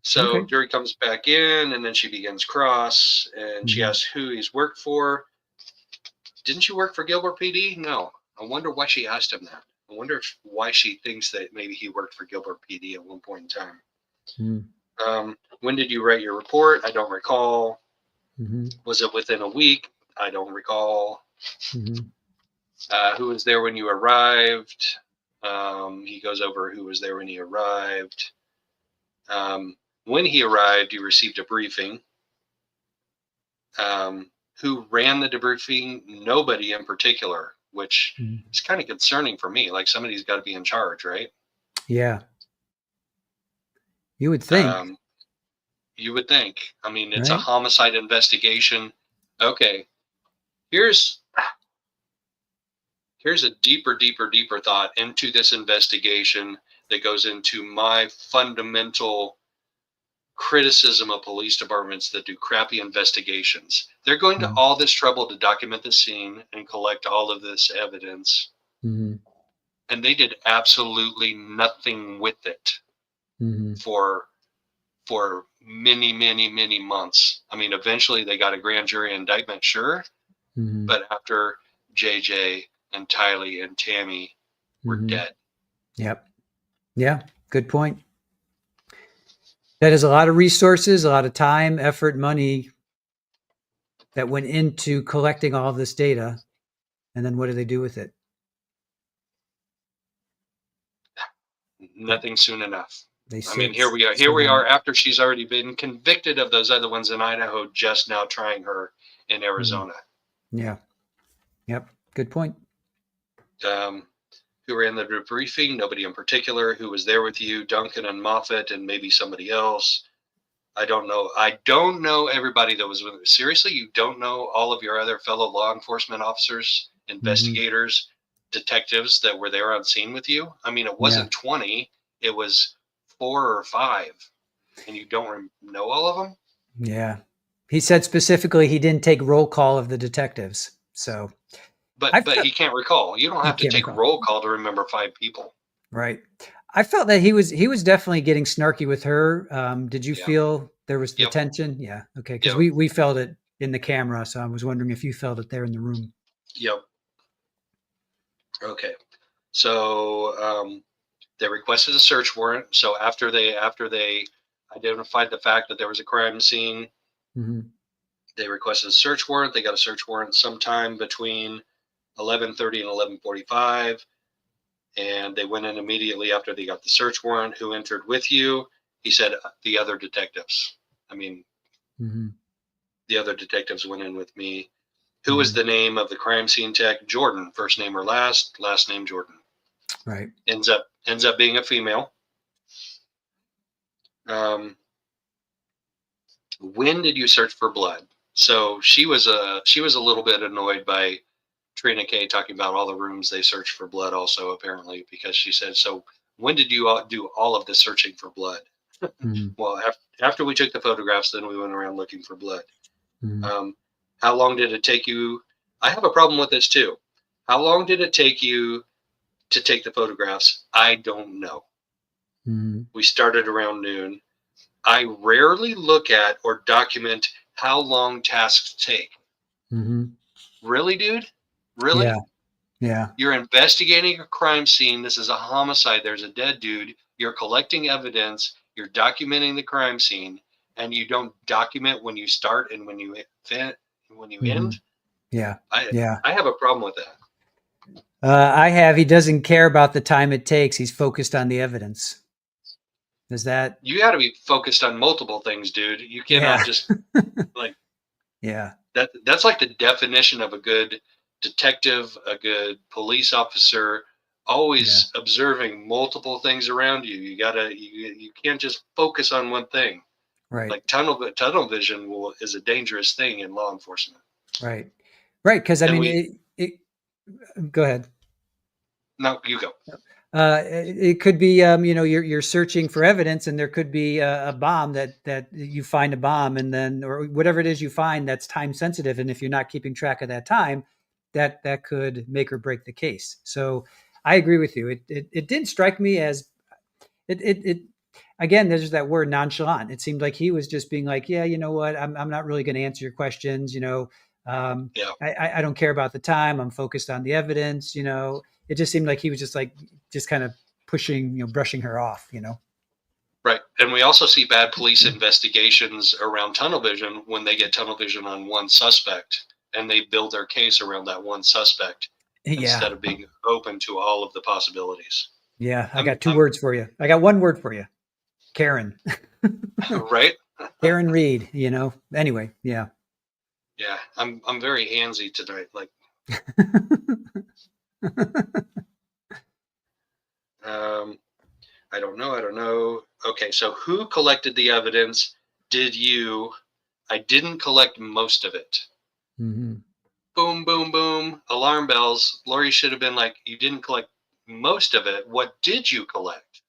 So Okay. Jury comes back in, and then she begins cross, and she Mhm. asks who he's worked for. Didn't you work for Gilbert PD? No. I wonder why she asked him that. I wonder why she thinks that maybe he worked for Gilbert PD at one point in time. When did you write your report? I don't recall. Mm-hmm. Was it within a week? I don't recall. Mm-hmm. Who was there when you arrived? He goes over who was there when he arrived. When he arrived, you received a briefing. Who ran the debriefing? Nobody in particular, which Mm-hmm. is kind of concerning for me. Like somebody's got to be in charge, right? Yeah. You would think. You would think. I mean, it's a Right. homicide investigation. Okay, here's a deeper thought into this investigation that goes into my fundamental criticism of police departments that do crappy investigations. They're going to all this trouble to document the scene and collect all of this evidence, Mm-hmm. and they did absolutely nothing with it Mm-hmm. for many months. I mean, eventually they got a grand jury indictment, sure, Mm-hmm. but after JJ and Tylee and Tammy were Mm-hmm. dead. Yep. Yeah. Good point. That is a lot of resources, a lot of time, effort, money that went into collecting all of this data. And then what do they do with it? Nothing soon enough. They I mean, sit, here we are. Here sit we on are it. after she's already been convicted of those other ones in Idaho, just now trying her in Arizona. Yeah. Yep. Good point. Who ran the debriefing? Nobody in particular. Who was there with you? Duncan and Moffat, and maybe somebody else. I don't know. I don't know everybody that was with her. Seriously, you don't know all of your other fellow law enforcement officers, investigators, detectives that were there on scene with you? I mean, it Yeah. wasn't 20. It was 4 or 5. And you don't know all of them? Yeah. He said specifically he didn't take roll call of the detectives. So I But felt he can't recall. You don't he have to can't take recall. roll call to remember 5 people. Right. I felt that he was definitely getting snarky with her. Did you Yeah. feel there was the Yep. tension? Yeah. Okay. Because Yep. we felt it in the camera, so I was wondering if you felt it there in the room. Yep. Okay. So they requested a search warrant. So after they identified the fact that there was a crime scene, Mm-hmm. they requested a search warrant. They got a search warrant sometime between 11:30 and 11:45, and they went in immediately after they got the search warrant. Who entered with you? He said the other detectives. I mean, Mm-hmm. the other detectives went in with me. Who was the name of the crime scene tech? Jordan, first name or last name Jordan. Right. Ends up being a female. When did you search for blood? So she was a little bit annoyed by Trina K talking about all the rooms they searched for blood also, apparently, because she said, so when did you do all of the searching for blood? Mm-hmm. Well, after we took the photographs, then we went around looking for blood. Mm-hmm. How long did it take you? I have a problem with this too. How long did it take you to take the photographs? I don't know. Mm-hmm. We started around noon. I rarely look at or document how long tasks take. Mm-hmm. Really, dude? Really? Yeah. Yeah. You're investigating a crime scene. This is a homicide. There's a dead dude. You're collecting evidence. You're documenting the crime scene, and you don't document when you start and when you Mm-hmm. end. Yeah. I Yeah. I have a problem with that. He doesn't care about the time it takes. He's focused on the evidence. Is that? You got to be focused on multiple things, dude. You cannot Yeah. just like Yeah. that. That's like the definition of a good detective, a good police officer. Always observing multiple things around you. You can't just focus on one thing. Right. Like tunnel vision is a dangerous thing in law enforcement. Right. Right. Because I And mean, go ahead. no, you go. It could be, you're searching for evidence, and there could be a bomb that you find a bomb, and then or whatever it is you find that's time sensitive, and if you're not keeping track of that time, that could make or break the case. So I agree with you. It didn't strike me as it again. There's that word nonchalant. It seemed like he was just being like, yeah, you know what, I'm not really going to answer your questions. Yeah. I don't care about the time. I'm focused on the evidence. It just seemed like he was just kind of pushing, brushing her off. Right. And we also see bad police investigations around tunnel vision when they get tunnel vision on one suspect and they build their case around that one suspect instead Yeah. of being open to all of the possibilities. Yeah. I got two words for you. I got one word for you. Karen. Right. Karen Reed, anyway. Yeah. Yeah. I'm very handsy tonight. Like, I don't know. Okay. So who collected the evidence? Did you? I didn't collect most of it. Mm-hmm. Boom, boom, boom. Alarm bells. Lori should have been like, you didn't collect most of it. What did you collect?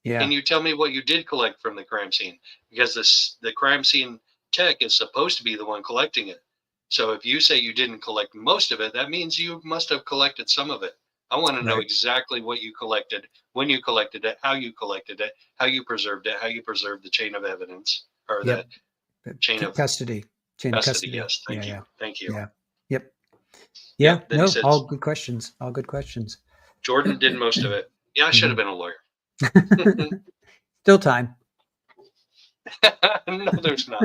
Yeah. Can you tell me what you did collect from the crime scene? Because the crime scene tech is supposed to be the one collecting it. So if you say you didn't collect most of it, that means you must have collected some of it. I want to know exactly what you collected, when you collected it, how you collected it, how you preserved it, how you preserved the chain of evidence or the chain of custody. Chain of custody. Yes. Thank you. Yeah. Thank you. Yeah. Yep. Yeah. No, all good questions. All good questions. Jordan did most of it. Yeah, I should have been a lawyer. Still time. No, there's not.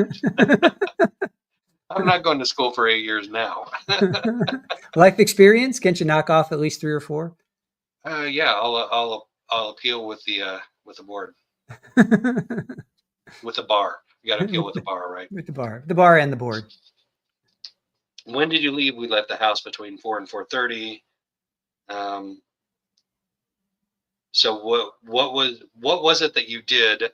I'm not going to school for 8 years now. Life experience? Can't you knock off at least 3 or 4? Yeah, I'll appeal with the board. With the bar. You got to appeal with the bar, right? With the bar and the board. When did you leave? We left the house between 4 and 4:30. So what was it that you did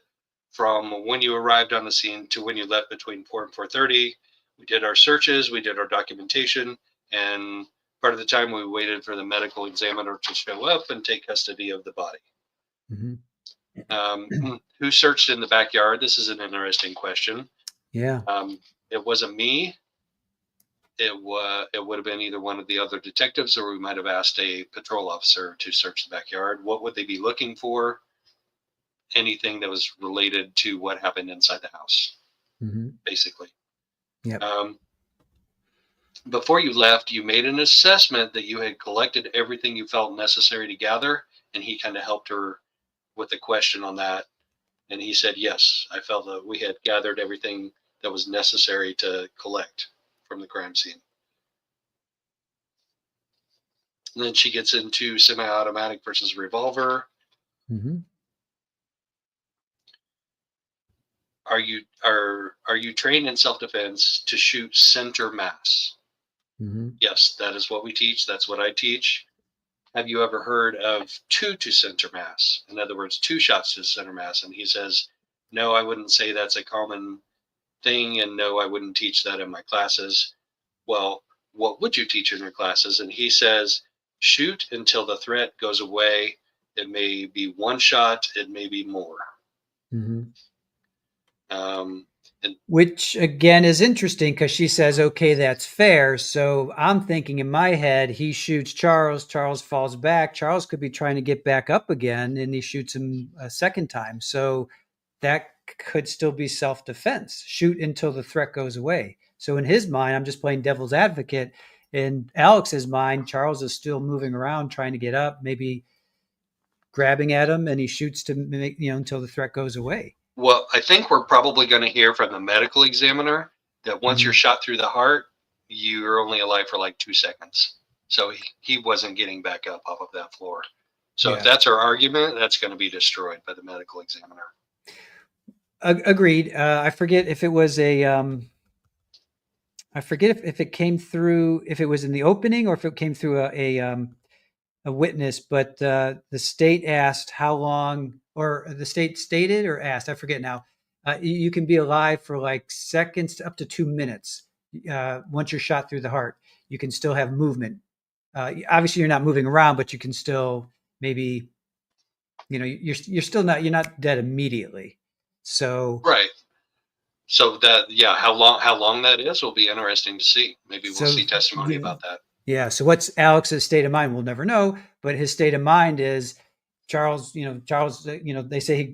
from when you arrived on the scene to when you left between 4 and 4:30? We did our searches, we did our documentation, and part of the time we waited for the medical examiner to show up and take custody of the body. Mm-hmm. Who searched in the backyard? This is an interesting question. Yeah. It wasn't me. It would have been either one of the other detectives, or we might have asked a patrol officer to search the backyard. What would they be looking for? Anything that was related to what happened inside the house, basically. Yep. Before you left, you made an assessment that you had collected everything you felt necessary to gather, and he kind of helped her with the question on that. And he said, yes, I felt that we had gathered everything that was necessary to collect from the crime scene. And then she gets into semi-automatic versus revolver. Are you trained in self-defense to shoot center mass? Yes, that is what we teach. That's what I teach. Have you ever heard of two to center mass? In other words, 2 shots to center mass. And he says, no, I wouldn't say that's a common thing. And no, I wouldn't teach that in my classes. Well, what would you teach in your classes? And he says, shoot until the threat goes away. It may be 1 shot. It may be more. Which again is interesting because she says, okay, that's fair. So I'm thinking in my head, he shoots Charles. Charles falls back. Charles could be trying to get back up again, and he shoots him a second time. So that could still be self-defense. Shoot until the threat goes away. So in his mind, I'm just playing devil's advocate. In Alex's mind, Charles is still moving around, trying to get up, maybe grabbing at him, and he shoots to make, until the threat goes away. Well, I think we're probably going to hear from the medical examiner that once you're shot through the heart, you're only alive for like 2 seconds. So he wasn't getting back up off of that floor. So if that's our argument, that's going to be destroyed by the medical examiner. Agreed. I forget if it was I forget if it came through, if it was in the opening or if it came through a witness, but the state asked how long, or the state stated or asked, I forget now, you can be alive for like seconds up to 2 minutes. Once you're shot through the heart, you can still have movement. Obviously you're not moving around, but you can still maybe you're still you're not dead immediately. So Right. So that, yeah, how long that is will be interesting to see. Maybe we'll so see testimony yeah, about that. yeah. So what's Alex's state of mind? We'll never know. But his state of mind is Charles. Charles. They say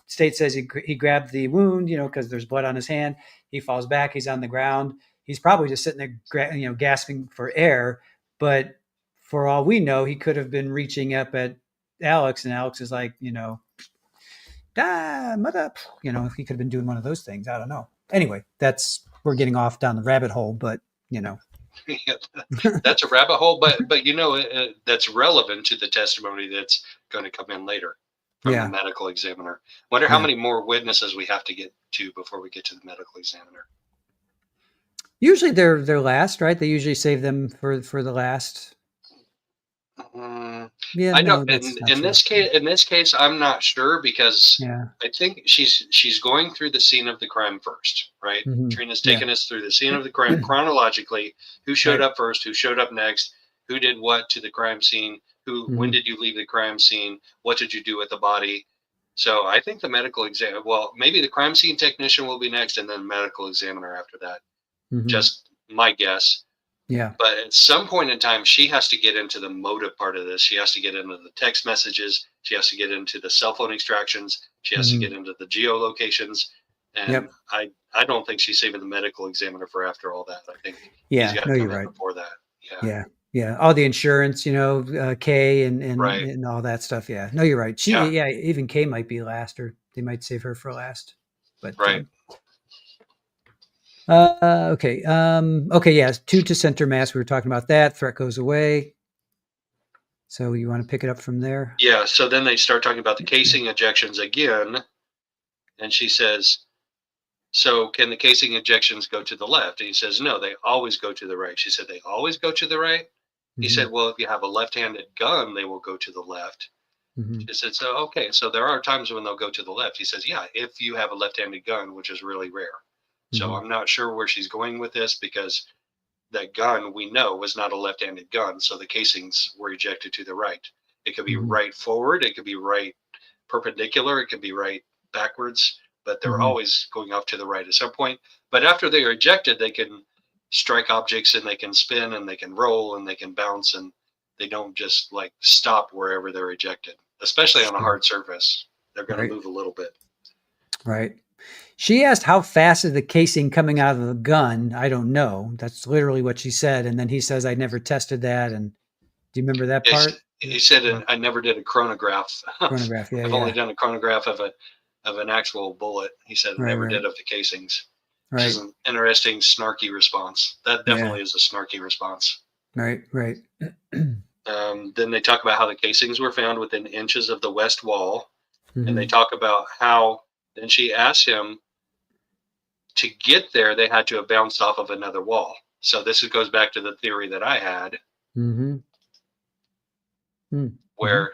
State says he grabbed the wound. Because there's blood on his hand. He falls back. He's on the ground. He's probably just sitting there, gasping for air. But for all we know, he could have been reaching up at Alex, and Alex is like, ah, mother. He could have been doing one of those things. I don't know. Anyway, we're getting off down the rabbit hole, but That's a rabbit hole, but that's relevant to the testimony that's going to come in later from the yeah, medical examiner. Wonder how yeah. many more witnesses we have to get to before we get to the medical examiner. Usually they're last, right? They usually save them for the last. Yeah, I know. no, that's not In true. this case, I'm not sure because Yeah. I think she's going through the scene of the crime first, right? Mm-hmm. Trina's taking us through the scene of the crime chronologically. Who showed up first? Who showed up next? Who did what to the crime scene? When did you leave the crime scene? What did you do with the body? So I think the medical exam. Well, maybe the crime scene technician will be next, and then medical examiner after that. Mm-hmm. Just my guess. Yeah. But at some point in time, she has to get into the motive part of this. She has to get into the text messages. She has to get into the cell phone extractions. She has to get into the geolocations. And I don't think she's saving the medical examiner for after all that. I think he's got to come in before that. Yeah. Yeah. All the insurance, Kay and right. and all that stuff. Yeah. No, you're right. Even Kay might be last, or they might save her for last. But right. Okay. Okay. Yeah. 2 to center mass. We were talking about that. Threat goes away. So you want to pick it up from there? Yeah. So then they start talking about the casing ejections again. And she says, so can the casing ejections go to the left? And he says, no, they always go to the right. She said, they always go to the right. Mm-hmm. He said, well, if you have a left-handed gun, they will go to the left. Mm-hmm. She said, so, okay. So there are times when they'll go to the left. He says, yeah, if you have a left-handed gun, which is really rare. So I'm not sure where she's going with this because that gun we know was not a left-handed gun. So the casings were ejected to the right. It could be right forward. It could be right perpendicular. It could be right backwards, but they're always going off to the right at some point. But after they are ejected, they can strike objects and they can spin and they can roll and they can bounce and they don't just like stop wherever they're ejected, especially on a hard surface. They're going to move a little bit. Right. She asked how fast is the casing coming out of the gun. I don't know. That's literally what she said. And then he says, I never tested that. And do you remember that part? He said, I never did a chronograph. Chronograph, yeah. I've only done a chronograph of an actual bullet. He said, I never did of the casings. Which is an interesting, snarky response. That definitely is a snarky response. Right. Then they talk about how the casings were found within inches of the west wall. Mm-hmm. And they talk about how, then she asked him, to get there, they had to have bounced off of another wall. So this goes back to the theory that I had, where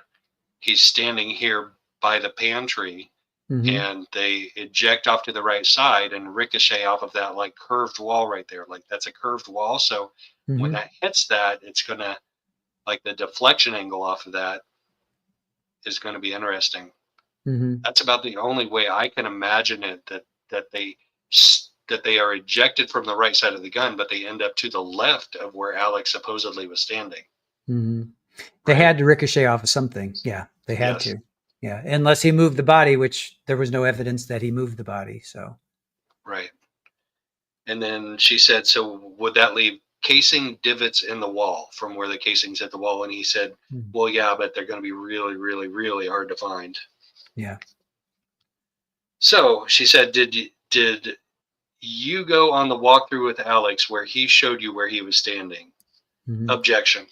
he's standing here by the pantry, and they eject off to the right side and ricochet off of that like curved wall right there. Like that's a curved wall. So when that hits that, it's gonna, like the deflection angle off of that is going to be interesting. That's about the only way I can imagine it, that they are ejected from the right side of the gun, but they end up to the left of where Alex supposedly was standing. They had to ricochet off of something. Yeah, they had to. Yeah, unless he moved the body, which there was no evidence that he moved the body. So, right. And then she said, so would that leave casing divots in the wall from where the casings hit the wall? And he said, well, yeah, but they're going to be really, really, really hard to find. Yeah. So she said, did you go on the walkthrough with Alex where he showed you where he was standing? Objection.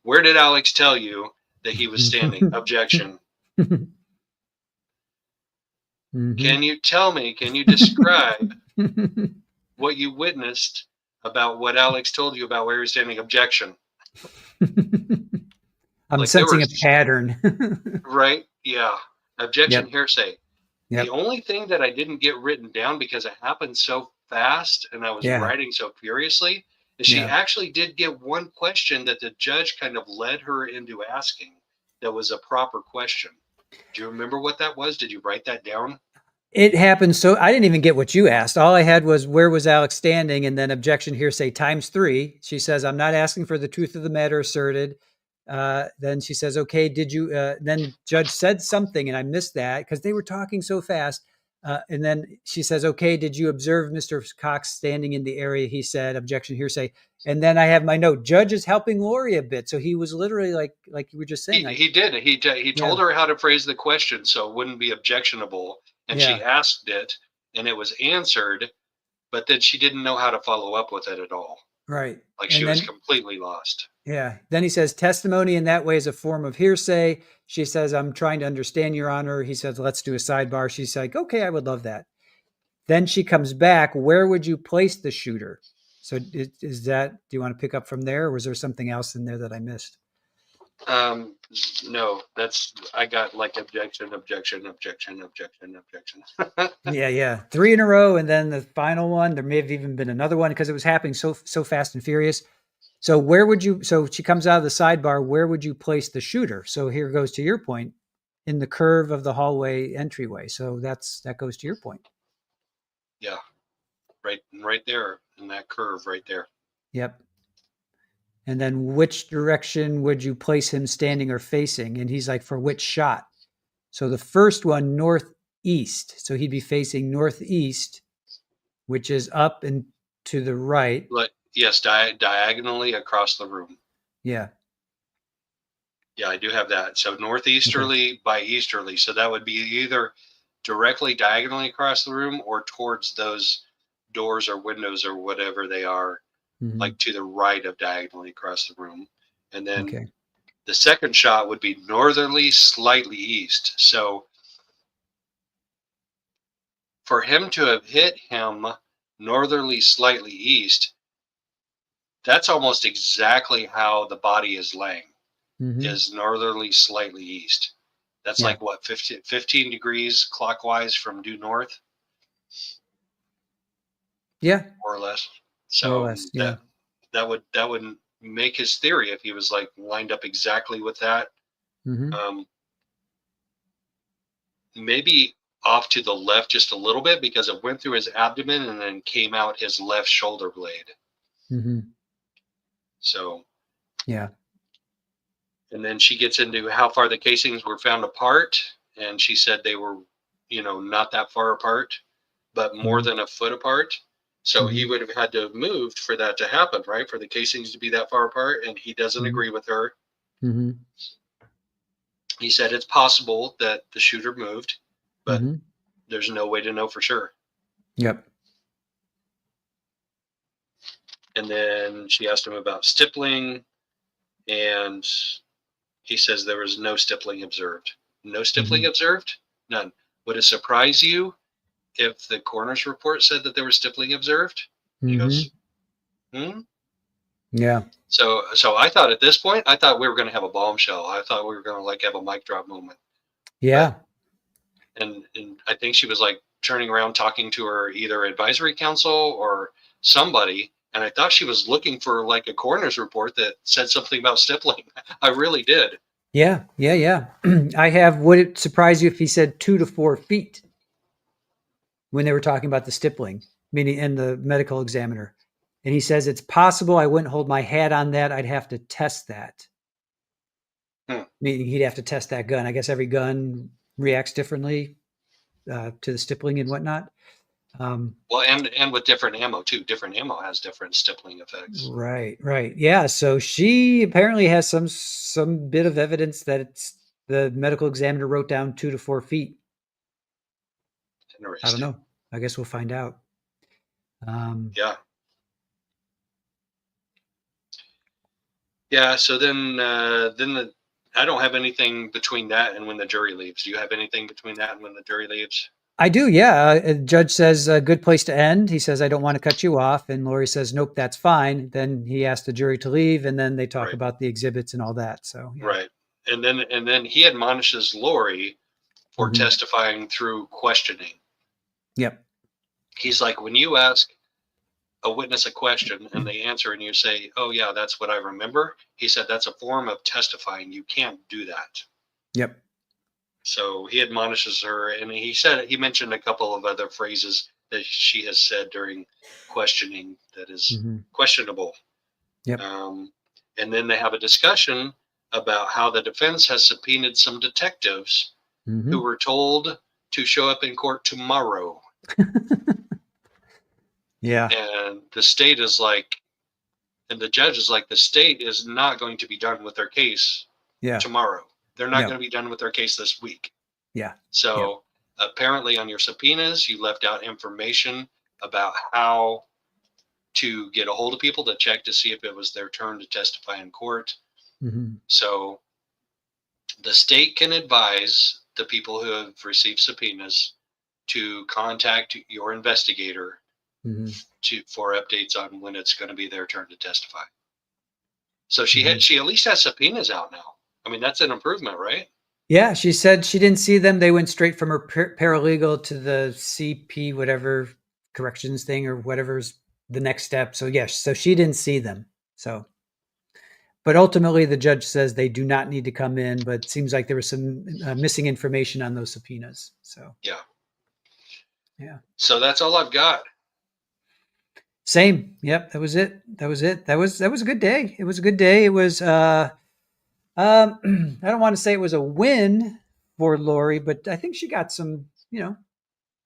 Where did Alex tell you that he was standing? Objection. Can you tell me, can you describe what you witnessed about what Alex told you about where he was standing? Objection. I'm sensing a pattern. Right? Yeah. Objection, hearsay. Yep. The only thing that I didn't get written down because it happened so fast and I was writing so furiously And she actually did get one question that the judge kind of led her into asking that was a proper question. Do you remember what that was? Did you write that down? It happened. So I didn't even get what you asked. All I had was, where was Alex standing? And then objection hearsay times 3. She says, I'm not asking for the truth of the matter asserted. Then she says, okay, did you, then judge said something and I missed that because they were talking so fast. And then she says, okay, did you observe Mr. Cox standing in the area? He said, objection hearsay. And then I have my note, judge is helping Lori a bit. So he was literally like you were just saying. He did. He told her how to phrase the question so it wouldn't be objectionable. And she asked it and it was answered, but then she didn't know how to follow up with it at all. Right. Like she was completely lost. Yeah. Then he says, testimony in that way is a form of hearsay. She says, I'm trying to understand, Your Honor. He says, let's do a sidebar. She's like, okay, I would love that. Then she comes back. Where would you place the shooter? So is that, do you want to pick up from there? Or was there something else in there that I missed? No, I got like objection. Yeah. 3 in a row. And then the final one, there may have even been another one because it was happening so fast and furious. So so she comes out of the sidebar, where would you place the shooter? So here goes to your point, in the curve of the hallway entryway. So that goes to your point. Yeah. Right there in that curve right there. Yep. And then which direction would you place him standing or facing? And he's like, for which shot? So the first one, northeast. So he'd be facing northeast, which is up and to the right. But yes, diagonally across the room. Yeah. Yeah, I do have that. So northeasterly by easterly. So that would be either directly diagonally across the room or towards those doors or windows or whatever they are, like to the right of diagonally across the room. And then the second shot would be northerly, slightly east. So for him to have hit him northerly, slightly east, that's almost exactly how the body is laying, is northerly, slightly east. That's like what, 15 degrees clockwise from due north? Yeah. More or less. So more or less, yeah. that would make his theory if he was like lined up exactly with that. Maybe off to the left just a little bit because it went through his abdomen and then came out his left shoulder blade. So yeah. And then she gets into how far the casings were found apart, and she said they were, not that far apart, but more than a foot apart. So he would have had to have moved for that to happen, right? For the casings to be that far apart, and he doesn't agree with her. He said it's possible that the shooter moved, but there's no way to know for sure. Yep. And then she asked him about stippling, and he says there was no stippling observed. No stippling observed? None. Would it surprise you if the coroner's report said that there was stippling observed? He goes, Yeah. So I thought at this point, I thought we were going to have a bombshell. I thought we were going to like have a mic drop moment. Yeah. But, and I think she was like turning around talking to her either advisory council or somebody. And I thought she was looking for like a coroner's report that said something about stippling. I really did. Yeah. I have, would it surprise you if he said 2 to 4 feet when they were talking about the stippling, meaning and the medical examiner? And he says, it's possible. I wouldn't hold my hat on that. I'd have to test that. Meaning he'd have to test that gun. I guess every gun reacts differently to the stippling and whatnot. Well, and with different ammo too. Different ammo has different stippling effects. Right. Yeah. So she apparently has some bit of evidence that it's the medical examiner wrote down 2 to 4 feet. I don't know. I guess we'll find out. Yeah. So then I don't have anything between that and when the jury leaves. Do you have anything between that and when the jury leaves? I do, yeah. A judge says a good place to end. He says, I don't want to cut you off. And Lori says, nope, that's fine. Then he asked the jury to leave, and then they talk about the exhibits and all that. So Right. And then he admonishes Lori for testifying through questioning. Yep. He's like, when you ask a witness a question and they answer and you say, oh yeah, that's what I remember. He said, that's a form of testifying. You can't do that. Yep. So he admonishes her, and he mentioned a couple of other phrases that she has said during questioning that is questionable. Yep. And then they have a discussion about how the defense has subpoenaed some detectives who were told to show up in court tomorrow. Yeah. And the state is like, and the judge is like, the state is not going to be done with their case tomorrow. They're not going to be done with their case this week. Yeah. So apparently on your subpoenas, you left out information about how to get a hold of people to check to see if it was their turn to testify in court. So the state can advise the people who have received subpoenas to contact your investigator for updates on when it's going to be their turn to testify. So she at least has subpoenas out now. I mean, that's an improvement, right? Yeah, she said she didn't see them. They went straight from her paralegal to the CP, whatever corrections thing or whatever's the next step. So yes, so she didn't see them. So, but ultimately the judge says they do not need to come in, but it seems like there was some missing information on those subpoenas. So yeah. So that's all I've got. Same. Yep. That was it. That was a good day. It was a good day. It was, I don't want to say it was a win for Lori, but I think she got some,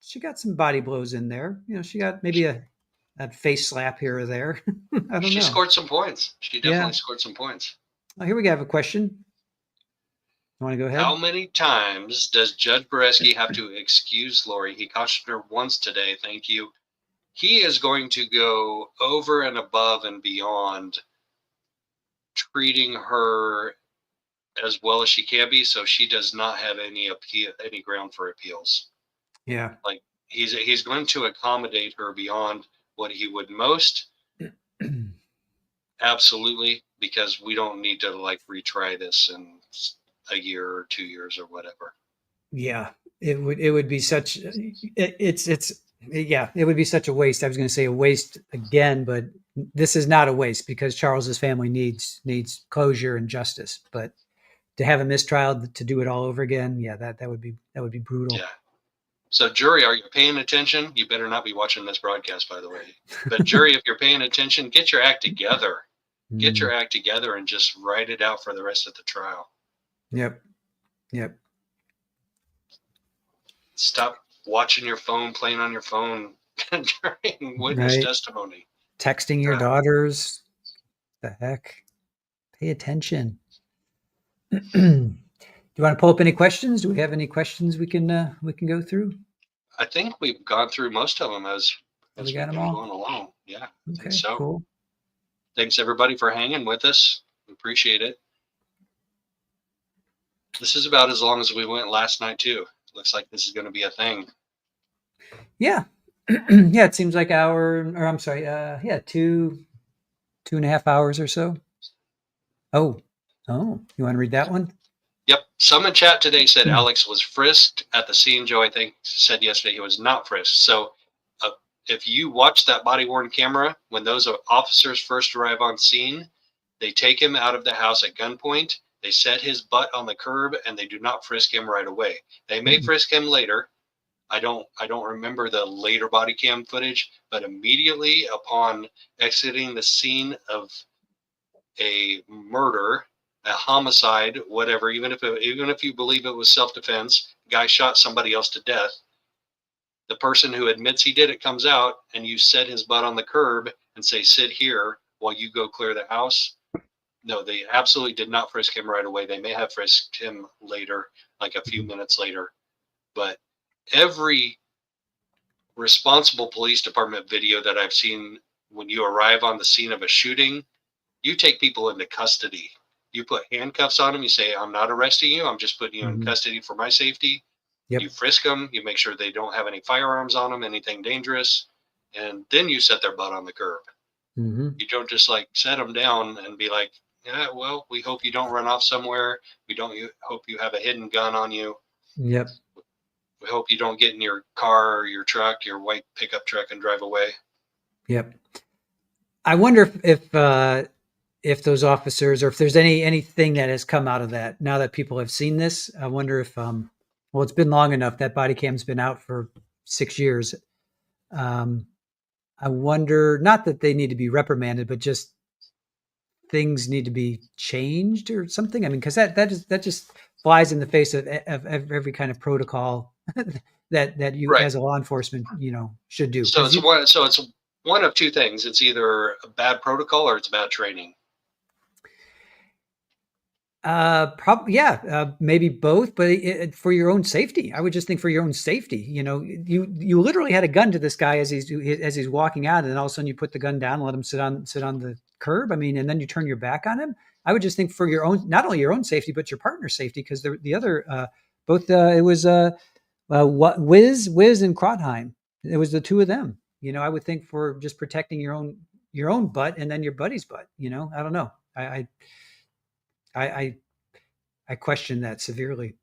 she got some body blows in there. She got maybe a face slap here or there. I don't know. She scored some points. She definitely scored some points. Oh, here we go. I have a question. You want to go ahead? How many times does Judge Boreski have to excuse Lori? He cautioned her once today. Thank you. He is going to go over and above and beyond treating her as well as she can be, so she does not have any ground for appeals. Yeah. Like he's going to accommodate her beyond what he would most. Absolutely, because we don't need to retry this in a year or 2 years or whatever. Yeah, it would be such it would be such a waste. I was going to say a waste again, but this is not a waste because Charles's family needs closure and justice. But to have a mistrial, to do it all over again, that would be brutal. Yeah. So jury, are you paying attention? You better not be watching this broadcast, by the way. But jury, if you're paying attention, get your act together. Get your act together and just write it out for the rest of the trial. Yep. Stop watching your phone, playing on your phone during witness testimony. Texting your daughters. The heck? Pay attention. Do you want to pull up any questions? Do we have any questions we can go through? I think we've gone through most of them as we got them all going along. Yeah. Okay. So cool. Thanks everybody for hanging with us. We appreciate it. This is about as long as we went last night too. Looks like this is going to be a thing. Yeah. Yeah. It seems like 2.5 hours or so. Oh, you want to read that one? Yep. Some in chat today said Alex was frisked at the scene. Joe, I think, said yesterday he was not frisked. So if you watch that body-worn camera, when those officers first arrive on scene, they take him out of the house at gunpoint. They set his butt on the curb, and they do not frisk him right away. They may frisk him later. I don't remember the later body cam footage, but immediately upon exiting the scene of a murder, a homicide, whatever, even if you believe it was self-defense, guy shot somebody else to death, the person who admits he did it comes out, and you set his butt on the curb and say, sit here while you go clear the house. No, they absolutely did not frisk him right away. They may have frisked him later, like a few minutes later. But every responsible police department video that I've seen, when you arrive on the scene of a shooting, you take people into custody. You put handcuffs on them. You say, I'm not arresting you. I'm just putting you in custody for my safety. Yep. You frisk them. You make sure they don't have any firearms on them, anything dangerous. And then you set their butt on the curb. You don't just set them down and be like, yeah, well, we hope you don't run off somewhere. We hope you have a hidden gun on you. Yep. We hope you don't get in your car or your truck, your white pickup truck, and drive away. Yep. I wonder if those officers, or if there's anything that has come out of that now that people have seen this. I wonder if well, it's been long enough. That body cam's been out for 6 years. Um, I wonder, not that they need to be reprimanded, but just things need to be changed or something. I mean, because that just flies in the face of every kind of protocol that you Right. as a law enforcement should do. So Because it's one. So it's one of two things. It's either a bad protocol or it's bad training. probably, yeah, maybe both, but for your own safety, I would just think for your own safety. You literally had a gun to this guy as he's walking out, and then all of a sudden you put the gun down and let him sit on the curb. I mean, and then you turn your back on him. I would just think for your own, not only your own safety, but your partner's safety, because the other, both, it was what Wiz and Krotheim. It was the two of them. I would think for just protecting your own butt and then your buddy's butt. I don't know. I I question that severely.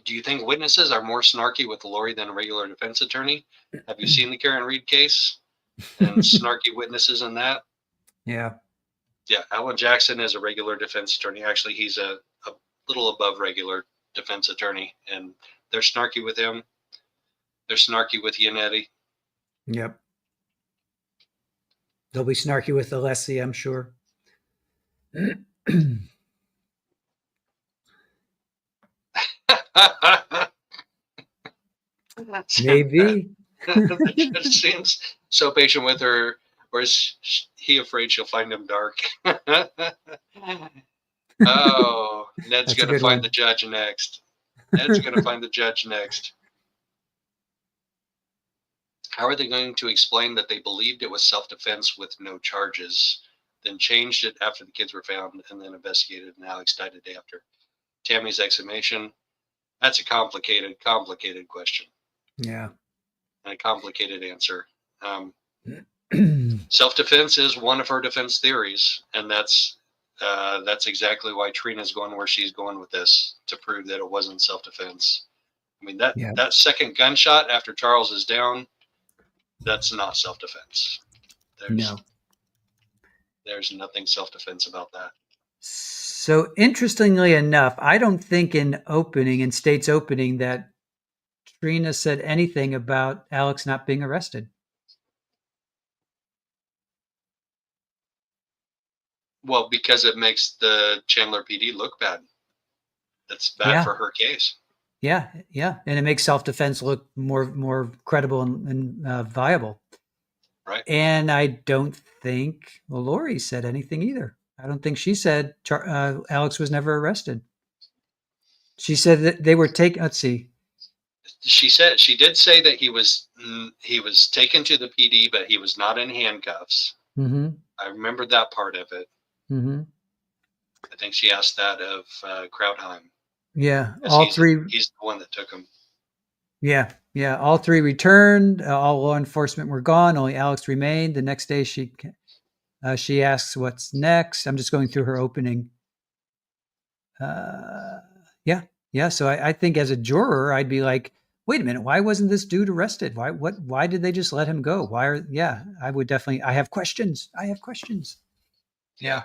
Do you think witnesses are more snarky with Lori than a regular defense attorney? Have you seen the Karen Reed case and snarky witnesses in that? Yeah. Yeah, Alan Jackson is a regular defense attorney. Actually, he's a little above regular defense attorney, and they're snarky with him. They're snarky with Yannetti. Yep. They'll be snarky with Alessi, I'm sure. Maybe. The judge seems so patient with her, or is he afraid she'll find him dark? Oh, Ned's That's a going to good find one. the judge next. Ned's going to find the judge next. How are they going to explain that they believed it was self-defense with no charges, then changed it after the kids were found, and then investigated, and Alex died a day after Tammy's exhumation? That's a complicated question. Yeah. And a complicated answer. Self-defense is one of her defense theories, and that's exactly why Trina's going where she's going with this, to prove that it wasn't self-defense. I mean, Yeah. that second gunshot after Charles is down, that's not self-defense. There's nothing self-defense about that. So interestingly enough, I don't think in state's opening, that Trina said anything about Alex not being arrested. Well, because it makes the Chandler PD look bad. That's bad for her case. Yeah, yeah, and it makes self-defense look more credible and viable. Right. And I don't think Lori said anything either. I don't think she said Alex was never arrested. She said that they were taken. Let's see. She did say that he was taken to the PD, but he was not in handcuffs. Mm-hmm. I remember that part of it. Mm-hmm. I think she asked that of Krautheim. Yeah, all three. He's the one that took him. Yeah, yeah. All three returned. All law enforcement were gone. Only Alex remained. The next day, she asks, "What's next?" I'm just going through her opening. Yeah, yeah. So I think as a juror, I'd be like, "Wait a minute, why wasn't this dude arrested? Why did they just let him go? Yeah, I would definitely. I have questions. Yeah.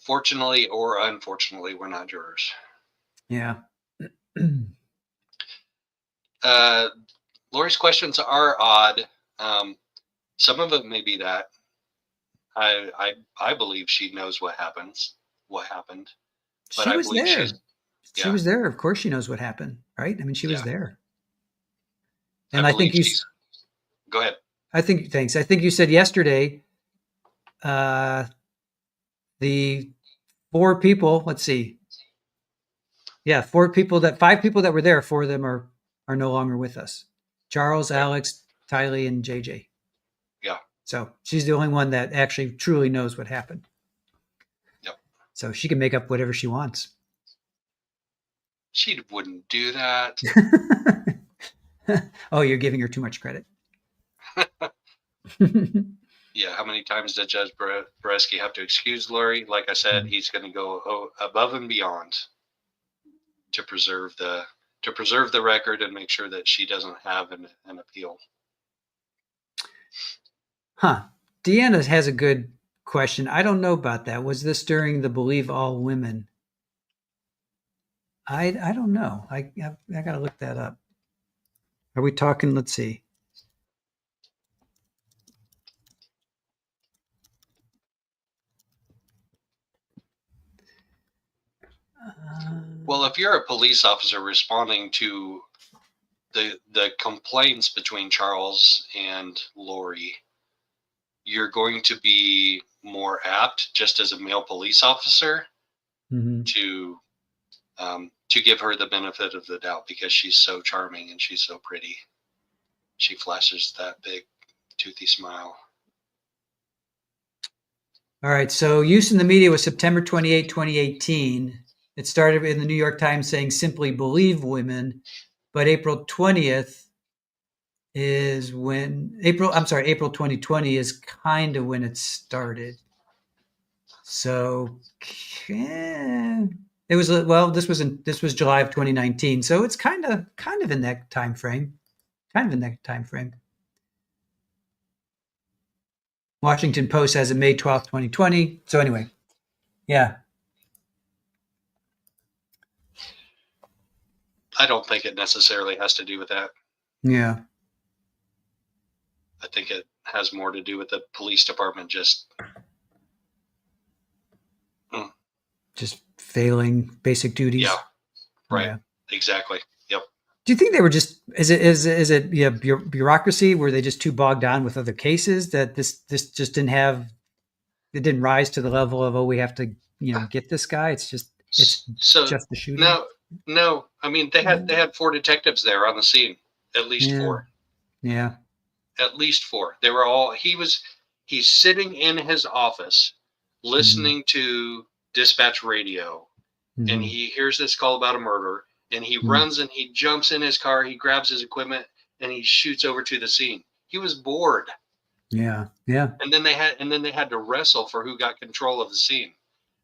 Fortunately or unfortunately, we're not jurors. Yeah. Lori's questions are odd. Some of it may be that I believe she knows what happened. But She was there. She was there. Of course, she knows what happened, right? I mean, she was there. And I think go ahead. Thanks. I think you said yesterday, the 4 people. Let's see. Yeah, 5 people that were there. 4 of them are no longer with us. Charles, right. Alex, Tylee, and JJ. Yeah. So she's the only one that actually truly knows what happened. Yep. So she can make up whatever she wants. She wouldn't do that. Oh, you're giving her too much credit. Yeah, how many times did Judge Bereski have to excuse Lori? Like I said, he's going to go above and beyond to preserve the record and make sure that she doesn't have an appeal. Huh. Deanna has a good question. I don't know about that. Was this during the Believe All Women? I don't know. I got to look that up. Are we talking? Let's see. Well, if you're a police officer responding to the complaints between Charles and Lori, you're going to be more apt, just as a male police officer, Mm-hmm. to give her the benefit of the doubt because she's so charming and she's so pretty. She flashes that big toothy smile. All right. So use in the media was September 28, 2018. It started in the New York Times saying simply believe women, but April 20th is when April 2020 is kind of when it started. So it was, well, this was July of 2019. So it's kind of in that time frame. Washington Post has it May 12th, 2020. So anyway, yeah. I don't think it necessarily has to do with that. Yeah. I think it has more to do with the police department just failing basic duties. Yeah. Right. Yeah. Exactly. Yep. Do you think they were just is it bureaucracy? Were they just too bogged down with other cases that this just didn't rise to the level of, oh, we have to get this guy? It's just the shooting. No. I mean, they had 4 detectives there on the scene, at least 4. Yeah. At least 4. They were all. He's sitting in his office, listening to dispatch radio, and he hears this call about a murder, and he runs and he jumps in his car, he grabs his equipment, and he shoots over to the scene. He was bored. Yeah. And then they had to wrestle for who got control of the scene.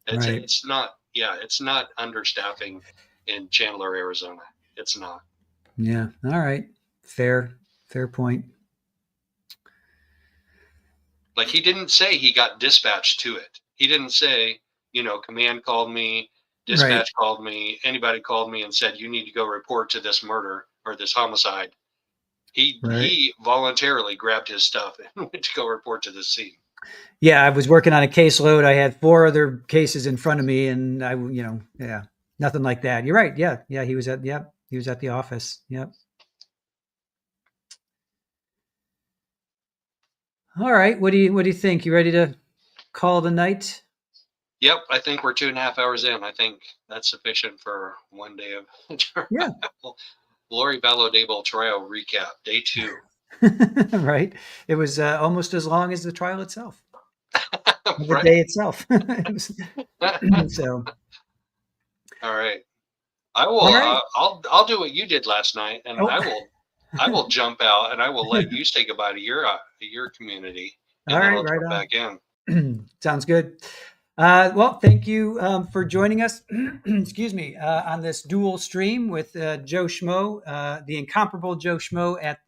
It's not understaffing in Chandler, Arizona. It's not. Yeah. All right. Fair point. Like, he didn't say he got dispatched to it. He didn't say, command called me, dispatch called me, anybody called me and said, you need to go report to this murder or this homicide. He voluntarily grabbed his stuff and went to go report to the scene. Yeah, I was working on a caseload. I had 4 other cases in front of me, and I, nothing like that. You're right. Yeah, he was at the office. Yep. All right. What do you think? You ready to call the night? Yep, I think we're 2.5 hours in. I think that's sufficient for one day of trial. Yeah. Lori Vallow-Daboll trial recap, day 2. Right. It was almost as long as the trial itself. The Right. day itself. So. All right. I will. All right. I'll do what you did last night, and I will jump out, and I will let you say goodbye to your community, and all then right, I'll right jump on. back in. Sounds good. Well, thank you for joining us. Excuse me, on this dual stream with Joe Schmo, the incomparable Joe Schmo at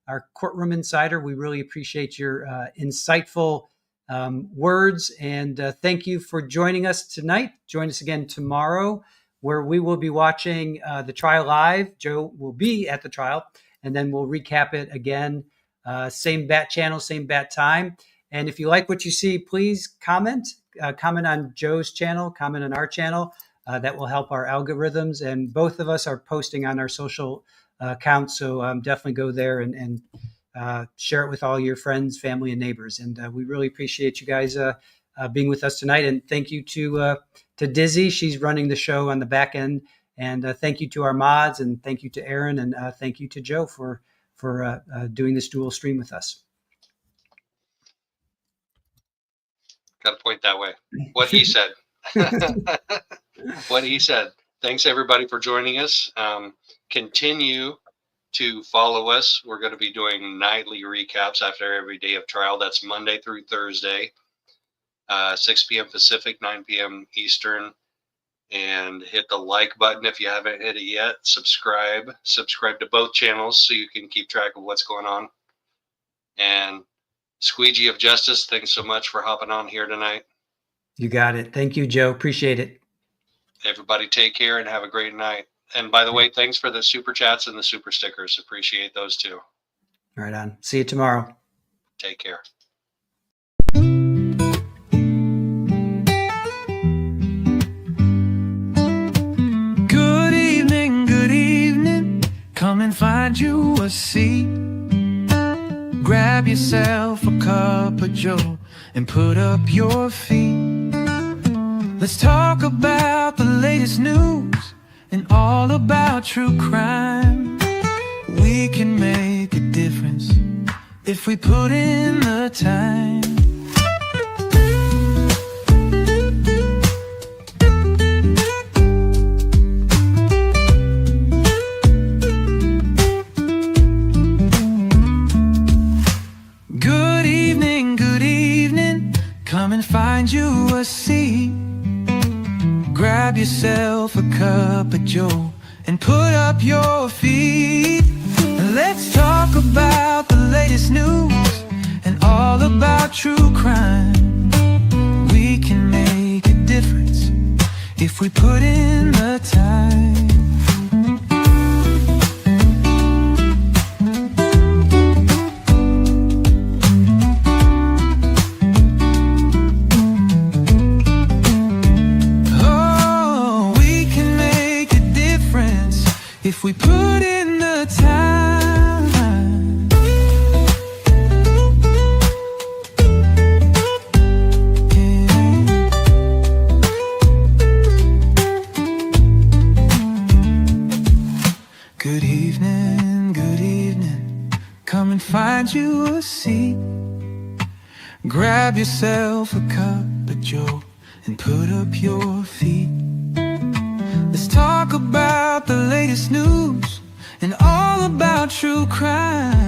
our Courtroom Insider. We really appreciate your insightful words, and thank you for joining us tonight. Join us again tomorrow, where we will be watching the trial live. Joe will be at the trial, and then we'll recap it again. Same bat channel, same bat time. And if you like what you see, please comment on Joe's channel, comment on our channel. That will help our algorithms. And both of us are posting on our social accounts. So definitely go there and share it with all your friends, family, and neighbors. And we really appreciate you guys being with us tonight. And thank you to Dizzy. She's running the show on the back end. And thank you to our mods. And thank you to Aaron. And thank you to Joe for doing this dual stream with us. Got to point that way. What he said. What he said. Thanks, everybody, for joining us. Continue to follow us. We're going to be doing nightly recaps after every day of trial. That's Monday through Thursday, 6 p.m. Pacific, 9 p.m. Eastern. And hit the like button if you haven't hit it yet. Subscribe to both channels so you can keep track of what's going on. And Squeegee of Justice, thanks so much for hopping on here tonight. You got it. Thank you, Joe. Appreciate it. Everybody take care and have a great night. And by the way, thanks for the super chats and the super stickers. Appreciate those too. Right on. See you tomorrow. Take care. Good evening, come and find you a seat. Grab yourself a cup of joe and put up your feet. Let's talk about the latest news and all about true crime. We can make a difference if we put in the time. Good evening, come and find you a seat. Grab yourself a cup of joe and put up your feet. Let's talk about the latest news and all about true crime. We can make a difference if we put in the time. If we put in the time. Yeah. Good evening, come and find you a seat. Grab yourself a cup of joe and put up your feet. Let's talk about the latest news and all about true crime.